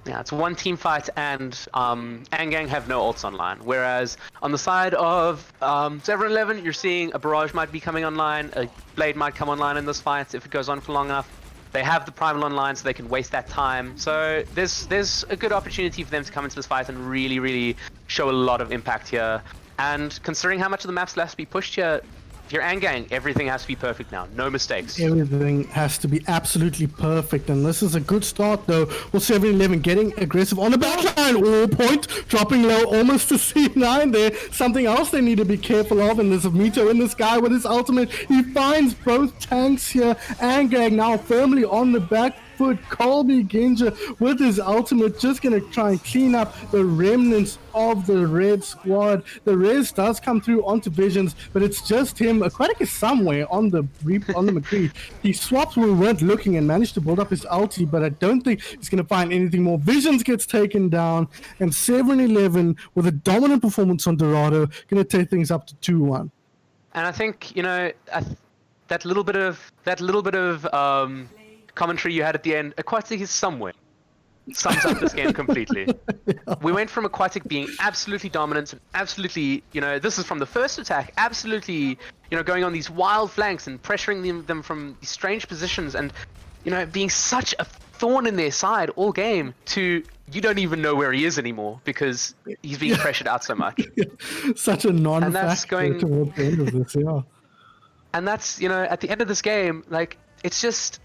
Yeah, it's one team fight, and Aang Gang have no ults online. Whereas on the side of 7-Eleven, you're seeing a Barrage might be coming online, a Blade might come online in this fight if it goes on for long enough. They have the Primal online, so they can waste that time. So there's a good opportunity for them to come into this fight and really, really show a lot of impact here. And considering how much of the map's left to be pushed here, if you're Aang Gang, everything has to be perfect now. No mistakes. Everything has to be absolutely perfect, and this is a good start though. Well, 7-Eleven getting aggressive on the backline. All point, dropping low almost to C9 there. Something else they need to be careful of, and there's a Mito in the sky with his ultimate. He finds both tanks here. Aang Gang now firmly on the back foot. Colby Ginja with his ultimate, just gonna try and clean up the remnants of the red squad. The res does come through onto Visions, but it's just him. Aquatic is somewhere on the McCree. He swapped when we weren't looking and managed to build up his ulti, but I don't think he's gonna find anything more. Visions gets taken down, and 7-Eleven with a dominant performance on Dorado gonna take things up to 2-1. And I think, you know, that little bit of commentary you had at the end, Aquatic is somewhere, sums up this game completely. We went from Aquatic being absolutely dominant and absolutely, you know, this is from the first attack, absolutely, you know, going on these wild flanks and pressuring them from these strange positions and, you know, being such a thorn in their side all game, to you don't even know where he is anymore because he's being pressured out so much. Such a non-factor toward the end of this, yeah. And that's, you know, at the end of this game, like, it's just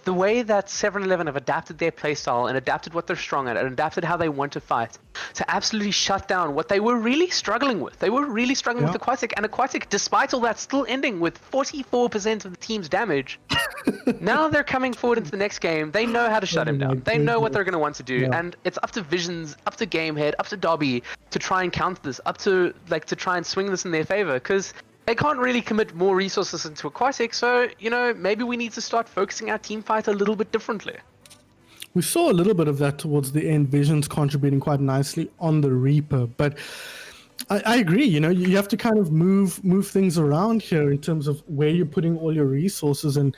the way that 7-Eleven have adapted their playstyle and adapted what they're strong at and adapted how they want to fight to absolutely shut down what they were really struggling with. They were really struggling with Aquatic, and Aquatic, despite all that, still ending with 44% of the team's damage. Now they're coming forward into the next game. They know how to shut him down. They know what they're going to want to do, and it's up to Visions, up to Gamehead, up to Dobby to try and counter this, up to, like, to try and swing this in their favor, because they can't really commit more resources into Aquatic, so, you know, maybe we need to start focusing our team fight a little bit differently. We saw a little bit of that towards the end, Visions contributing quite nicely on the Reaper, but I agree, you know, you have to kind of move things around here in terms of where you're putting all your resources, and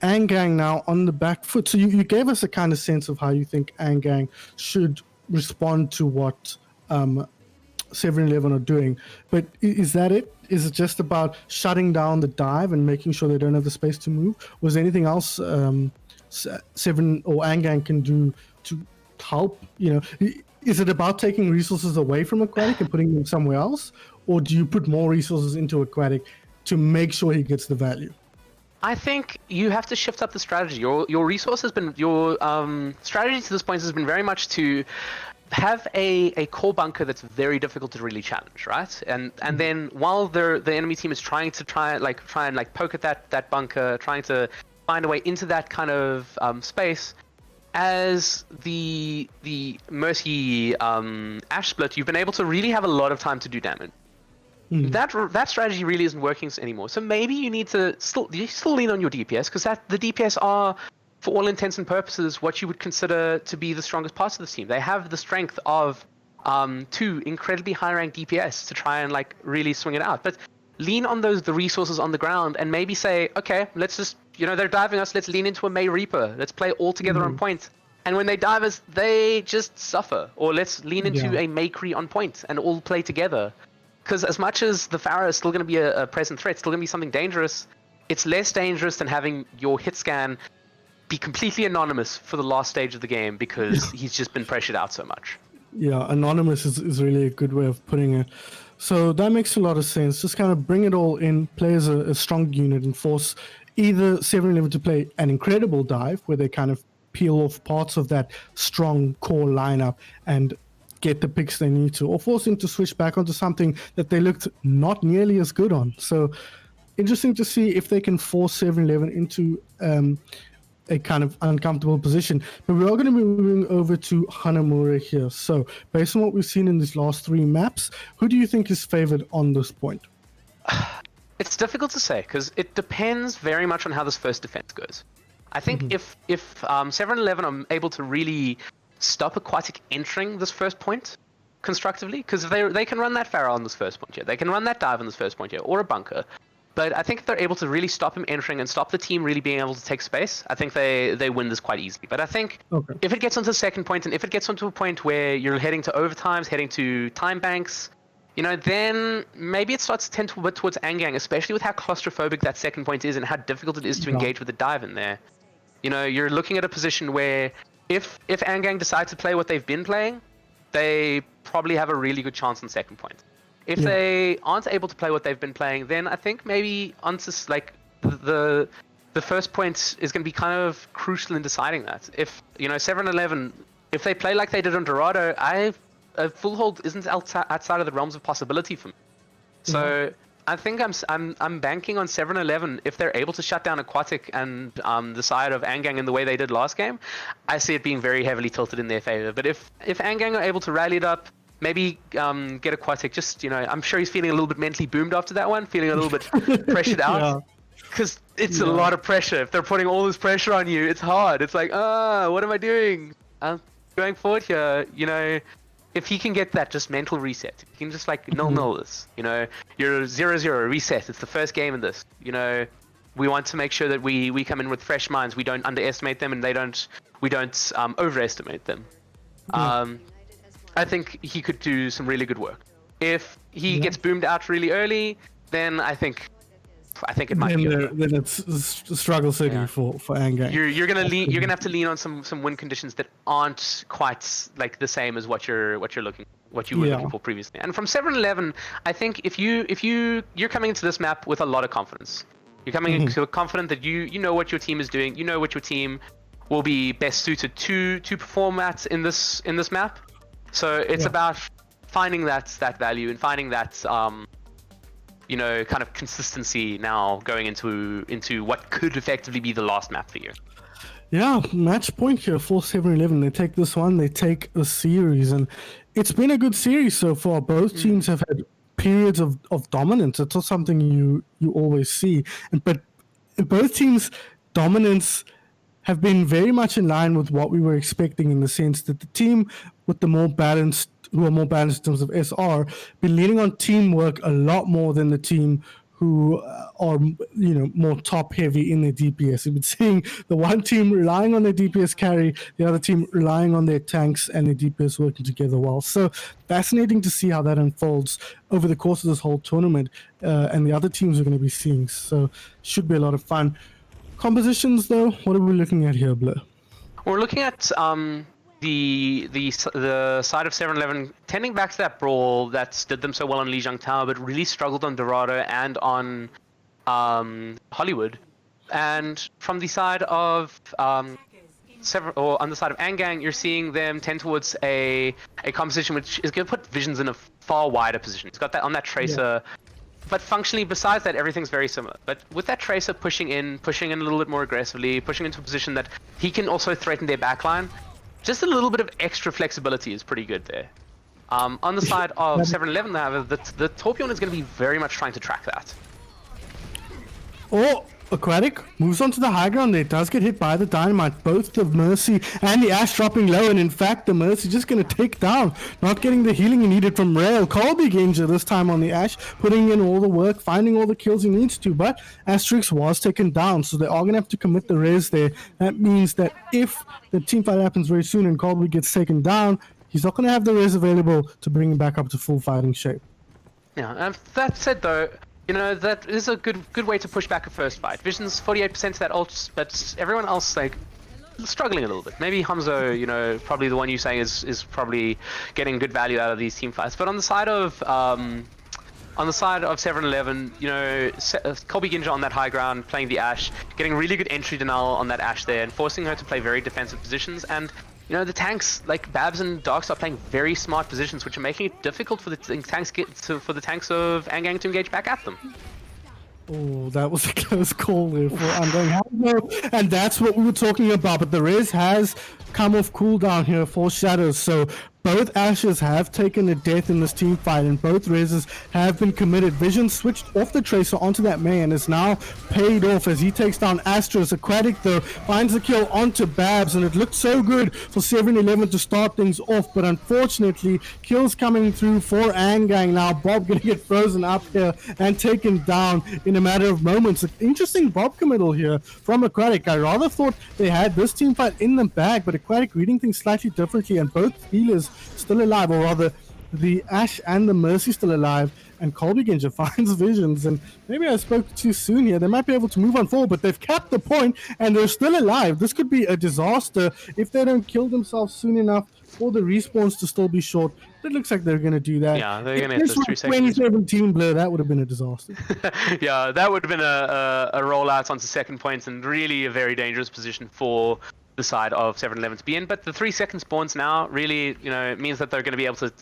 Aang Gang now on the back foot. So you gave us a kind of sense of how you think Aang Gang should respond to what 7-Eleven are doing, but is that it? Is it just about shutting down the dive and making sure they don't have the space to move? Was there anything else Seven or Aang Gang can do to help? You know, is it about taking resources away from Aquatic and putting them somewhere else, or do you put more resources into Aquatic to make sure he gets the value? I think you have to shift up the strategy. Your resource has been, your strategy to this point has been very much to have a core bunker that's very difficult to really challenge, right? And then while the enemy team is trying and poke at that bunker, trying to find a way into that kind of space, as the Mercy Ash split, you've been able to really have a lot of time to do damage. That strategy really isn't working anymore. So maybe you need to still lean on your DPS, because the DPS are, for all intents and purposes, what you would consider to be the strongest parts of this team. They have the strength of 2 incredibly high-ranked DPS to try and, like, really swing it out. But lean on the resources on the ground and maybe say, okay, let's just, you know, they're diving us, let's lean into a May Reaper. Let's play all together on point. And when they dive us, they just suffer. Or let's lean into a Maycree on point and all play together. Because as much as the Pharah is still going to be a present threat, still going to be something dangerous, it's less dangerous than having your hit scan be completely anonymous for the last stage of the game, because he's just been pressured out so much. Yeah, anonymous is really a good way of putting it. So that makes a lot of sense. Just kind of bring it all in, play as a strong unit, and force either 7-Eleven to play an incredible dive where they kind of peel off parts of that strong core lineup and get the picks they need to, or force them to switch back onto something that they looked not nearly as good on. So interesting to see if they can force 7-Eleven into a kind of uncomfortable position. But we are going to be moving over to Hanamura here. So based on what we've seen in these last 3 maps, who do you think is favored on this point? It's difficult to say because it depends very much on how this first defense goes. I think if Sevren 11 are able to really stop Aquatic entering this first point constructively, because they can run that Pharaoh on this first point here, they can run that dive on this first point here, or a bunker. But I think if they're able to really stop him entering and stop the team really being able to take space, I think they win this quite easily. But I think if it gets onto the second point, and if it gets onto a point where you're heading to overtimes, heading to time banks, then maybe it starts to tend towards Aang, especially with how claustrophobic that second point is and how difficult it is to engage with the dive in there. You're looking at a position where if Aang decide to play what they've been playing, they probably have a really good chance on second point. If they aren't able to play what they've been playing, then I think maybe onto like the first point is going to be kind of crucial in deciding that. If Sevren 11, if they play like they did on Dorado, a full hold isn't outside of the realms of possibility for me. So I think I'm banking on Sevren 11. If they're able to shut down Aquatic and the side of Aang in the way they did last game, I see it being very heavily tilted in their favor. But if Aang are able to rally it up, maybe get Aquatic, just, I'm sure he's feeling a little bit mentally boomed after that one, feeling a little bit pressured out. Because it's a lot of pressure. If they're putting all this pressure on you, it's hard. It's like, what am I doing? Going forward here, if he can get that just mental reset, if he can just like null this, you're 0-0 reset. It's the first game in this. We want to make sure that we come in with fresh minds. We don't underestimate them, and we don't overestimate them. I think he could do some really good work. If he gets boomed out really early, then I think it might be. Then it's a struggle city for Aang. You're gonna have to lean on some win conditions that aren't quite like the same as what you were looking for previously. And from 7-11, I think if you're coming into this map with a lot of confidence. You're coming into confident that you know what your team is doing. You know what your team will be best suited to perform at in this map. So it's about finding that value and finding that kind of consistency now going into what could effectively be the last map for you. Yeah, match point here for 7-11. They take this one, they take a series, and it's been a good series so far. Both teams have had periods of dominance. It's not something you always see. But both teams' dominance have been very much in line with what we were expecting, in the sense that the team with the more balanced, who are more balanced in terms of SR, been leaning on teamwork a lot more than the team who are more top heavy in their DPS. We've been seeing the one team relying on their DPS carry, the other team relying on their tanks and their DPS working together well. So fascinating to see how that unfolds over the course of this whole tournament, and the other teams are going to be seeing. So should be a lot of fun. Compositions though, what are we looking at here, Blur? We're looking at the side of 7-11 tending back to that brawl that did them so well on Lijiang Tower, but really struggled on Dorado and on Hollywood. And from the side of on the side of Aang, you're seeing them tend towards a composition which is going to put Visions in a far wider position. It's got that on that Tracer. Yeah. But functionally, besides that, everything's very similar. But with that Tracer pushing in a little bit more aggressively, pushing into a position that he can also threaten their backline, just a little bit of extra flexibility is pretty good there. On the side of 7-11, however, the Torpion is going to be very much trying to track that. Oh, Aquatic moves onto the high ground there. Does get hit by the Dynamite. Both the Mercy and the Ash dropping low, and in fact the Mercy just going to take down, not getting the healing he needed from Rail. Colby injured this time on the Ash, putting in all the work, finding all the kills he needs to, but Asterix was taken down, so they are going to have to commit the res there. That means that if the team fight happens very soon and Colby gets taken down, he's not going to have the res available to bring him back up to full fighting shape. Yeah, that said though, that is a good way to push back a first fight. Vision's 48% to that ult, but everyone else struggling a little bit. Maybe Hamzo, probably the one you saying is probably getting good value out of these team fights. But on the side of 7-11, Colby Ginja on that high ground, playing the Ashe, getting really good entry denial on that Ashe there, and forcing her to play very defensive positions. And the tanks like Babs and Darks are playing very smart positions, which are making it difficult for the tanks of Aang to engage back at them. Oh, that was a close call there for Aang, and that's what we were talking about. But the res has come off cooldown here for Shadows, so Both Ashes have taken a death in this team fight, and both Reses have been committed. Vision switched off the Tracer onto that May and is now paid off as he takes down Astros. Aquatic, though, finds the kill onto Babs, and it looked so good for 7-11 to start things off, but unfortunately, kills coming through for Aang now. Bob gonna get frozen up here and taken down in a matter of moments. An interesting Bob committal here from Aquatic. I rather thought they had this team fight in the bag, but Aquatic reading things slightly differently, and both healers still alive, or rather the Ash and the Mercy still alive, and Colby Ginger finds Visions, and maybe I spoke too soon here. They might be able to move on forward, but they've capped the point and they're still alive. This could be a disaster if they don't kill themselves soon enough for the respawns to still be short. It looks like they're going to do that. Yeah, they're going to If hit this those 3 was seconds. 2017 Blur, that would have been a disaster. Yeah, that would have been a rollout onto second points, and really a very dangerous position for the side of 7-11 to be in. But the 3 second spawns now really, it means that they're going to be able to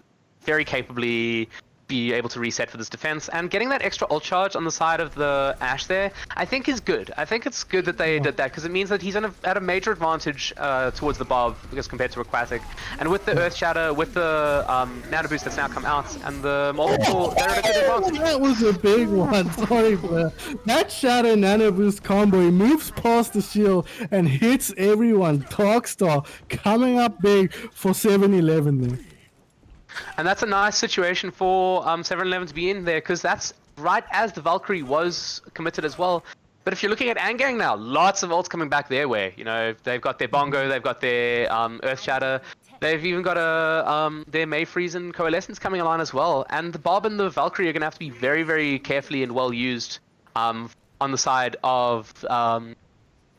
very capably be able to reset for this defense, and getting that extra ult charge on the side of the Ash there, I think is good. I think it's good that they did that, because it means that he's at a major advantage towards the Bob as compared to Aquatic. And with the Earth Shatter, with the Nano Boost that's now come out, and the multiple, they're at a good advantage. That was a big one. Sorry, Blair. That Shadow Nano Boost combo, he moves past the shield and hits everyone. Darkstar coming up big for 7-11 there. And that's a nice situation for 7-11 to be in there, because that's right as the Valkyrie was committed as well. But if you're looking at Aang now, lots of ults coming back their way. They've got their Bongo, they've got their Earth Shatter, they've even got their Mayfreeze and Coalescence coming along as well. And the Bob and the Valkyrie are going to have to be very, very carefully and well used on the side of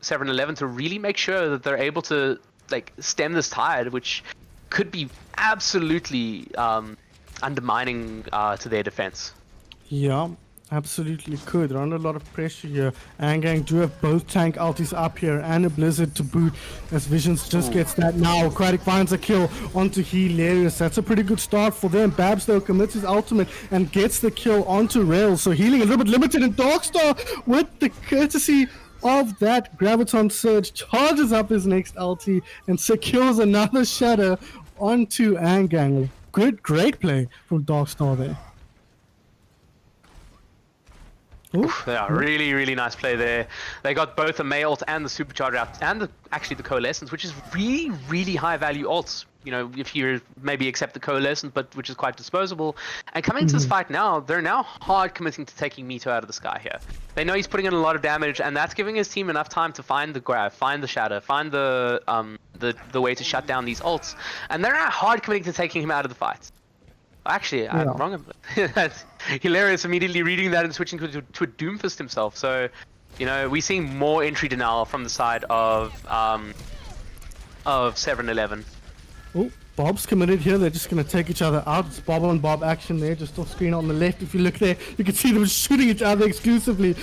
7-11 to really make sure that they're able to stem this tide, which could be absolutely undermining to their defense. Yeah, absolutely could. They're under a lot of pressure here. Aang do have both tank ultis up here and a Blizzard to boot, as Visions just gets that now. Aquatic finds a kill onto Hilarious. That's a pretty good start for them. Babs, though, commits his ultimate and gets the kill onto Rails. So healing a little bit limited, and Darkstar, with the courtesy of that Graviton Surge, charges up his next ulti and secures another Shadow onto Aang. Great play from Darkstar there. Yeah, really, really nice play there. They got both the May ult and the Supercharger out, and actually the Coalescence, which is really, really high value ults. If you maybe accept the Coalescence, but which is quite disposable. And coming into this fight now, they're now hard committing to taking Mito out of the sky here. They know he's putting in a lot of damage, and that's giving his team enough time to find the Grav, find the Shadow, find the way to shut down these ults. And they're now hard committing to taking him out of the fight. Actually, I'm wrong. That's hilarious. Immediately reading that and switching to a Doomfist himself. So, we're seeing more entry denial from the side of 7-11. Oh, Bob's committed here. They're just going to take each other out. It's Bob on Bob action there. Just off screen on the left. If you look there, you can see them shooting each other exclusively.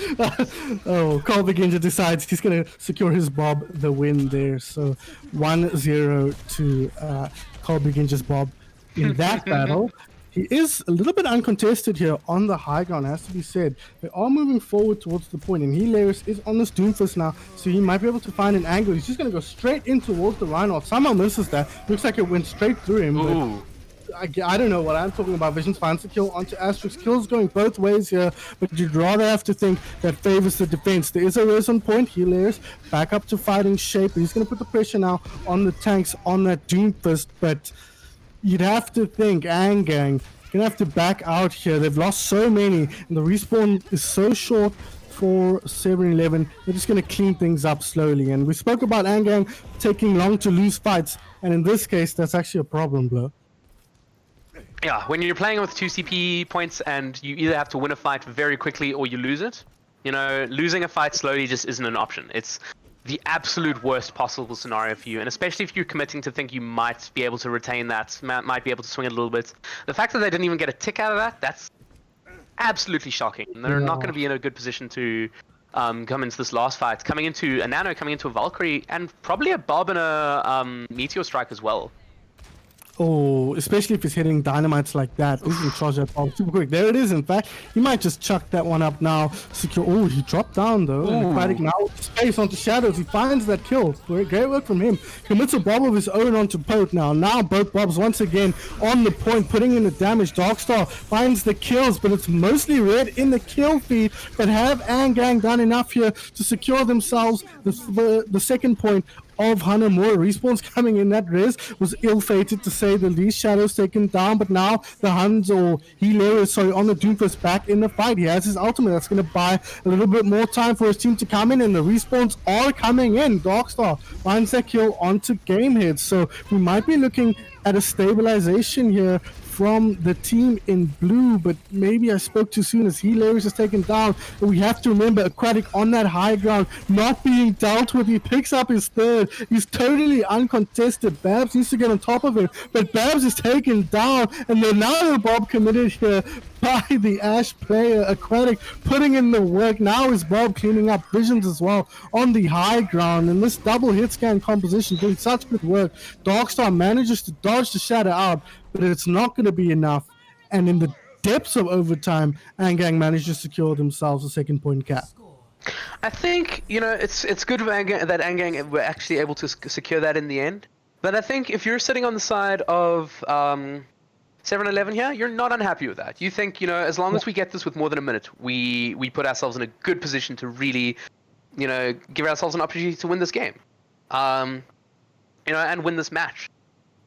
Oh, Colby Ginger decides he's going to secure his Bob the win there. So 1-0 to Colby Ginger's Bob in that battle. He is a little bit uncontested here on the high ground, has to be said. They are moving forward towards the point, and Hilarious is on this Doomfist now, so he might be able to find an angle. He's just going to go straight in towards the Rhino. Somehow misses that. Looks like it went straight through him. Ooh. But I don't know what I'm talking about. Visions finds the kill onto Asterix. Kills going both ways here, but you'd rather have to think that favors the defense. There is a res on point. Hilarious back up to fighting shape. He's going to put the pressure now on the tanks on that Doomfist, but you'd have to think Aang gonna have to back out here. They've lost so many, and the respawn is so short for 7-11. They're just gonna clean things up slowly. And we spoke about Aang taking long to lose fights, and in this case, that's actually a problem, Blur. Yeah, when you're playing with 2 CP points and you either have to win a fight very quickly or you lose it, losing a fight slowly just isn't an option. It's the absolute worst possible scenario for you, and especially if you're committing to think you might be able to retain that, might be able to swing it a little bit. The fact that they didn't even get a tick out of that, that's absolutely shocking. And they're not going to be in a good position to come into this last fight. Coming into a Nano, coming into a Valkyrie, and probably a Bob and a Meteor Strike as well. Oh, especially if he's hitting dynamites like that. He's going to charge that bomb super quick. There it is, in fact. He might just chuck that one up now. Secure. Oh, he dropped down, though. And Aquatic now space onto Shadows. He finds that kill. Great work from him. Commits a bob of his own onto Pote now. Now both bobs once again on the point, putting in the damage. Darkstar finds the kills, but it's mostly red in the kill feed. But have Aang done enough here to secure themselves the second point of Hunter Moore? Respawns coming in. That res was ill-fated to say the least. Shadows taken down, but now the Huns, or Healer, sorry, on the Doomfist back in the fight. He has his ultimate. That's going to buy a little bit more time for his team to come in, and the respawns are coming in. Darkstar finds that kill onto Gamehead, so we might be looking at a stabilization here from the team in blue, but maybe I spoke too soon as Hilarious is taken down. But we have to remember Aquatic on that high ground, not being dealt with. He picks up his third. He's totally uncontested. Babs needs to get on top of him, but Babs is taken down, and then another Bob committed here by the Ash player. Aquatic putting in the work. Now is Bob cleaning up visions as well on the high ground, and this double hit scan composition doing such good work. Darkstar manages to dodge the shadow out, but it's not going to be enough. And in the depths of overtime, Aang managed to secure themselves a second point cap. I think, it's good that Aang were actually able to secure that in the end. But I think if you're sitting on the side of 7-11 here, you're not unhappy with that. You think, as long as we get this with more than a minute, we put ourselves in a good position to really, give ourselves an opportunity to win this game. And win this match.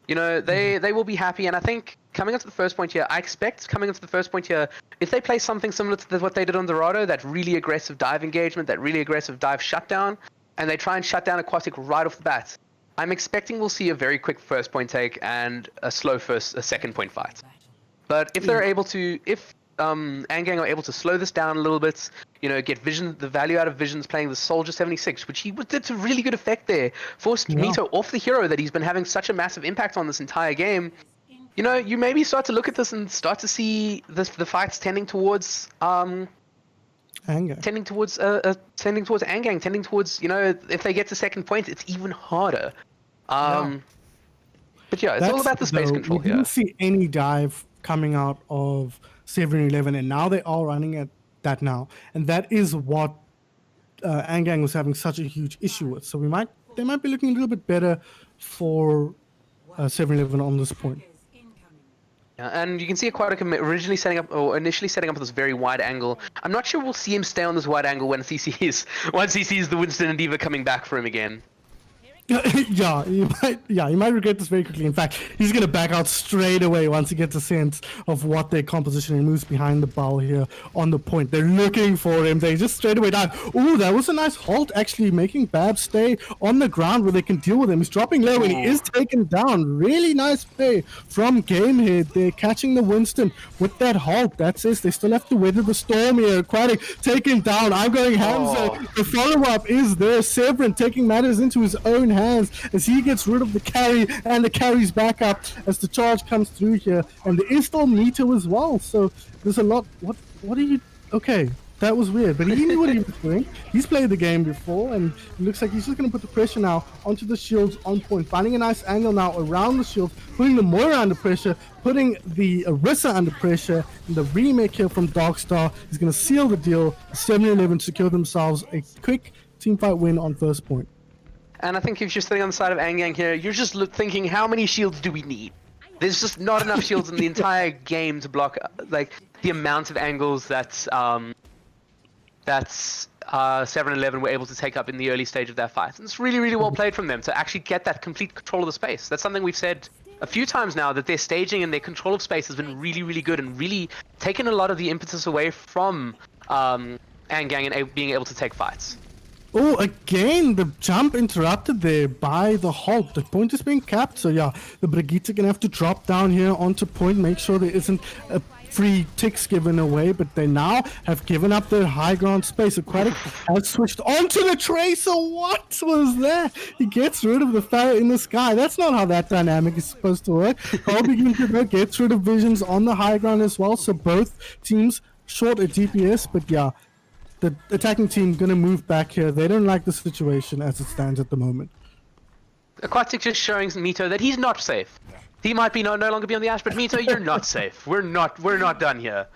They will be happy, and I think coming into the first point here, I expect coming into the first point here, if they play something similar to what they did on Dorado, that really aggressive dive engagement, that really aggressive dive shutdown, and they try and shut down Aquatic right off the bat, I'm expecting we'll see a very quick first point take and a second point fight. But if they're able to, if Aang are able to slow this down a little bit, get the value out of Visions playing the Soldier 76, which he did to really good effect there, forced Mito off the hero that he's been having such a massive impact on this entire game. You maybe start to look at this and start to see the fights tending towards tending towards Aang, tending towards, if they get to second point, it's even harder. But yeah, it's all about the space control here. We didn't see any dive coming out of 7-11, and now they are running at that now, and that is what Aang was having such a huge issue with. So they might be looking a little bit better for 7-11 on this point. Yeah, and you can see Aquatic initially setting up with this very wide angle. I'm not sure we'll see him stay on this wide angle once he sees the Winston and Diva coming back for him again. Yeah, you might regret this very quickly. In fact, he's gonna back out straight away once he gets a sense of what their composition and moves behind the ball here on the point. They're looking for him. They just straight away dive. Ooh, that was a nice halt, actually, making Babs stay on the ground where they can deal with him. He's dropping low and he is taken down. Really nice play from Gamehead. They're catching the Winston with that halt. That says they still have to weather the storm here. Aquatic taken down. I'm going Hamza. The follow-up is there. Sevren taking matters into his own hands as he gets rid of the carry, and the carries back up as the charge comes through here, and there is still Mito as well, so there's a lot. What are you? Okay, that was weird, but he knew what he was doing. He's played the game before, and it looks like he's just going to put the pressure now onto the shields on point, finding a nice angle now around the shields, putting the Moira under pressure, putting the Orisa under pressure, and the remake here from Darkstar is going to seal the deal. 7-11 secure themselves a quick teamfight win on first point. And I think if you're sitting on the side of Aang here, you're just thinking, how many shields do we need? There's just not enough shields in the entire game to block the amount of angles that 7-11 were able to take up in the early stage of their fight. And it's really, really well played from them to actually get that complete control of the space. That's something we've said a few times now, that their staging and their control of space has been really, really good and really taken a lot of the impetus away from Aang and being able to take fights. Oh, again, the jump interrupted there by the halt. The point is being capped, so yeah, the Brigitte are going to have to drop down here onto point, make sure there isn't a free ticks given away, but they now have given up their high ground space. Aquatic has switched onto the Tracer. What was that? He gets rid of the Pharaoh in the sky. That's not how that dynamic is supposed to work. Cole begins to gets rid of Visions on the high ground as well, so both teams short a DPS, but yeah, the attacking team going to move back here. They don't like the situation as it stands at the moment. Aquatic just showing Mito that he's not safe. He might be no longer be on the Ash, but Mito, you're not safe. We're not done here.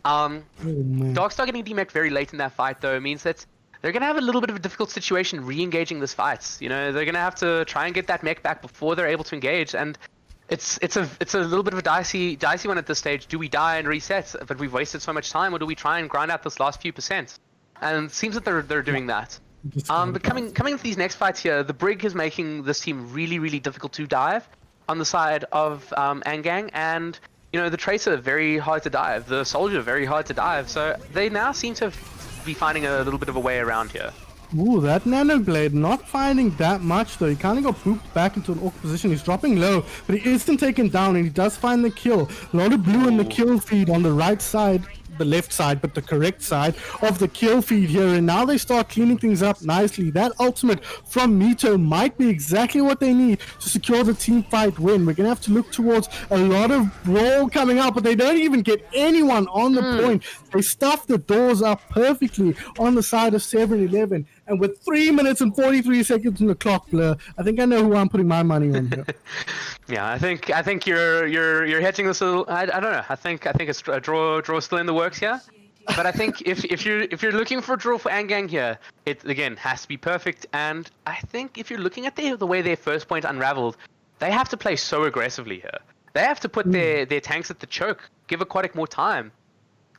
Oh, man. Darkstar getting demech very late in that fight though means that they're gonna have a little bit of a difficult situation re-engaging this fight. You know, they're gonna have to try and get that mech back before they're able to engage, and it's a little bit of a dicey one at this stage. Do we die and reset? But we've wasted so much time, or do we try and grind out this last few percent? And it seems that they're doing that. But coming into these next fights here, the Brig is making this team really difficult to dive on the side of Aang, and you know, the Tracer very hard to dive, the Soldier very hard to dive. So they now seem to be finding a little bit of a way around here. Ooh, that Nano Blade not finding that much though. He kind of got booped back into an awkward position. He's dropping low, but he isn't taken down, and he does find the kill. A lot of blue in the kill feed on the right side, the left side, but the correct side of the kill feed here. And now they start cleaning things up nicely. That ultimate from Mito might be exactly what they need to secure the team fight win. We're gonna have to look towards a lot of brawl coming up, but they don't even get anyone on the point. They stuff the doors up perfectly on the side of 7-11. And with 3 minutes and 43 seconds on the clock, Blur, I think I know who I'm putting my money on here. Yeah, I think you're hedging this a little. I don't know. I think it's a draw still in the works here. But I think if you're looking for a draw for Aang here, it again has to be perfect. And I think if you're looking at the way their first point unraveled, they have to play so aggressively here. They have to put their tanks at the choke, give Aquatic more time,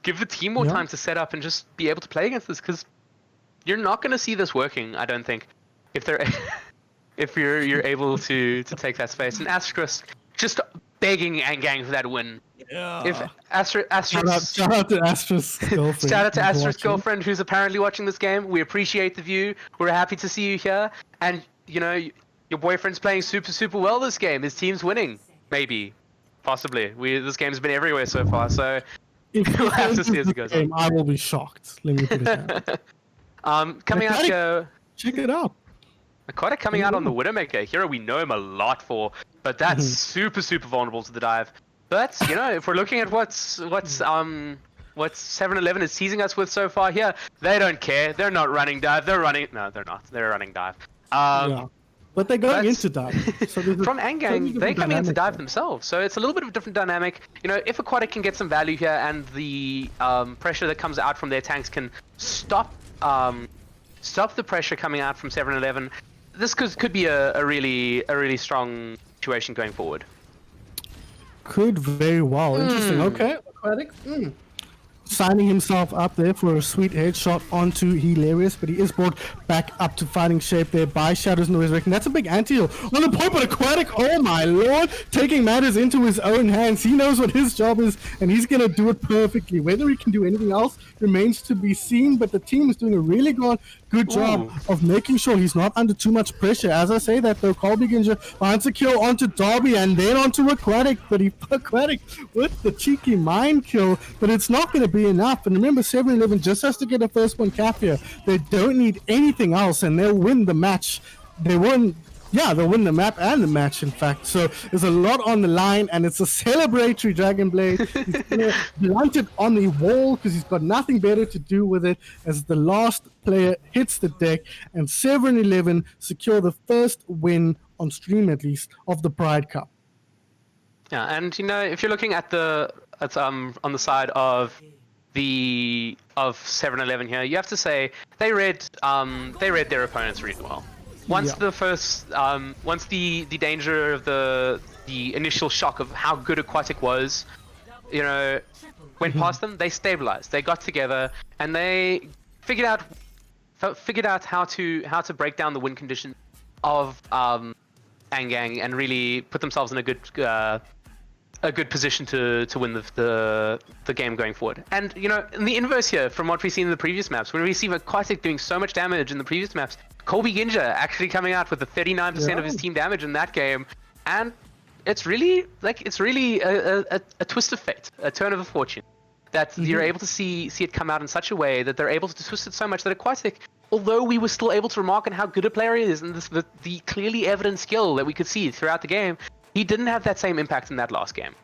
give the team more time to set up and just be able to play against this, because you're not going to see this working, I don't think, if they're if you're able to take that space. And Asterisk just begging Aang for that win. Yeah. If Asterisk Shout out to Asterisk's girlfriend. shout out to Asterisk's girlfriend who's apparently watching this game. We appreciate the view. We're happy to see you here. And you know, your boyfriend's playing super well this game. His team's winning. Maybe. Possibly. This game's been everywhere so far, so we'll have to see as it goes on. I will be shocked. Let me put it down. Coming out here, Check it out. Aquatic coming out on the Widowmaker. Hero we know him a lot for, but that's super vulnerable to the dive. But you know, if we're looking at what 7-11 is teasing us with so far here, they don't care. They're not running dive. They're running. No, they're not. They're running dive. Yeah. But they're going into dive. So from Aang, they're coming into dive themselves. So it's a little bit of a different dynamic. You know, if Aquatic can get some value here and the pressure that comes out from their tanks can stop the pressure coming out from 7-11, this could be a really strong situation going forward. Could very well. Interesting. Okay. Aquatic. Signing himself up there for a sweet headshot onto Hilarious, but he is brought back up to fighting shape there by Shadows in the Resurrection. That's a big anti-heal on the point, but Aquatic, oh my lord, taking matters into his own hands. He knows what his job is, and he's going to do it perfectly. Whether he can do anything else remains to be seen, but the team is doing a really good job of making sure he's not under too much pressure. As I say that though, Colby Ginja finds a kill onto Darby and then onto Aquatic, but Aquatic with the cheeky mind kill, but it's not going to be enough. And remember, 7-11 just has to get a first one cap here. They don't need anything else, and they'll win the match. They'll win the map and the match, in fact. So there's a lot on the line, and it's a celebratory Dragon Blade. He's gonna launch it on the wall because he's got nothing better to do with it as the last player hits the deck, and 7-11 secure the first win on stream, at least, of the Pride Cup. Yeah, and you know, if you're looking at on the side of 7-11 here, you have to say they read their opponents really well. Once the danger of the initial shock of how good Aquatic was, you know, went past them, they stabilized. They got together and they figured out how to break down the win condition of Aang and really put themselves in a good position to win the game going forward. And you know, in the inverse here, from what we've seen in the previous maps, when we see Aquatic doing so much damage in the previous maps, Colby Ginja actually coming out with the 39% of his team damage in that game, and it's really a twist of fate, a turn of fortune, that you're able to see it come out in such a way that they're able to twist it so much that Aquatic, although we were still able to remark on how good a player he is and the clearly evident skill that we could see throughout the game, he didn't have that same impact in that last game.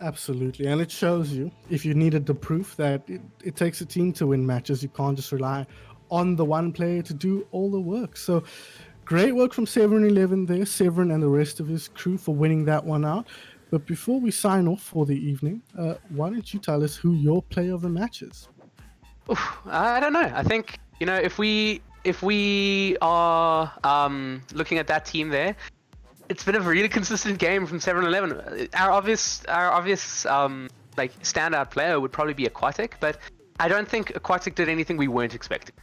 Absolutely, and it shows you, if you needed the proof, that it takes a team to win matches. You can't just rely on the one player to do all the work. So great work from 7-Eleven there, Sevren and the rest of his crew for winning that one out. But before we sign off for the evening, why don't you tell us who your player of the match is? Oof, I don't know. I think, you know, if we are looking at that team there, it's been a really consistent game from 7-Eleven. Our obvious like standout player would probably be Aquatic, but I don't think Aquatic did anything we weren't expecting.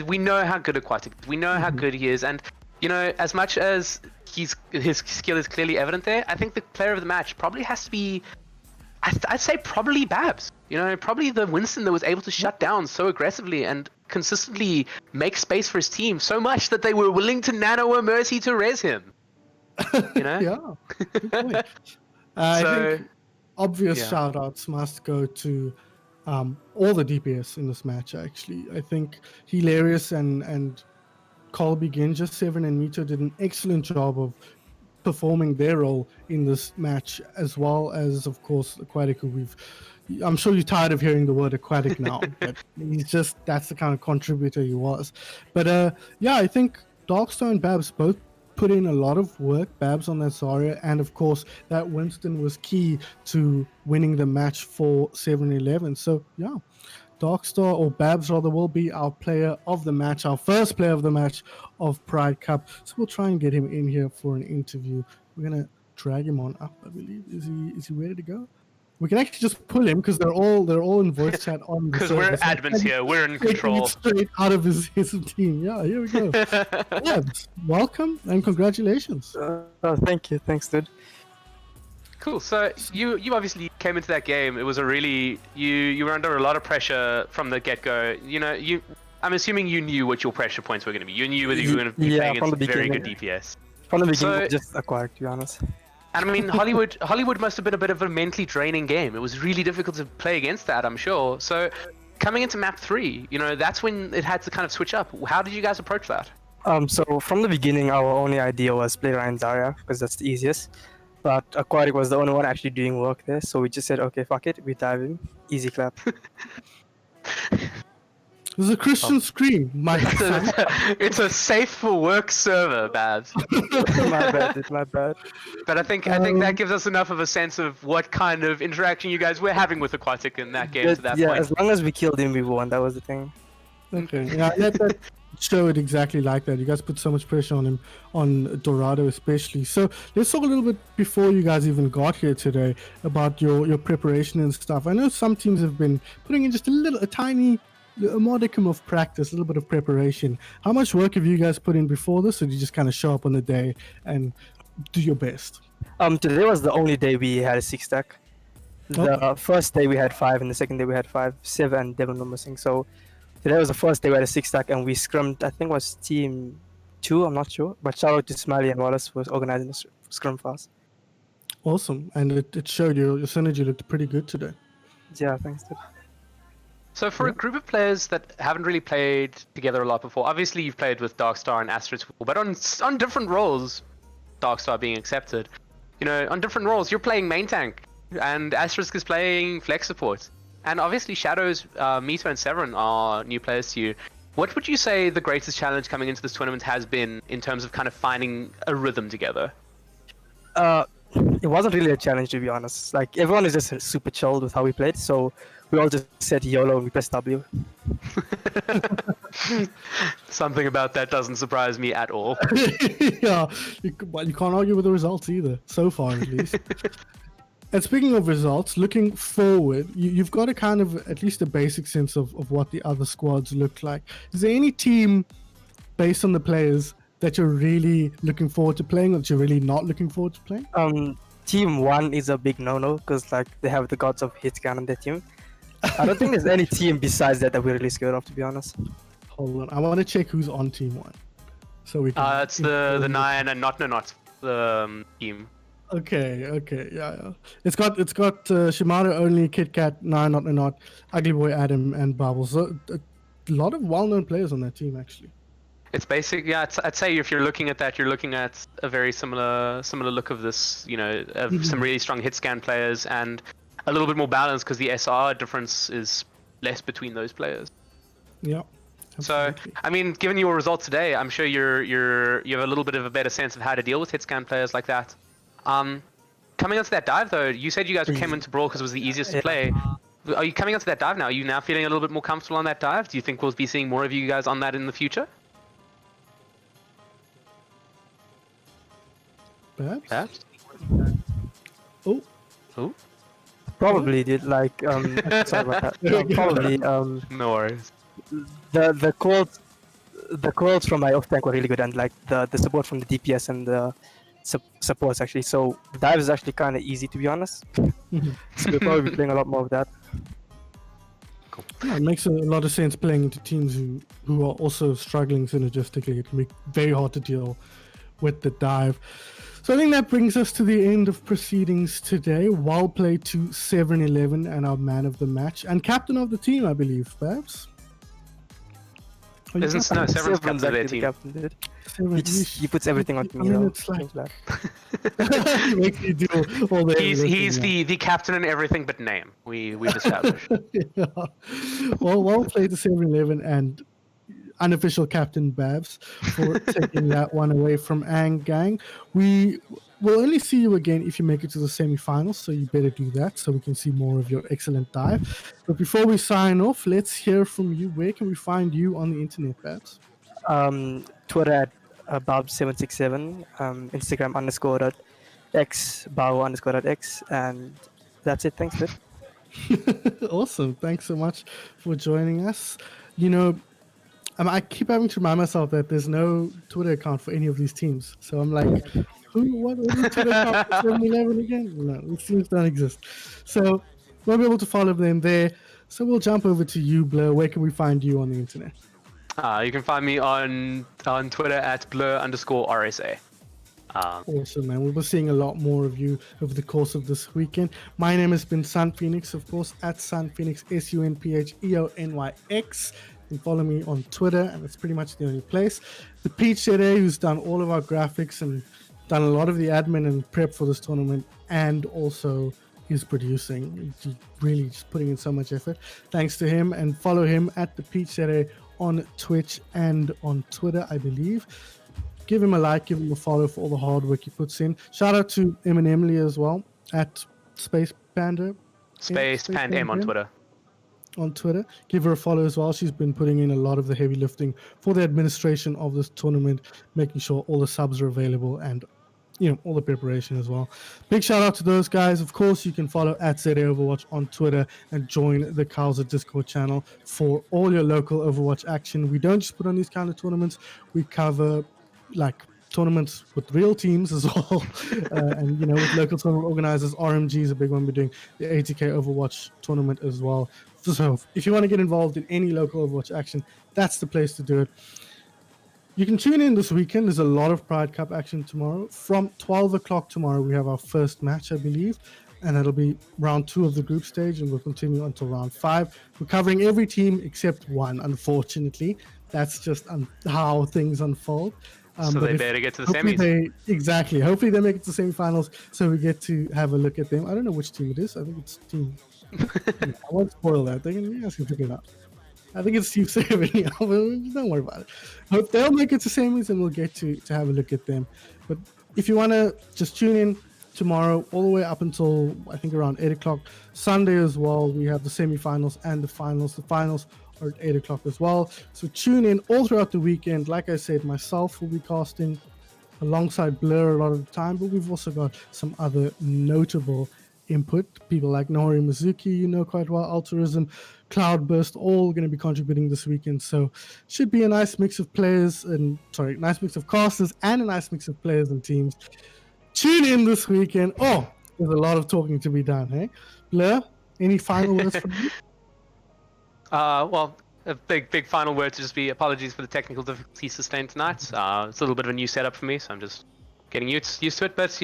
We know how good Aquatic is. We know how good he is, and you know, as much as his skill is clearly evident there, I think the player of the match probably has to be, I'd say probably Babs. You know, probably the Winston that was able to shut down so aggressively and consistently make space for his team so much that they were willing to nano a mercy to res him. You know? Yeah. Good point. I So, think obvious yeah. shout outs must go to all the DPS in this match, actually. I think Hilarious and Colby Ginja, Sevren and Mito did an excellent job of performing their role in this match, as well as, of course, Aquatic, who I'm sure you're tired of hearing the word Aquatic now, but that's the kind of contributor he was. But yeah, I think Darkstar and Babs both put in a lot of work. Babs on that Zarya, and of course that Winston was key to winning the match for 7-Eleven. So yeah, Darkstar, or Babs rather, will be our player of the match, our first player of the match of Pride Cup. So we'll try and get him in here for an interview. We're gonna drag him on up, I believe. Is he ready to go? We can actually just pull him because they're all in voice chat on the because we're server, so admins here, we're in taking it control. straight out of his team. Yeah, here we go. Babs, welcome and congratulations. Thank you. Thanks, dude. Cool. So you obviously came into that game. It was a really you were under a lot of pressure from the get go. You know, I'm assuming you knew what your pressure points were going to be. You knew whether you were going to be playing from against the very good beginning. DPS. From the beginning, So- just Aquatic, to be honest. And I mean, Hollywood must have been a bit of a mentally draining game. It was really difficult to play against that, I'm sure. So coming into map 3, you know, that's when it had to kind of switch up. How did you guys approach that? So from the beginning, our only idea was play Ryan Zarya because that's the easiest. But Aquatic was the only one actually doing work there, so we just said, okay, fuck it, we dive in, easy clap. There's a Christian scream, my son. It's a safe for work server, Babs. My bad, dude, my bad. But I think that gives us enough of a sense of what kind of interaction you guys were having with Aquatic in that game to that Yeah, point. as long as we killed him, we won. That was the thing. Okay, yeah, that show it exactly like that. You guys put so much pressure on him, on Dorado especially. So let's talk a little bit before you guys even got here today about your preparation and stuff. I know some teams have been putting in just a modicum of practice, a little bit of preparation. How much work have you guys put in before this, or did you just kind of show up on the day and do your best? Today was the only day we had a 6-stack. The first day we had 5, and the second day we had 5. 7 and Devon were missing. So today was the first day we had a 6-stack, and we scrummed. I think it was team 2. I'm not sure, but shout out to Smiley and Wallace for organizing the scrum fast. Awesome, and it showed your synergy looked pretty good today. Yeah, thanks, dude. So for a group of players that haven't really played together a lot before, obviously you've played with Darkstar and Asterisk, but on different roles, Darkstar being accepted, you know, on different roles, you're playing main tank, and Asterisk is playing flex support. And obviously Shadows, Mito and Sevren are new players to you. What would you say the greatest challenge coming into this tournament has been in terms of kind of finding a rhythm together? It wasn't really a challenge, to be honest. Like, everyone is just super chilled with how we played, so we all just said YOLO and we pressed W. Something about that doesn't surprise me at all. Yeah, you can't argue with the results either, so far at least. And speaking of results, looking forward, you've got a kind of at least a basic sense of what the other squads look like. Is there any team, based on the players, that you're really looking forward to playing, or that you're really not looking forward to playing? Team 1 is a big no-no because like they have the gods of hitscan on their team. I don't think there's any team besides that we're really scared of, to be honest. Hold on, I want to check who's on team 1, so we can. It's the 9 and not the team. Okay, yeah. It's got Shimano only, Kit Kat, Nine, not Ugly Boy, Adam, and Bubbles. So a lot of well-known players on that team actually. It's basic, yeah. I'd say if you're looking at that, you're looking at a very similar look of this. You know, of some really strong hit scan players and a little bit more balance because the SR difference is less between those players. Yeah, So, Absolutely. I mean, given your results today, I'm sure you have a little bit of a better sense of how to deal with hitscan players like that. Coming onto that dive though, you said you guys came into Brawl because it was the easiest to Yeah. play. Are you coming onto that dive now? Are you now feeling a little bit more comfortable on that dive? Do you think we'll be seeing more of you guys on that in the future? Perhaps. Perhaps. Oh, Oh, Probably did like sorry about that. Probably no worries. the calls from my off tank were really good, and like the support from the DPS and the supports actually. So the dive is actually kind of easy, to be honest. So we'll probably be playing a lot more of that. yeah, it makes a lot of sense playing into teams who are also struggling synergistically. It can be very hard to deal with the dive. So I think that brings us to the end of proceedings today. Well played to Sevren11 and our man of the match and captain of the team, I believe, perhaps. Oh, you Isn't no Severn's captain of their actually the team? captain, dude. Sevren, He puts everything on I me. mean, Though. it's like- Change that. he makes you do all the heavy He's lifting, yeah. the captain in everything but name. We've established. Yeah. Well played to 7-Eleven and unofficial captain Babs for taking that one away from Aang gang. We will only see you again if you make it to the semi-finals, so you better do that so we can see more of your excellent dive. But before we sign off, let's hear from you. Where can we find you on the internet, Babs? Twitter at Bob767, Instagram _.x, Bao_.x, and that's it. Thanks, dude. Awesome. Thanks so much for joining us. You know, I keep having to remind myself that there's no Twitter account for any of these teams. So I'm like, what is the Twitter account for 7-Eleven again? No, these teams don't exist. So we'll be able to follow them there. So we'll jump over to you, Blur. Where can we find you on the internet? You can find me on Twitter at blur_RSA. Awesome, man. We'll be seeing a lot more of you over the course of this weekend. My name has been Sun Phoenix, of course, at Sun Phoenix, SUNPHEONYX. You can follow me on Twitter, and it's pretty much the only place. The Peach today, who's done all of our graphics and done a lot of the admin and prep for this tournament, and also is producing. He's really just putting in so much effort. Thanks to him, and follow him at the Peach today on Twitch and on Twitter, I believe. Give him a like, give him a follow for all the hard work he puts in. Shout out to Emily as well at Space Panda. Space Pand M on Twitter. On Twitter. Give her a follow as well. She's been putting in a lot of the heavy lifting for the administration of this tournament, making sure all the subs are available and all the preparation as well. Big shout out to those guys. Of course, you can follow at ZA Overwatch on Twitter and join the COWSA Discord channel for all your local Overwatch action. We don't just put on these kind of tournaments. We cover like tournaments with real teams as well. And with local tournament organizers, RMG is a big one. We're doing the 80k Overwatch tournament as well. So if you want to get involved in any local Overwatch action, that's the place to do it. You can tune in this weekend. There's a lot of Pride Cup action tomorrow. From 12 o'clock tomorrow, we have our first match, I believe, and that'll be round 2 of the group stage, and we'll continue until round 5. We're covering every team except one, unfortunately. That's just how things unfold. So they better get to the semis. Exactly. Hopefully they make it to semifinals, so we get to have a look at them. I don't know which team it is. I think it's team. I won't spoil that. They can figure it out. I think it's Team 7. Don't worry about it. Hope they'll make it to semis, and we'll get to have a look at them. But if you want to just tune in tomorrow, all the way up until I think around 8 o'clock. Sunday as well, we have the semifinals and the finals. The finals are at 8 o'clock as well. So tune in all throughout the weekend. Like I said, myself will be casting alongside Blur a lot of the time, but we've also got some other notable input. People like Nori Mizuki, quite well, Altruism, Cloudburst, all going to be contributing this weekend. So should be a nice mix of nice mix of casters and a nice mix of players and teams. Tune in this weekend. Oh, there's a lot of talking to be done, hey? Blur, any final words from you? Well, a big final word to just be apologies for the technical difficulties sustained tonight. It's a little bit of a new setup for me, so I'm just getting used to it. But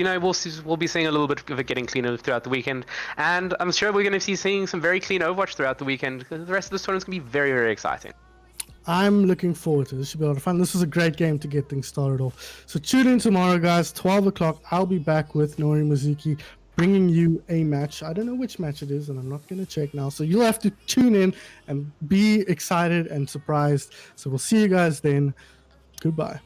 we'll be seeing a little bit of it getting cleaner throughout the weekend, and I'm sure we're going to be seeing some very clean Overwatch throughout the weekend. The rest of this tournament's going to be very, very exciting. I'm looking forward to it. This should be a lot of fun. This is a great game to get things started off. So tune in tomorrow, guys, 12 o'clock. I'll be back with Nori Mizuki bringing you a match. I don't know which match it is, and I'm not going to check now. So you'll have to tune in and be excited and surprised. So we'll see you guys then. Goodbye.